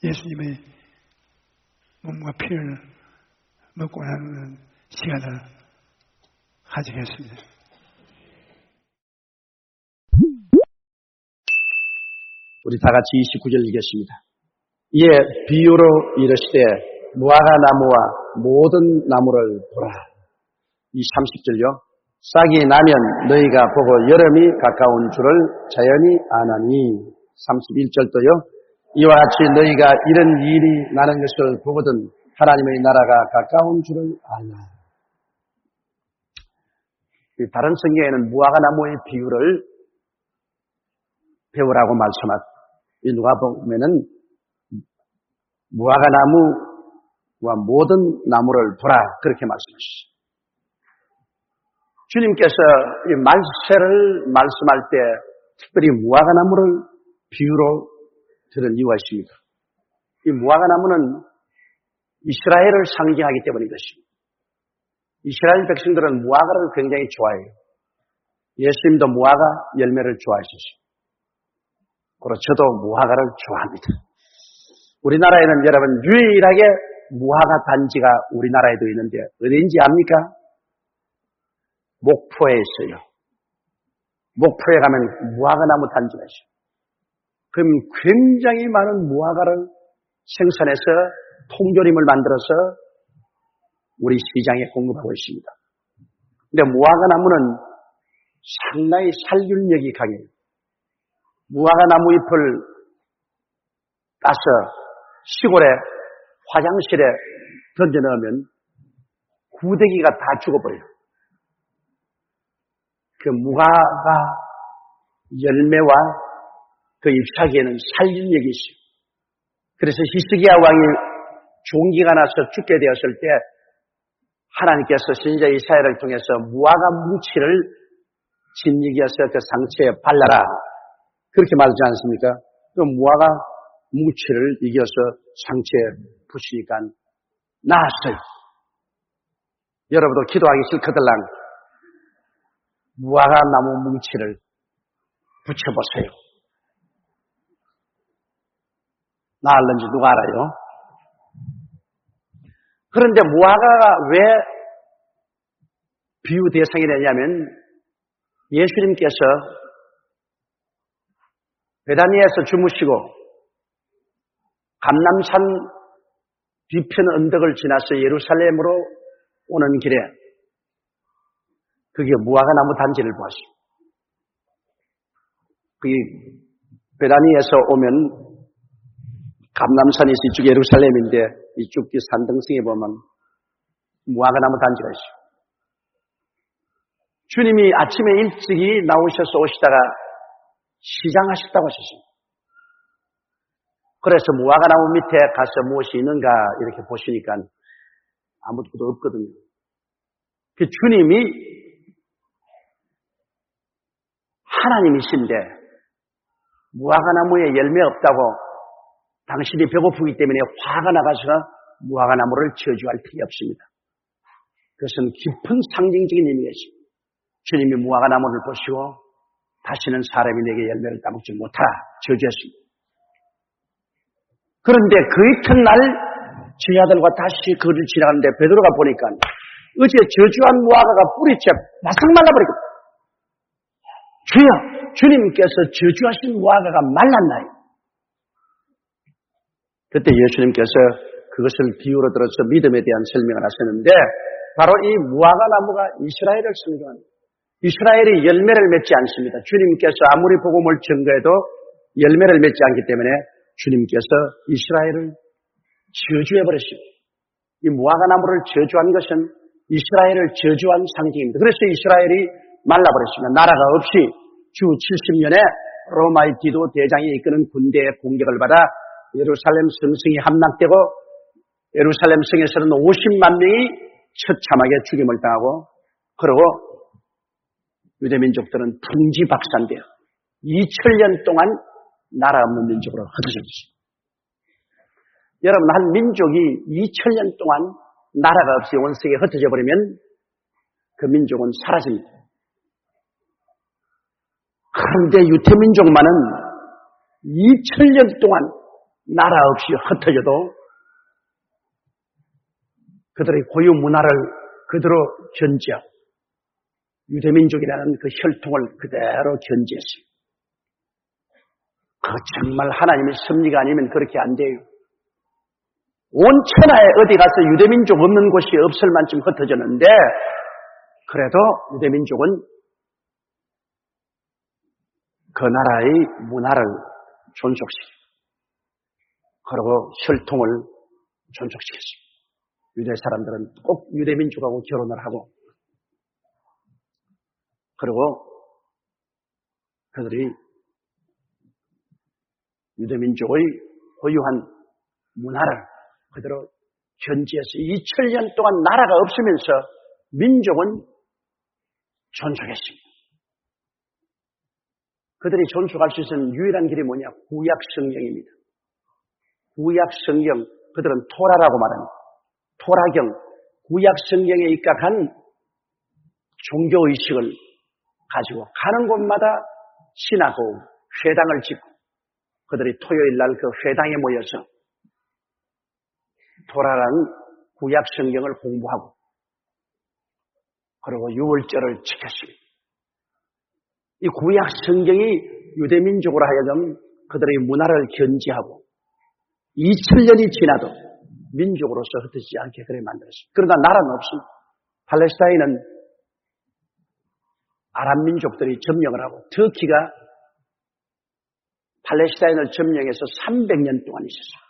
예수님의 몸과 피를 먹고 나누는 시간을 가지겠습니다. 우리 다 같이 29절 읽겠습니다. 이에 비유로 이르시되 무화과 나무와 모든 나무를 보라. 이 30절요. 싹이 나면 너희가 보고 여름이 가까운 줄을 자연히 아나니. 31절도요. 이와 같이 너희가 이런 일이 나는 것을 보거든 하나님의 나라가 가까운 줄을 알라. 다른 성경에는 무화과 나무의 비유를 배우라고 말씀하고 누가 보면은 무화과 나무와 모든 나무를 보라 그렇게 말씀하시죠. 주님께서 이 말세를 말씀할 때 특별히 무화과 나무를 비유로 들은 이유가 있습니다. 이 무화과 나무는 이스라엘을 상징하기 때문인 것입니다. 이스라엘 백성들은 무화과를 굉장히 좋아해요. 예수님도 무화과 열매를 좋아하셨어요. 그리고 저도 무화과를 좋아합니다. 우리나라에는 여러분 유일하게 무화과 단지가 우리나라에도 있는데 어디인지 압니까? 목포에 있어요. 목포에 가면 무화과 나무 단지가 있어요. 그럼 굉장히 많은 무화과를 생산해서 통조림을 만들어서 우리 시장에 공급하고 있습니다. 근데 무화과 나무는 상당히 살균력이 강해요. 무화과 나무 잎을 따서 시골에 화장실에 던져 넣으면 구데기가 다 죽어버려요. 그 무화과 열매와 그 잎사귀에는 살균력이 있어요. 그래서 히스기야 왕이 종기가 나서 죽게 되었을 때 하나님께서 선지자 이사야를 통해서 무화과 뭉치를 진리기어서 그 상처에 발라라 그렇게 말하지 않습니까? 그 무화과 뭉치를 이겨서 상처에 부시니까 나았어요. 여러분도 기도하기 싫거들랑 무화과 나무 뭉치를 붙여보세요. 나았는지 누가 알아요? 그런데 무화과가 왜 비유 대상이 되냐면 예수님께서 베다니에서 주무시고 감람산 뒤편 언덕을 지나서 예루살렘으로 오는 길에 그게 무화과 나무 단지를 보았습니다. 그게 베다니에서 오면 감람산이 이쪽 예루살렘인데 이쪽 산등성에 보면 무화과 나무 단지가 있어요. 주님이 아침에 일찍이 나오셔서 오시다가 시장하셨다고 하셨습니다. 그래서 무화과 나무 밑에 가서 무엇이 있는가 이렇게 보시니까 아무것도 없거든요. 그 주님이 하나님이신데 무화과 나무에 열매 없다고 당신이 배고프기 때문에 화가 나가서 무화과 나무를 저주할 필요 없습니다. 그것은 깊은 상징적인 의미가 있습니다. 주님이 무화과 나무를 보시고 다시는 사람이 내게 열매를 따먹지 못하라 저주했습니다. 그런데 그 이튿날 제자들과 다시 거리를 지나가는데 베드로가 보니까 어제 저주한 무화과가 뿌리째 바싹 말라버리고, 주여, 주님께서 저주하신 무화과가 말랐나요? 그때 예수님께서 그것을 비유로 들어서 믿음에 대한 설명을 하셨는데, 바로 이 무화과 나무가 이스라엘을 상징합니다. 이스라엘이 열매를 맺지 않습니다. 주님께서 아무리 복음을 전거해도 열매를 맺지 않기 때문에 주님께서 이스라엘을 저주해버렸습니다. 이 무화과 나무를 저주한 것은 이스라엘을 저주한 상징입니다. 그래서 이스라엘이 말라버렸습니다. 나라가 없이 주 70년에 로마의 디도 대장이 이끄는 군대의 공격을 받아 예루살렘 성성이 함락되고, 예루살렘 성에서는 50만 명이 처참하게 죽임을 당하고, 그리고 유대민족들은 풍지박산되어 2000년 동안 나라 없는 민족으로 흩어졌습니다. 여러분, 한 민족이 2000년 동안 나라가 없이 원성에 흩어져 버리면 그 민족은 사라집니다. 그런데 유태민족만은 2000년 동안 나라 없이 흩어져도 그들의 고유 문화를 그대로 견지하고 유대민족이라는 그 혈통을 그대로 견지했습니다. 그 정말 하나님의 섭리가 아니면 그렇게 안 돼요. 온 천하에 어디 가서 유대민족 없는 곳이 없을 만큼 흩어졌는데, 그래도 유대민족은 그 나라의 문화를 존속시키고, 그리고 혈통을 존속시켰습니다. 유대 사람들은 꼭 유대민족하고 결혼을 하고, 그리고 그들이 유대민족의 고유한 문화를 그대로 견지해서 2000년 동안 나라가 없으면서 민족은 존속했습니다. 그들이 존속할 수 있는 유일한 길이 뭐냐? 구약 성경입니다. 구약 성경, 그들은 토라라고 말합니다. 토라경, 구약 성경에 입각한 종교의식을 가지고 가는 곳마다 신하고 회당을 짓고, 그들이 토요일 날 그 회당에 모여서 토라라는 구약 성경을 공부하고, 그리고 유월절을 지켰습니다. 이 구약 성경이 유대민족으로 하여금 그들의 문화를 견지하고 2000년이 지나도 민족으로서 흩어지지 않게 그래 만들었습니다. 그러나 나라는 없습니다. 팔레스타인은 아랍 민족들이 점령을 하고, 터키가 팔레스타인을 점령해서 300년 동안 있었습니다.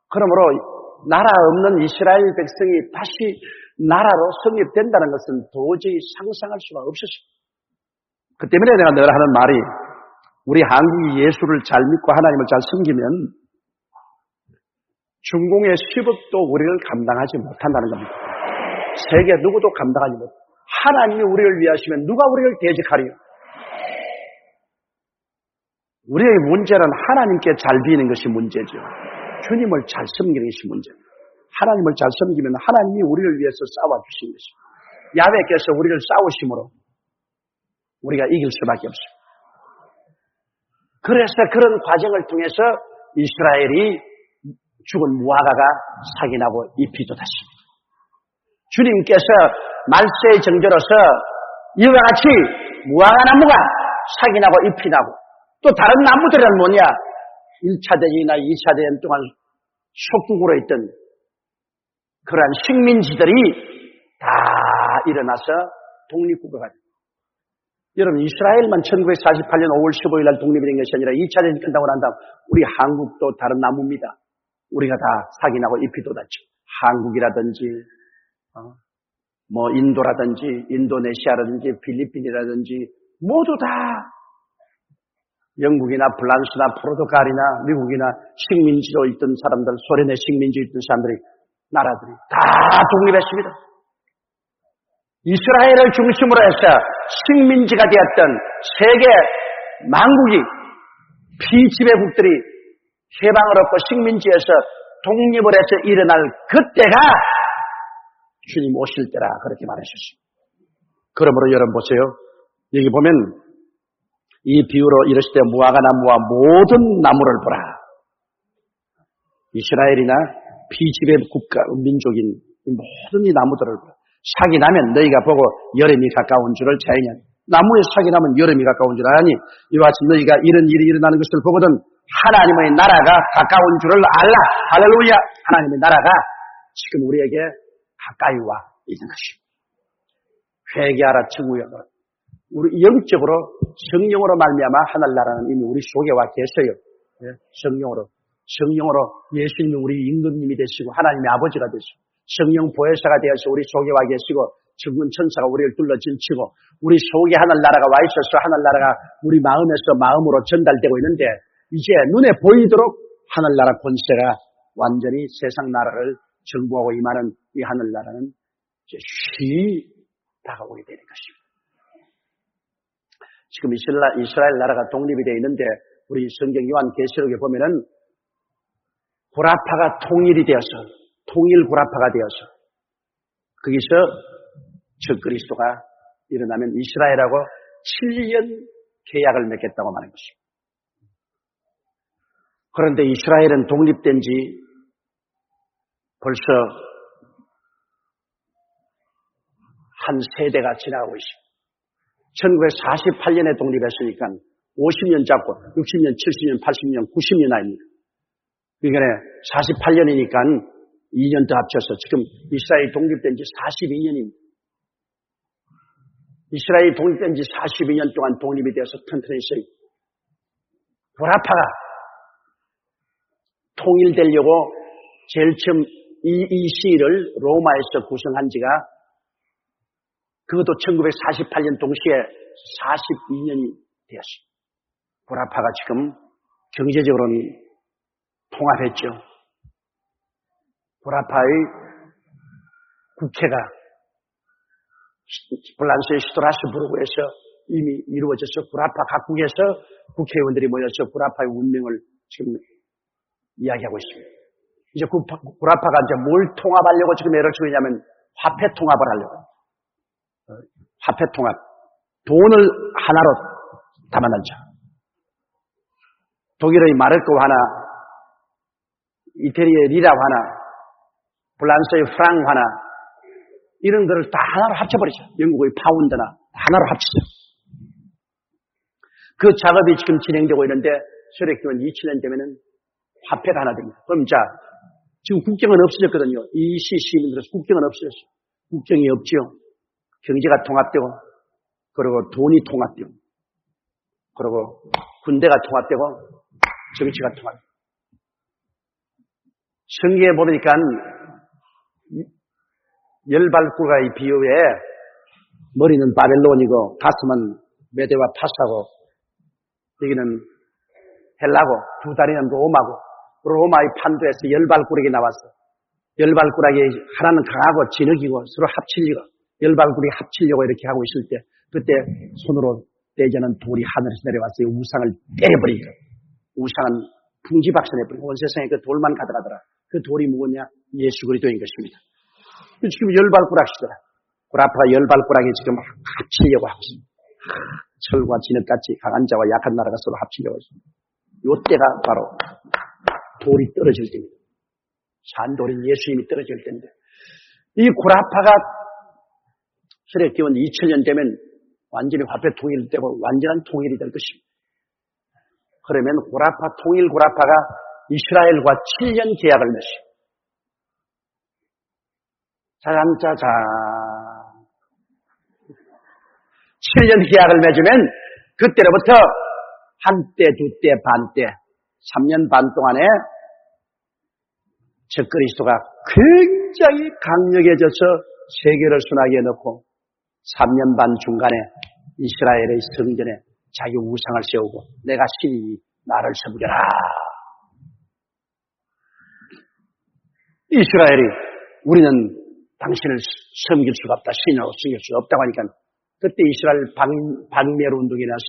그러므로 나라 없는 이스라엘 백성이 다시 나라로 성립된다는 것은 도저히 상상할 수가 없었습니다. 그 때문에 내가 늘 하는 말이, 우리 한국이 예수를 잘 믿고 하나님을 잘 섬기면 중공의 10억도 우리를 감당하지 못한다는 겁니다. 세계 누구도 감당하지 못합니다. 하나님이 우리를 위하시면 누가 우리를 대적하리요? 우리의 문제는 하나님께 잘 비는 것이 문제죠. 주님을 잘 섬기는 것이 문제입니다. 하나님을 잘 섬기면 하나님이 우리를 위해서 싸워주신 것입니다. 야훼께서 우리를 싸우심으로 우리가 이길 수밖에 없습니다. 그래서 그런 과정을 통해서 이스라엘이 죽은 무화과가 사기나고 잎이 돋았습니다. 주님께서 말세의 정조로서 이와 같이 무화과 나무가 사기나고 잎이 나고, 또 다른 나무들은 뭐냐? 1차 대전이나 2차 대전 동안 속국으로 있던 그러한 식민지들이 다 일어나서 독립국가가 됩니다. 여러분, 이스라엘만 1948년 5월 15일 날 독립이 된 것이 아니라 2차 대전이 끝나고 난 다음 우리 한국도 다른 나무입니다. 우리가 다 사기나고 잎이 돋았죠. 한국이라든지 인도라든지 인도네시아라든지 필리핀이라든지 모두 다 영국이나 프랑스나 포르투갈이나 미국이나 식민지로 있던 사람들, 소련의 식민지로 있던 사람들이, 나라들이 다 독립했습니다. 이스라엘을 중심으로 해서 식민지가 되었던 세계 만국이, 피지배국들이 해방을 얻고 식민지에서 독립을 해서 일어날 그때가 주님 오실 때라 그렇게 말하셨습니다. 그러므로 여러분 보세요. 여기 보면 이 비유로 이르시되 무화과 나무와 모든 나무를 보라. 이스라엘이나 피지배 국가 민족인 모든 이 나무들을 보라. 삭이 나면 너희가 보고 여름이 가까운 줄을 자이냐. 나무에 삭이 나면 여름이 가까운 줄 아니 이와 같이 너희가 이런 일이 일어나는 것을 보거든 하나님의 나라가 가까운 줄을 알라. 할렐루야. 하나님의 나라가 지금 우리에게 가까이 와 있는 것입니다. 회개하라 청구하라. 우리 영적으로 성령으로 말미암아 하늘나라는 이미 우리 속에 와 계셔요. 예? 성령으로 예수님이 우리 임금님이 되시고 하나님의 아버지가 되시고 성령 보혜사가 되어서 우리 속에 와 계시고 천군 천사가 우리를 둘러질치고 우리 속에 하늘나라가 와 있어서 하늘나라가 우리 마음에서 마음으로 전달되고 있는데 이제 눈에 보이도록 하늘나라 권세가 완전히 세상 나라를 정부하고 임하는 이 하늘나라는 이제 쉬 다가오게 되는 것입니다. 지금 이스라엘 나라가 독립이 되어 있는데 우리 성경 요한계시록에 보면은 구라파가 통일이 되어서 통일 구라파가 되어서 거기서 적그리스도가 일어나면 이스라엘하고 7년 계약을 맺겠다고 말한 것입니다. 그런데 이스라엘은 독립된 지 벌써 한 세대가 지나가고 있습니다. 1948년에 독립했으니까 50년 잡고 60년, 70년, 80년, 90년 아닙니까? 그러니까 48년이니까 2년 더 합쳐서 지금 이스라엘이 독립된 지 42년입니다. 이스라엘이 독립된 지 42년 동안 독립이 되어서 튼튼히 있어요. 구라파가 통일되려고 제일 처음 이 시를 로마에서 구성한 지가 그것도 1948년 동시에 42년이 되었어요. 구라파가 지금 경제적으로는 통합했죠. 구라파의 국회가 프랑스의 슈트라스부르크에서 이미 이루어져서 구라파 각국에서 국회의원들이 모여서 구라파의 운명을 지금 이야기하고 있습니다. 이제 구라파가 이제 뭘 통합하려고 지금 애를 쓰고 있냐면 화폐 통합을 하려고. 화폐 통합. 돈을 하나로 담아놓자. 독일의 마르크 하나, 이태리의 리라 하나, 프랑스의 프랑 하나, 이런 거를 다 하나로 합쳐버리자. 영국의 파운드나 하나로 합치자. 그 작업이 지금 진행되고 있는데 세력기원 2000년 되면은 화폐가 하나 됩니다. 그럼 자, 지금 국경은 없어졌거든요. 이 시민들은 국경은 없어졌어요. 국경이 없죠. 경제가 통합되고, 그리고 돈이 통합되고, 그리고 군대가 통합되고, 정치가 통합되고. 성경에 보니까 열발구가의 비유에 머리는 바벨론이고 가슴은 메대와 파사고 여기는 헬라고 두 다리는 로마고 로마의 판도에서 열발구락이 나왔어. 열발구락이 하나는 강하고 진흙이고 서로 합치려고 열발구락이 합치려고 이렇게 하고 있을 때 그때 손으로 떼자는 돌이 하늘에서 내려왔어요. 우상을 때려버리니까 우상은 풍지박산해버리고 온 세상에 그 돌만 가져가더라. 그 돌이 뭐냐? 예수 그리스도인 것입니다. 지금 열발구락이시더라. 구라파가 열발구락이 지금 합치려고 하고 있습니다. 철과 진흙같이 강한 자와 약한 나라가 서로 합치려고 했습니다. 이때가 바로 돌이 떨어질 때입니다. 산돌인 예수님이 떨어질 때인데 이 구라파가 세력기원 2000년 되면 완전히 화폐 통일되고 완전한 통일이 될 것입니다. 그러면 통일 구라파가 이스라엘과 7년 계약을 맺습니다. 짜잔짜잔. 7년 계약을 맺으면 그때로부터 한때, 두때, 반때, 3년 반 동안에 적그리스도가 굉장히 강력해져서 세계를 순하게 넣고 3년 반 중간에 이스라엘의 성전에 자기 우상을 세우고 내가 신이니 나를 섬겨라. 이스라엘이 우리는 당신을 섬길 수가 없다. 신으로 섬길 수가 없다고 하니까 그때 이스라엘 박멸 운동이 나서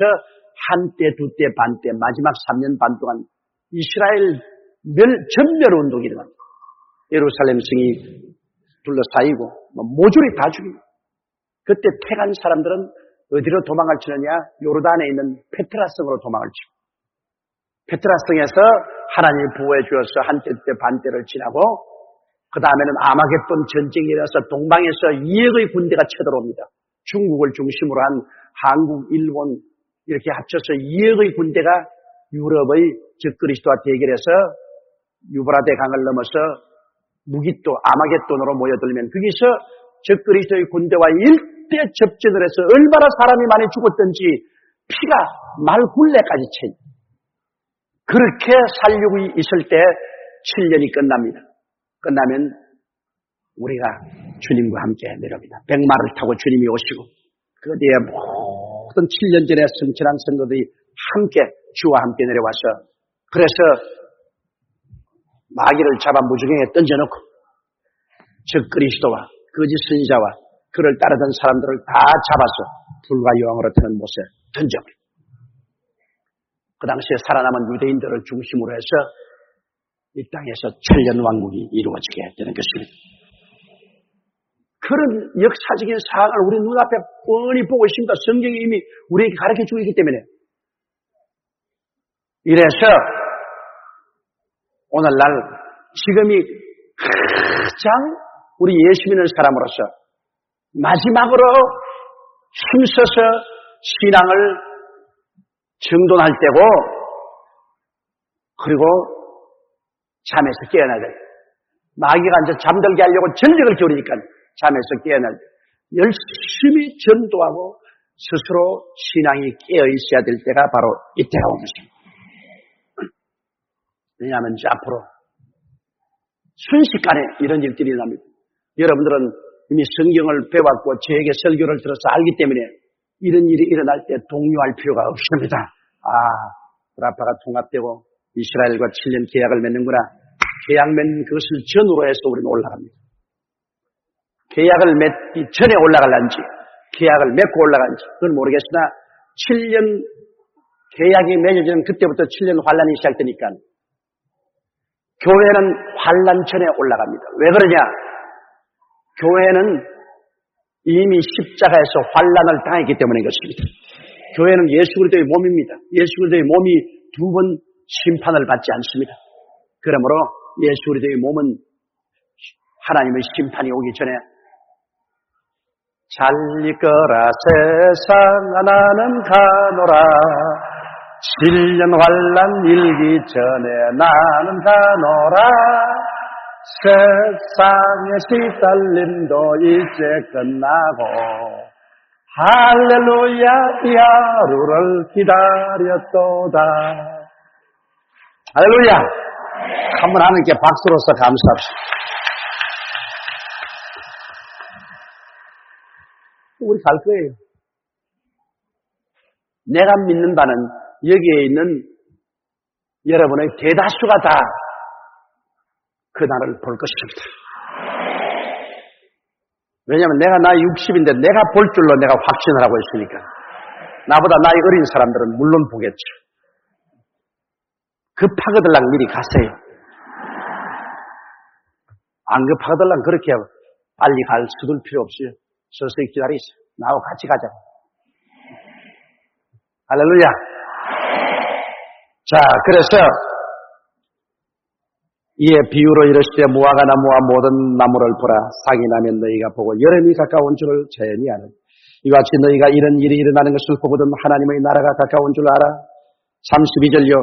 한때, 두때, 반때, 마지막 3년 반 동안 이스라엘 전멸 운동이 일어납니다. 예루살렘 성이 둘러싸이고 모조리 다 죽입니다. 그때 택한 사람들은 어디로 도망을 치느냐? 요르단에 있는 페트라성으로 도망을 치고, 페트라성에서 하나님이 보호해 주어서 한때 때 반때를 지나고, 그 다음에는 아마겟돈 전쟁이 일어나서 동방에서 2억의 군대가 쳐들어옵니다. 중국을 중심으로 한 한국, 일본 이렇게 합쳐서 2억의 군대가 유럽의 적그리스도와 대결해서 유브라데 강을 넘어서 무기또 아마겟돈으로 모여들면 거기서 적그리스도의 군대와 일대 접전을 해서 얼마나 사람이 많이 죽었던지 피가 말굴레까지 채. 그렇게 살육이 있을 때 7년이 끝납니다. 끝나면 우리가 주님과 함께 내려옵니다. 백마를 타고 주님이 오시고 그 뒤에 모든 7년 전에 성천한 성도들이 함께 주와 함께 내려와서 그래서 마귀를 잡아 무중행에 던져놓고 적그리스도와 거짓 선지자와 그를 따르던 사람들을 다 잡아서 불과 여왕으로 타는 못에 던져버립니다. 그 당시에 살아남은 유대인들을 중심으로 해서 이 땅에서 천년 왕국이 이루어지게 되는 것입니다. 그런 역사적인 사항을 우리 눈앞에 뻔히 보고 있습니다. 성경이 이미 우리에게 가르쳐주고 있기 때문에. 이래서 오늘날 지금이 가장 우리 예수 믿는 사람으로서 마지막으로 힘써서 신앙을 정돈할 때고 그리고 잠에서 깨어나야 돼. 마귀가 이제 잠들게 하려고 전력을 기울이니까 잠에서 깨어날 때 열심히 전도하고 스스로 신앙이 깨어 있어야 될 때가 바로 이때가 오는 것입니다. 왜냐하면 이제 앞으로 순식간에 이런 일들이 일어납니다. 여러분들은 이미 성경을 배웠고 저에게 설교를 들어서 알기 때문에 이런 일이 일어날 때 동요할 필요가 없습니다. 라파가 통합되고 이스라엘과 7년 계약을 맺는구나. 계약 맺는 그것을 전후로 해서 우리는 올라갑니다. 계약을 맺기 전에 올라갈란지 계약을 맺고 올라간지 그건 모르겠으나 7년 계약이 맺어지는 그때부터 7년 환란이 시작되니까 교회는 환란 전에 올라갑니다. 왜 그러냐? 교회는 이미 십자가에서 환란을 당했기 때문인 것입니다. 교회는 예수 그리스도의 몸입니다. 예수 그리스도의 몸이 두 번 심판을 받지 않습니다. 그러므로 예수 그리스도의 몸은 하나님의 심판이 오기 전에 잘 이거라 세상아 나는 가노라 7년 환란 일기 전에 나는 가노라 세상의 시달림도 이제 끝나고 할렐루야 이 하루를 기다렸도다. 할렐루야. 한번 하나님께 박수로서 감사합시다. 우리 갈 거예요. 내가 믿는 바는 여기에 있는 여러분의 대다수가 다 그날을 볼 것입니다. 왜냐하면 내가 나이 60인데 내가 볼 줄로 내가 확신을 하고 있으니까 나보다 나이 어린 사람들은 물론 보겠죠. 급하거들랑 미리 가세요. 안 급하거들랑 그렇게 빨리 갈 서둘 필요 없어요. 서서히 기다리세요. 나하고 같이 가자. 할렐루야. 자, 그래서 이에 비유로 이르시되 무화과 나무와 모든 나무를 보라. 삭이 나면 너희가 보고 여름이 가까운 줄을 자연히 아는. 이와 같이 너희가 이런 일이 일어나는 것을 보거든 하나님의 나라가 가까운 줄 알아. 32절요.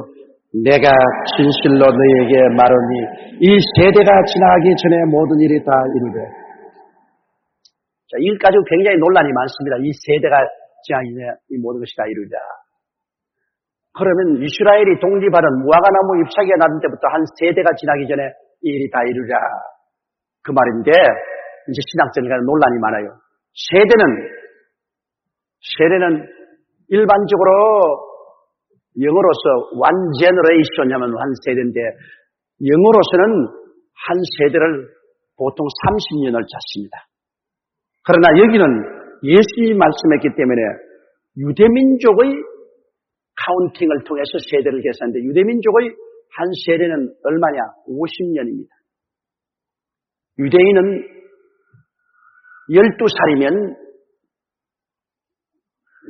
내가 진실로 너희에게 말하니 이 세대가 지나가기 전에 모든 일이 다 이루되. 자, 이것 가지고 굉장히 논란이 많습니다. 이 세대가 지나가기 전에 이 모든 것이 다 이루자. 그러면 이스라엘이 독립하는 무화과나무 잎사귀가 나던 때부터 한 세대가 지나기 전에 이 일이 다 이루자. 그 말인데 이제 신학적인 논란이 많아요. 세대는 일반적으로 영어로서 one generation 하면 한 세대인데 영어로서는 한 세대를 보통 30년을 찾습니다. 그러나 여기는 예수님이 말씀했기 때문에 유대민족의 카운팅을 통해서 세대를 계산하는데 유대민족의 한 세대는 얼마냐? 50년입니다. 유대인은 12살이면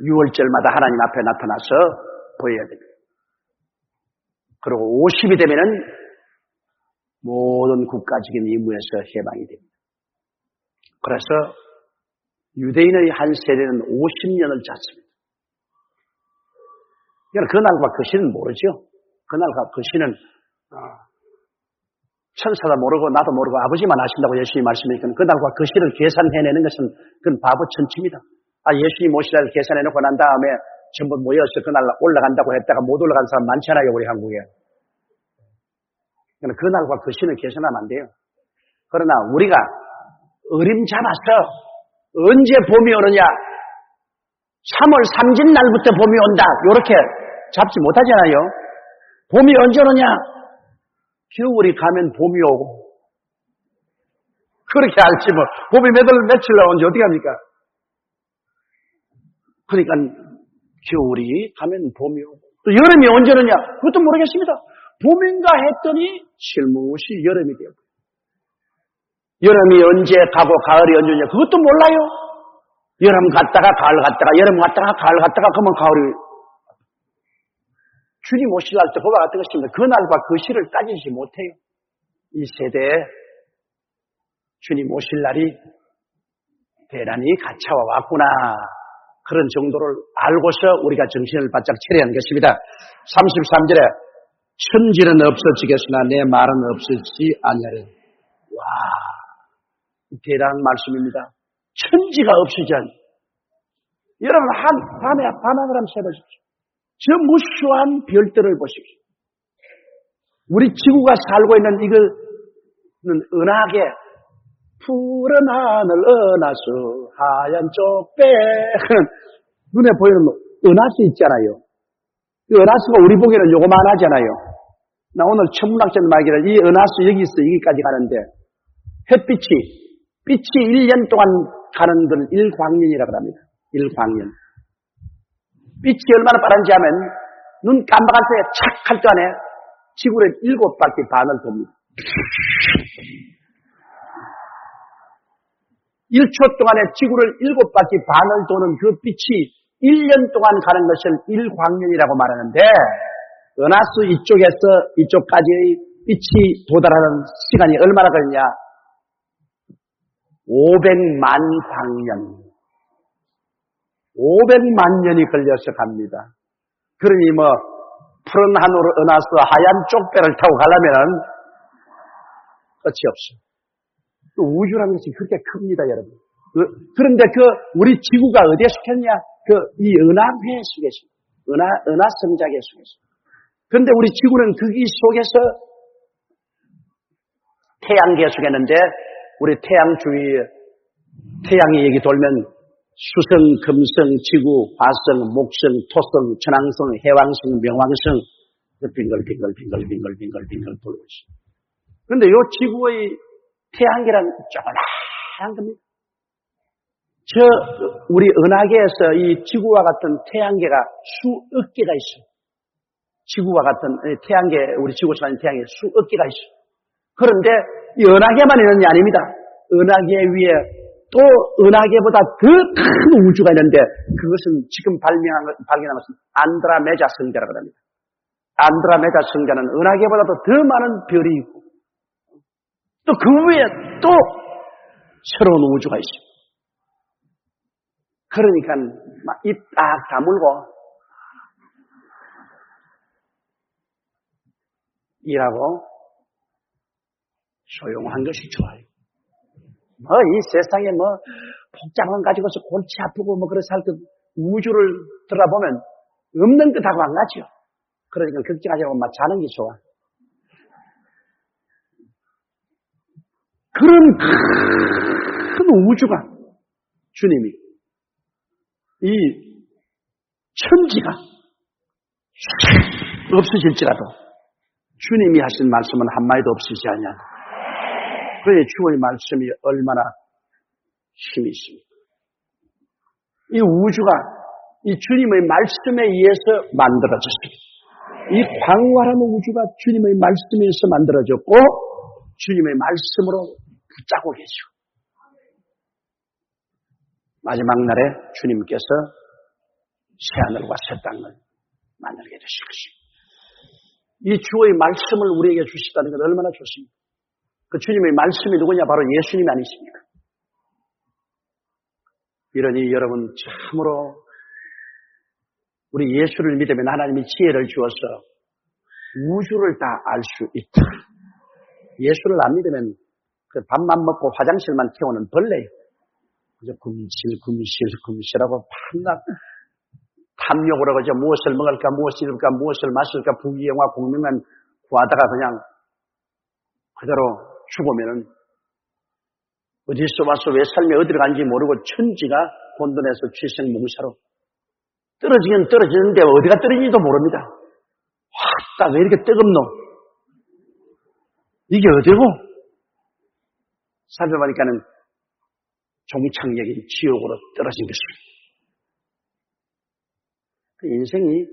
6월절마다 하나님 앞에 나타나서 보여야 됩니다. 그리고 50이 되면은 모든 국가적인 임무에서 해방이 됩니다. 그래서 유대인의 한 세대는 50년을 잤습니다. 그날과 그 시는 모르죠. 그날과 그 시는 천사도 모르고 나도 모르고 아버지만 아신다고 예수님이 말씀하니까 그날과 그 시를 계산해내는 것은 그건 바보 천치입니다. 예수님 오시라를 계산해놓고 난 다음에 전부 모여서 그날 올라간다고 했다가 못 올라간 사람 많잖아요, 우리 한국에. 그날과 그 시는 계산하면 안 돼요. 그러나 우리가 어림잡아서 언제 봄이 오느냐, 3월 3진 날부터 봄이 온다, 이렇게 잡지 못하잖아요. 봄이 언제 오느냐, 겨울이 가면 봄이 오고, 그렇게 알지 뭐. 봄이 며칠 나오는지 어떻게 합니까? 그러니까 겨울이 가면 봄이 오고, 또 여름이 언제 오느냐, 그것도 모르겠습니다. 봄인가 했더니 실무시 여름이 되고, 여름이 언제 가고 가을이 언제 오냐, 그것도 몰라요. 여름 갔다가 가을 갔다가 여름 갔다가 가을 갔다가 그러면 가을이, 주님 오실 날 때 그와 같은 것입니다. 그날과 그 시를 따지지 못해요. 이 세대에 주님 오실 날이 대단히 가차와 왔구나, 그런 정도를 알고서 우리가 정신을 바짝 차려야 하는 것입니다. 33절에 천지는 없어지겠으나 내 말은 없어지지 아니하리. 와, 대단한 말씀입니다. 천지가 없어지지. 여러분 밤하늘 한번 세보십시오. 저 무수한 별들을 보십시오. 우리 지구가 살고 있는 이거는 은하계, 푸른 하늘 은하수 하얀 쪽배, 눈에 보이는 은하수 있잖아요. 이 은하수가 우리 보기에는 요거만하잖아요. 나 오늘 천문학자들 말기를 이 은하수 여기서 여기까지 가는데 빛이 1년 동안 가는 건 1광년이라고 합니다. 1광년. 빛이 얼마나 빠른지 하면 눈 깜박할 때 착 할 동안에 지구를 7바퀴 반을 돕니다. 1초 동안에 지구를 7바퀴 반을 도는 그 빛이 1년 동안 가는 것을 1광년이라고 말하는데, 은하수 이쪽에서 이쪽까지의 빛이 도달하는 시간이 얼마나 걸리냐? 500만 광년. 500만 년이 걸려서 갑니다. 그러니 푸른 하늘 은하수 하얀 쪽배를 타고 가려면은 끝이 없어. 우주라는 것이 그렇게 큽니다, 여러분. 그런데 우리 지구가 어디에 속했냐? 이 은하계 속에 있습니다. 은하성자계 속에 있습니다. 그런데 우리 지구는 거기 속에서 태양계 속에 있는데, 우리 태양 주위에 태양이 여기 돌면 수성, 금성, 지구, 화성, 목성, 토성, 천왕성, 해왕성, 명왕성, 빙글빙글 돌고 있습니다. 그런데 이 지구의 태양계란 조그마한 겁니다. 우리 은하계에서 이 지구와 같은 태양계가 수억 개가 있어요. 지구와 같은 태양계, 우리 지구에서 가는 태양계 수억 개가 있어요. 그런데 이 은하계만 있는 게 아닙니다. 은하계 위에 또 은하계보다 더 큰 우주가 있는데, 그것은 지금 발견한 것은 안드로메다 성자라고 합니다. 안드로메다 성자는 은하계보다도 더 많은 별이 있고, 또 그 위에 또 새로운 우주가 있습니다. 그러니까 입 딱 다물고 일하고 소용한 것이 좋아요. 이 세상에 복잡한 거 가지고서 골치 아프고 그래서 할 때 우주를 들어보면 없는 것하고 안 가죠. 그러니까 걱정하지 말고 자는 게 좋아. 그런 큰 우주가 주님이 이 천지가 없어질지라도 주님이 하신 말씀은 한마디도 없으시지 아니하고, 그의 주의 말씀이 얼마나 힘이 있습니까? 이 우주가 이 주님의 말씀에 의해서 만들어졌습니다. 이 광활한 우주가 주님의 말씀에 의해서 만들어졌고 주님의 말씀으로 붙잡고 계시고, 마지막 날에 주님께서 새하늘과 새 땅을 만들게 되실 것입니다. 이 주의 말씀을 우리에게 주시다는 건 얼마나 좋습니까? 그 주님의 말씀이 누구냐? 바로 예수님이 아니십니까? 이러니 여러분 참으로 우리 예수를 믿으면 하나님이 지혜를 주어서 우주를 다 알 수 있다. 예수를 안 믿으면 그 밥만 먹고 화장실만 태우는 벌레예요. 그저 금실하고 밤낮 탐욕으로 그저 무엇을 먹을까, 무엇을 입을까, 무엇을 마실까, 부귀영화 공명만 구하다가 그냥 그대로 죽으면은 어디서 와서 왜 삶에 어디로 간지 모르고 천지가 혼돈해서 취생몽사로 떨어지긴 떨어지는데 어디가 떨어지는지도 모릅니다. 와, 왜 이렇게 뜨겁노? 이게 어디고? 살펴보니까는 종착역인 지옥으로 떨어진 것입니다. 그 인생이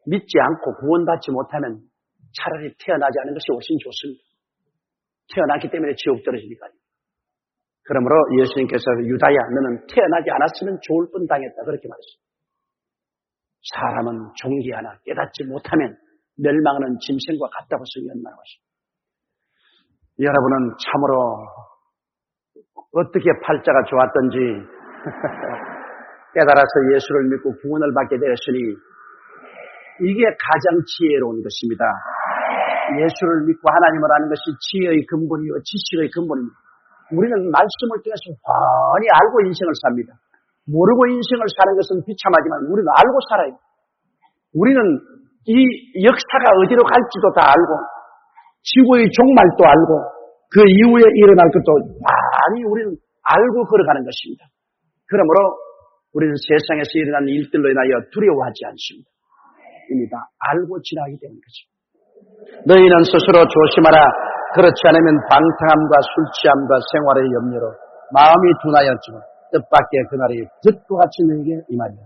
믿지 않고 구원받지 못하면 차라리 태어나지 않은 것이 훨씬 좋습니다. 태어났기 때문에 지옥 떨어지니까요. 그러므로 예수님께서 유다야 너는 태어나지 않았으면 좋을 뻔 당했다 그렇게 말했습니다. 사람은 종기 하나 깨닫지 못하면 멸망하는 짐승과 같다고 성경은 말하고 있습니다. 여러분은 참으로 어떻게 팔자가 좋았던지 깨달아서 예수를 믿고 구원을 받게 되었으니 이게 가장 지혜로운 것입니다. 예수를 믿고 하나님을 아는 것이 지혜의 근본이요 지식의 근본입니다. 우리는 말씀을 통해서 훤히 알고 인생을 삽니다. 모르고 인생을 사는 것은 비참하지만 우리는 알고 살아요. 우리는 이 역사가 어디로 갈지도 다 알고 지구의 종말도 알고 그 이후에 일어날 것도 많이 우리는 알고 걸어가는 것입니다. 그러므로 우리는 세상에서 일어나는 일들로 인하여 두려워하지 않습니다. 이미 다 알고 지나가기 때문이죠. 너희는 스스로 조심하라. 그렇지 않으면 방탕함과 술취함과 생활의 염려로 마음이 둔하였지만 뜻밖의 그날이 듣고 같이 너희에게 임하리라.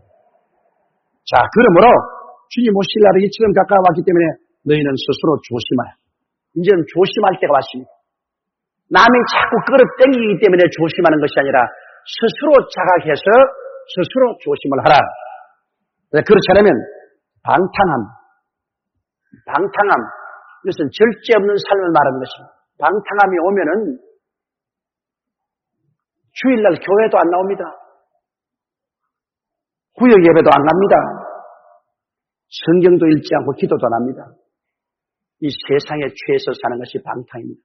자, 그러므로 주님 오실 날이 이처럼 가까워왔기 때문에 너희는 스스로 조심하라. 이제는 조심할 때가 왔습니다. 남이 자꾸 끌어당기기 때문에 조심하는 것이 아니라 스스로 자각해서 스스로 조심을 하라. 그렇지 않으면 방탕함, 이것은 절제 없는 삶을 말하는 것입니다. 방탕함이 오면은 주일날 교회도 안 나옵니다. 구역 예배도 안 갑니다. 성경도 읽지 않고 기도도 안 합니다. 이 세상에 취해서 사는 것이 방탕입니다.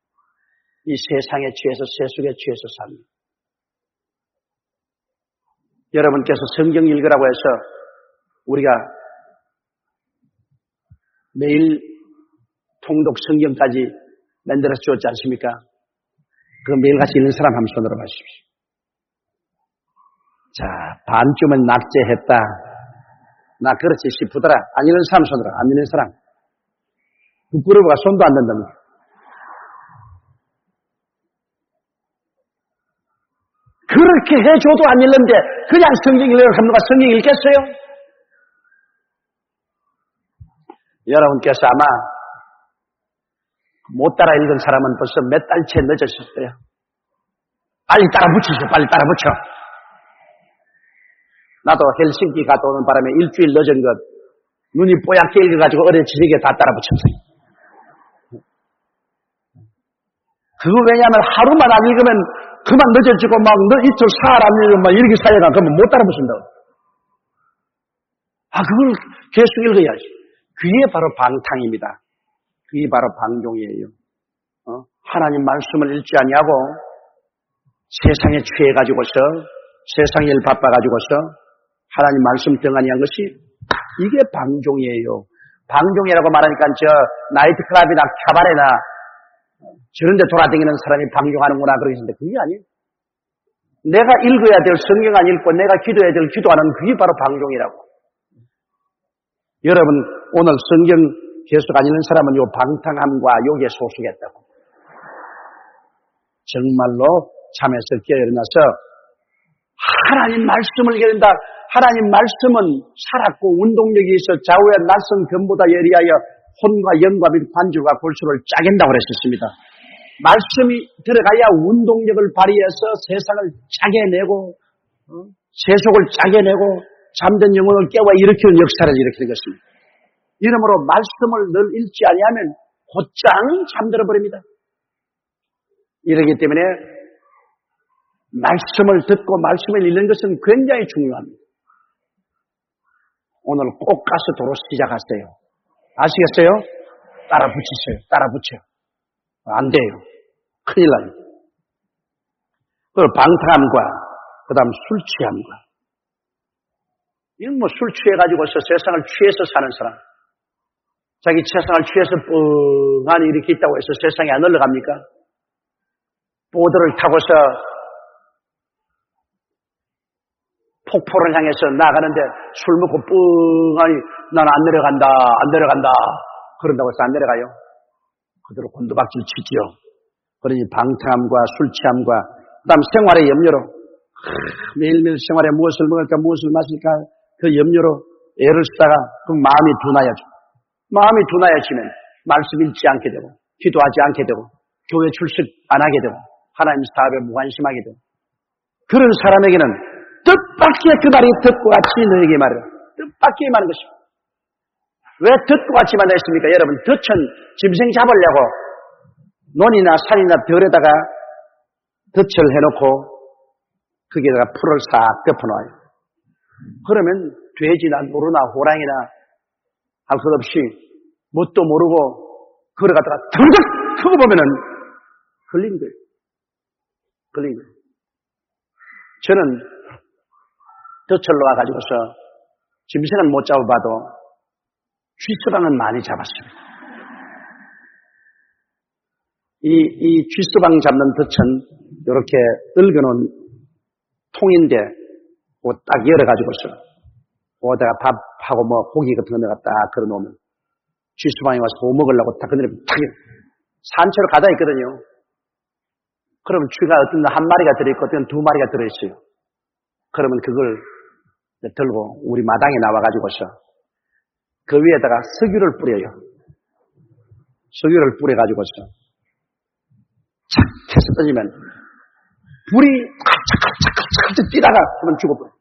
이 세상에 취해서 세속에 취해서 삽니다. 여러분께서 성경 읽으라고 해서 우리가 매일 통독 성경까지 만들어서 주었지 않습니까? 그 매일같이 읽는 사람 한 손으로 봐주십시오. 자, 반쯤은 낙제했다. 나 그렇지 싶으더라. 안 읽는 사람 손으로, 안 읽는 사람. 부끄러워가 손도 안 든답니다. 그렇게 해줘도 안 읽는데 그냥 성경 읽으려고 하면 누가 성경 읽겠어요? 여러분께서 아마 못 따라 읽은 사람은 벌써 몇 달째 늦으셨을 거예요. 빨리 따라 붙이시오. 빨리 따라 붙여. 나도 헬싱키 갔다 오는 바람에 일주일 늦은 것 눈이 뽀얗게 읽어가지고 어려 지르게 다 따라 붙였어요. 그거 왜냐하면 하루만 안 읽으면 그만 늦어지고 막 이틀 사흘 안 읽으면 막 이렇게 살려가 그러면 못 따라 붙인다고. 그걸 계속 읽어야지. 그게 바로 방탕입니다. 그게 바로 방종이에요. 하나님 말씀을 읽지 아니하고 세상에 취해가지고서 세상에 일 바빠가지고서 하나님 말씀 등한이한 것이 이게 방종이에요. 방종이라고 말하니까 저 나이트클럽이나 카바레나 저런 데 돌아다니는 사람이 방종하는구나 그러겠는데 그게 아니에요. 내가 읽어야 될 성경 안 읽고 내가 기도해야 될 기도하는 그게 바로 방종이라고. 여러분 오늘 성경 계속 안 읽는 사람은 요 방탕함과 요게 소수겠다고. 정말로 잠에서 깨어 일어나서 하나님 말씀을 읽는다. 하나님 말씀은 살았고 운동력이 있어 좌우의 낯선 검보다 예리하여 혼과 영과 및 관절과 골수를 짜겐다고 그랬었습니다. 말씀이 들어가야 운동력을 발휘해서 세상을 짜게 내고 세속을 짜게 내고 잠든 영혼을 깨워 일으키는 역사를 일으키는 것입니다. 이러므로 말씀을 늘 읽지 아니하면 곧장 잠들어 버립니다. 이러기 때문에 말씀을 듣고 말씀을 읽는 것은 굉장히 중요합니다. 오늘 꼭 가서 도로 시작하세요. 아시겠어요? 따라 붙이세요. 따라 붙여요. 안 돼요. 큰일 나요. 그리고 방탕함과 그 다음 술 취함과 이건 뭐 술 취해가지고서 세상을 취해서 사는 사람, 자기 세상을 취해서 뻥하니 이렇게 있다고 해서 세상에 안 올라갑니까? 보드를 타고서 폭포를 향해서 나가는데 술 먹고 뻥하니 난 안 내려간다 그런다고 해서 안 내려가요? 그대로 곤두박질 치지요. 그러니 방탕함과 술 취함과 그 다음 생활의 염려로 매일매일 생활에 무엇을 먹을까 무엇을 마실까 그 염려로 애를 쓰다가 그 마음이 둔하여져. 마음이 둔하여지면 말씀 읽지 않게 되고 기도하지 않게 되고 교회 출석 안 하게 되고 하나님 사업에 무관심하게 되고 그런 사람에게는 뜻밖의 그 말이 듣고 같이 너에게 말이라. 뜻밖의 말인 것입니다. 왜 듣고 같이 말라 했습니까? 여러분 덫은 짐승 잡으려고 논이나 산이나 들에다가 덫을 해놓고 거기에다가 풀을 싹 덮어놔요. 그러면 돼지나 노루나 호랑이나 할 것 없이 뭣도 모르고 걸어가다가 덩덕 크고 보면은 걸린 거예요. 걸린 거예요. 저는 덫을 놓아가지고서 짐승은 못 잡아봐도 쥐수방은 많이 잡았습니다. 이 쥐수방 잡는 덫은 이렇게 늙어놓은 통인데 딱 열어가지고서 거기다가 밥하고 뭐 고기 같은 거 내가 딱 걸어놓으면 쥐수방에 와서 뭐 먹으려고 딱 그늘에 탁 산채로 가다 있거든요. 그러면 쥐가 어떤 한 마리가 들어있고 어떤 두 마리가 들어있어요. 그러면 그걸 들고 우리 마당에 나와가지고서 그 위에다가 석유를 뿌려요. 석유를 뿌려가지고서 착 해서 던지면 불이 칼짝칼짝칼짝 뛰다가 그러면 죽어버려요.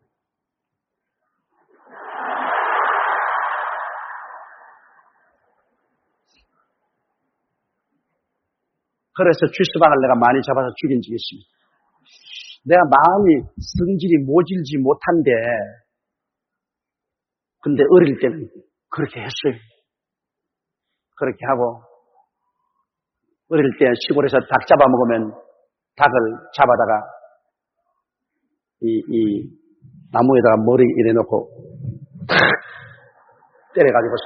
그래서 쥐수방을 내가 많이 잡아서 죽인 적이 있습니다. 내가 마음이 성질이 모질지 못한데 근데 어릴 때는 그렇게 했어요. 그렇게 하고 어릴 때 시골에서 닭 잡아먹으면 닭을 잡아다가 이 나무에다가 머리 이래 놓고 탁 때려가지고서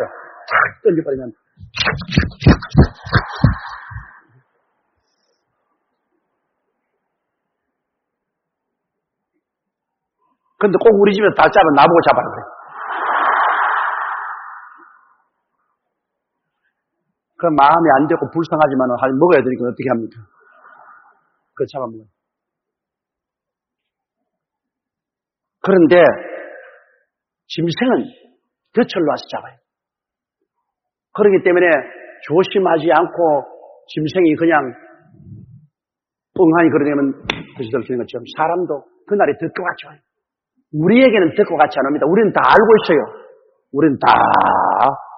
탁 떨려버리면 근데 꼭 우리 집에서 닭 잡으면 나보고 잡아라 그래. 그 마음이 안 되고 불쌍하지만 먹어야 되니까 어떻게 합니까? 그걸 잡아먹어요. 그런데 짐승은 덫을 놔서 잡아요. 그렇기 때문에 조심하지 않고 짐승이 그냥 뻥하니 그러려면 그것이 들키는 것처럼 사람도 그날이 덫과 같이 와요. 우리에게는 덫과 같이 안 옵니다. 우리는 다 알고 있어요. 우리는 다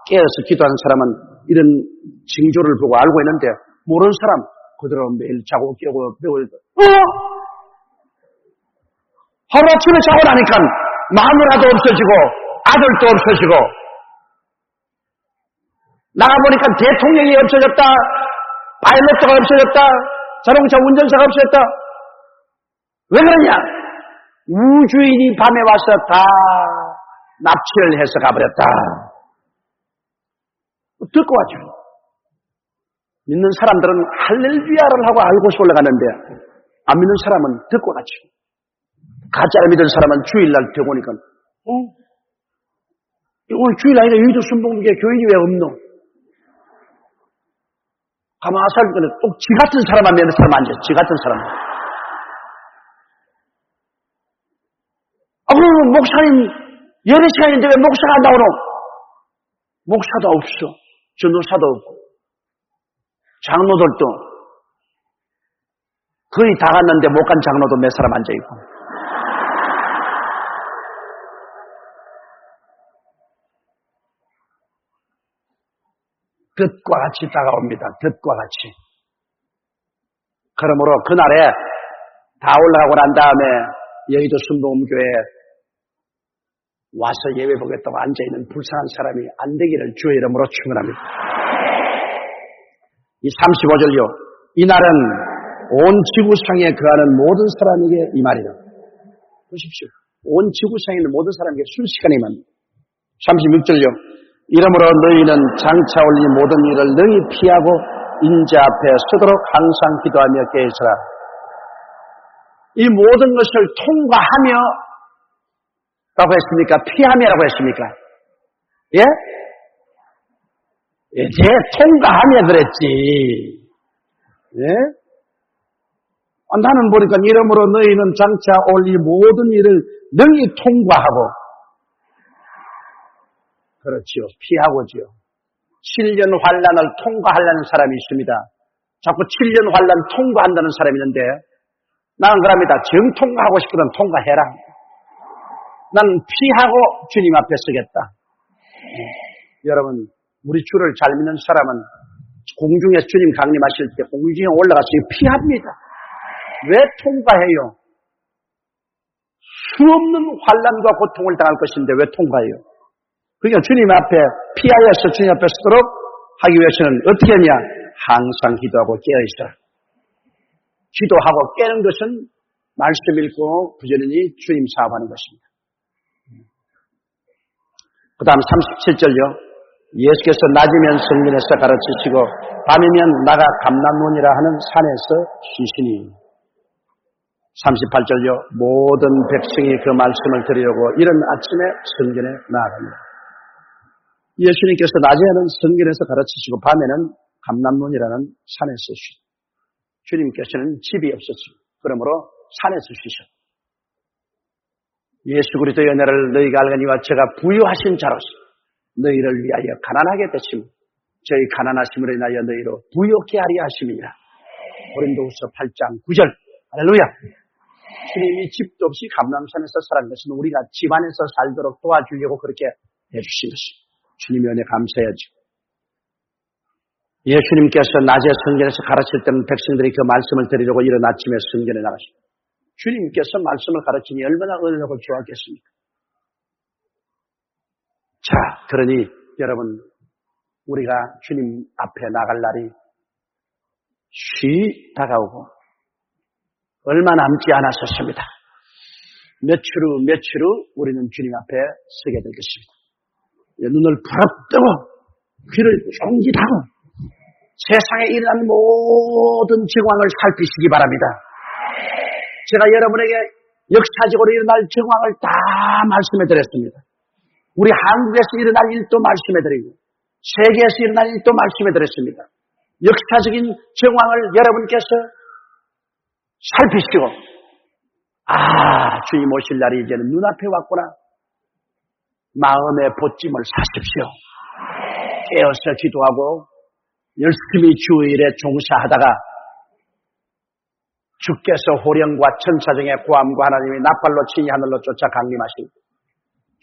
깨어서 기도하는 사람은 이런 징조를 보고 알고 있는데 모르는 사람 그대로 매일 자고 깨고 배울 하루아침에 자고 나니까 마누라도 없어지고 아들도 없어지고 나가보니까 대통령이 없어졌다, 파일럿가 없어졌다, 자동차 운전사가 없어졌다. 왜 그러냐? 우주인이 밤에 와서 다 납치를 해서 가버렸다. 듣고 왔죠. 믿는 사람들은 할렐루야를 하고 알고서 올라가는데 안 믿는 사람은 듣고 갔죠. 가짜를 믿은 사람은 주일날 되고 오니까 오늘 주일 아니라 여의도 순복음교회 교인이 왜 없노? 가만히 살니까 꼭 지 같은 사람만 믿는 사람 앉아요. 지 같은 사람. 그러면 목사님 예배 시간인데 왜 목사가 안 나오노? 목사도 없어. 전도사도 없고 장로들도 거의 다 갔는데 못 간 장로도 몇 사람 앉아있고 덫과 같이 다가옵니다. 덫과 같이. 그러므로 그날에 다 올라가고 난 다음에 여의도 순복음교회에 와서 예배 보겠다고 앉아있는 불쌍한 사람이 안 되기를 주의 이름으로 축원합니다. 이 35절요. 이날은 온 지구상에 거하는 모든 사람에게 이 말이다. 보십시오. 온 지구상에 있는 모든 사람에게 순식간에 임합니다. 36절요. 이러므로 너희는 장차 올린 모든 일을 능히 피하고 인자 앞에 서도록 항상 기도하며 깨어있으라. 이 모든 것을 통과하며 라고 했습니까? 피하며라고 했습니까? 예? 이제 통과하며 그랬지. 예? 나는 보니까 이러므로 너희는 장차 올 이 모든 일을 능히 통과하고, 그렇지요. 피하고지요. 7년 환란을 통과하려는 사람이 있습니다. 자꾸 7년 환란 통과한다는 사람이 있는데, 나는 그럽니다. 정통과하고 싶거든 통과해라. 나는 피하고 주님 앞에 서겠다. 여러분, 우리 주를 잘 믿는 사람은 공중에 주님 강림하실 때 공중에 올라가서 피합니다. 왜 통과해요? 수없는 환란과 고통을 당할 것인데 왜 통과해요? 그러니까 주님 앞에 피하여서 주님 앞에 서도록 하기 위해서는 어떻게 하냐? 항상 기도하고 깨어있어라. 기도하고 깨는 것은 말씀 읽고 부지런히 주님 사업하는 것입니다. 그 다음 37절요. 예수께서 낮이면 성전에서 가르치시고 밤이면 나가 감람문이라 하는 산에서 쉬시니. 38절요. 모든 백성이 그 말씀을 들으려고 이른 아침에 성전에 나아갑니다. 예수님께서 낮에는 성전에서 가르치시고 밤에는 감람문이라는 산에서 쉬셨습니다. 주님께서는 집이 없었습니다. 그러므로 산에서 쉬셨습니다. 예수 그리스도의 은혜를 너희가 알거니와 제가 부유하신 자로서 너희를 위하여 가난하게 되심 저희 가난하심으로 인하여 너희로 부유케 하리 하심이니라. 고린도후서 8장 9절. 할렐루야. 주님이 집도 없이 감람산에서 살은 것은 우리가 집 안에서 살도록 도와주려고 그렇게 해주신 것입니다. 주님의 은혜 감사해야죠. 예수님께서 낮에 성전에서 가르칠 때는 백성들이 그 말씀을 들으려고 이른 아침에 성전에 나가십니다. 주님께서 말씀을 가르치니 얼마나 은혜롭고 좋았겠습니까? 자, 그러니 여러분, 우리가 주님 앞에 나갈 날이 쉬 다가오고 얼마 남지 않았었습니다. 며칠 후 우리는 주님 앞에 서게 될 것입니다. 눈을 부릅뜨고 귀를 쫑긋하고 세상에 일어난 모든 정황을 살피시기 바랍니다. 제가 여러분에게 역사적으로 일어날 정황을 다 말씀해 드렸습니다. 우리 한국에서 일어날 일도 말씀해 드리고 세계에서 일어날 일도 말씀해 드렸습니다. 역사적인 정황을 여러분께서 살피시고 주님 오실 날이 이제는 눈앞에 왔구나. 마음의 보찜을 사십시오. 깨어서 기도하고 열심히 주일에 종사하다가 주께서 호령과 천사중의 고함과 하나님이 나팔로 친히 하늘로 쫓아 강림하시고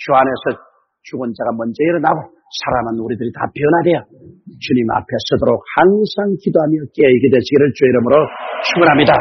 주 안에서 죽은 자가 먼저 일어나고 살아난 우리들이 다 변화되어 주님 앞에 서도록 항상 기도하며 깨어있게 되시기를 주의 이름으로 축원합니다.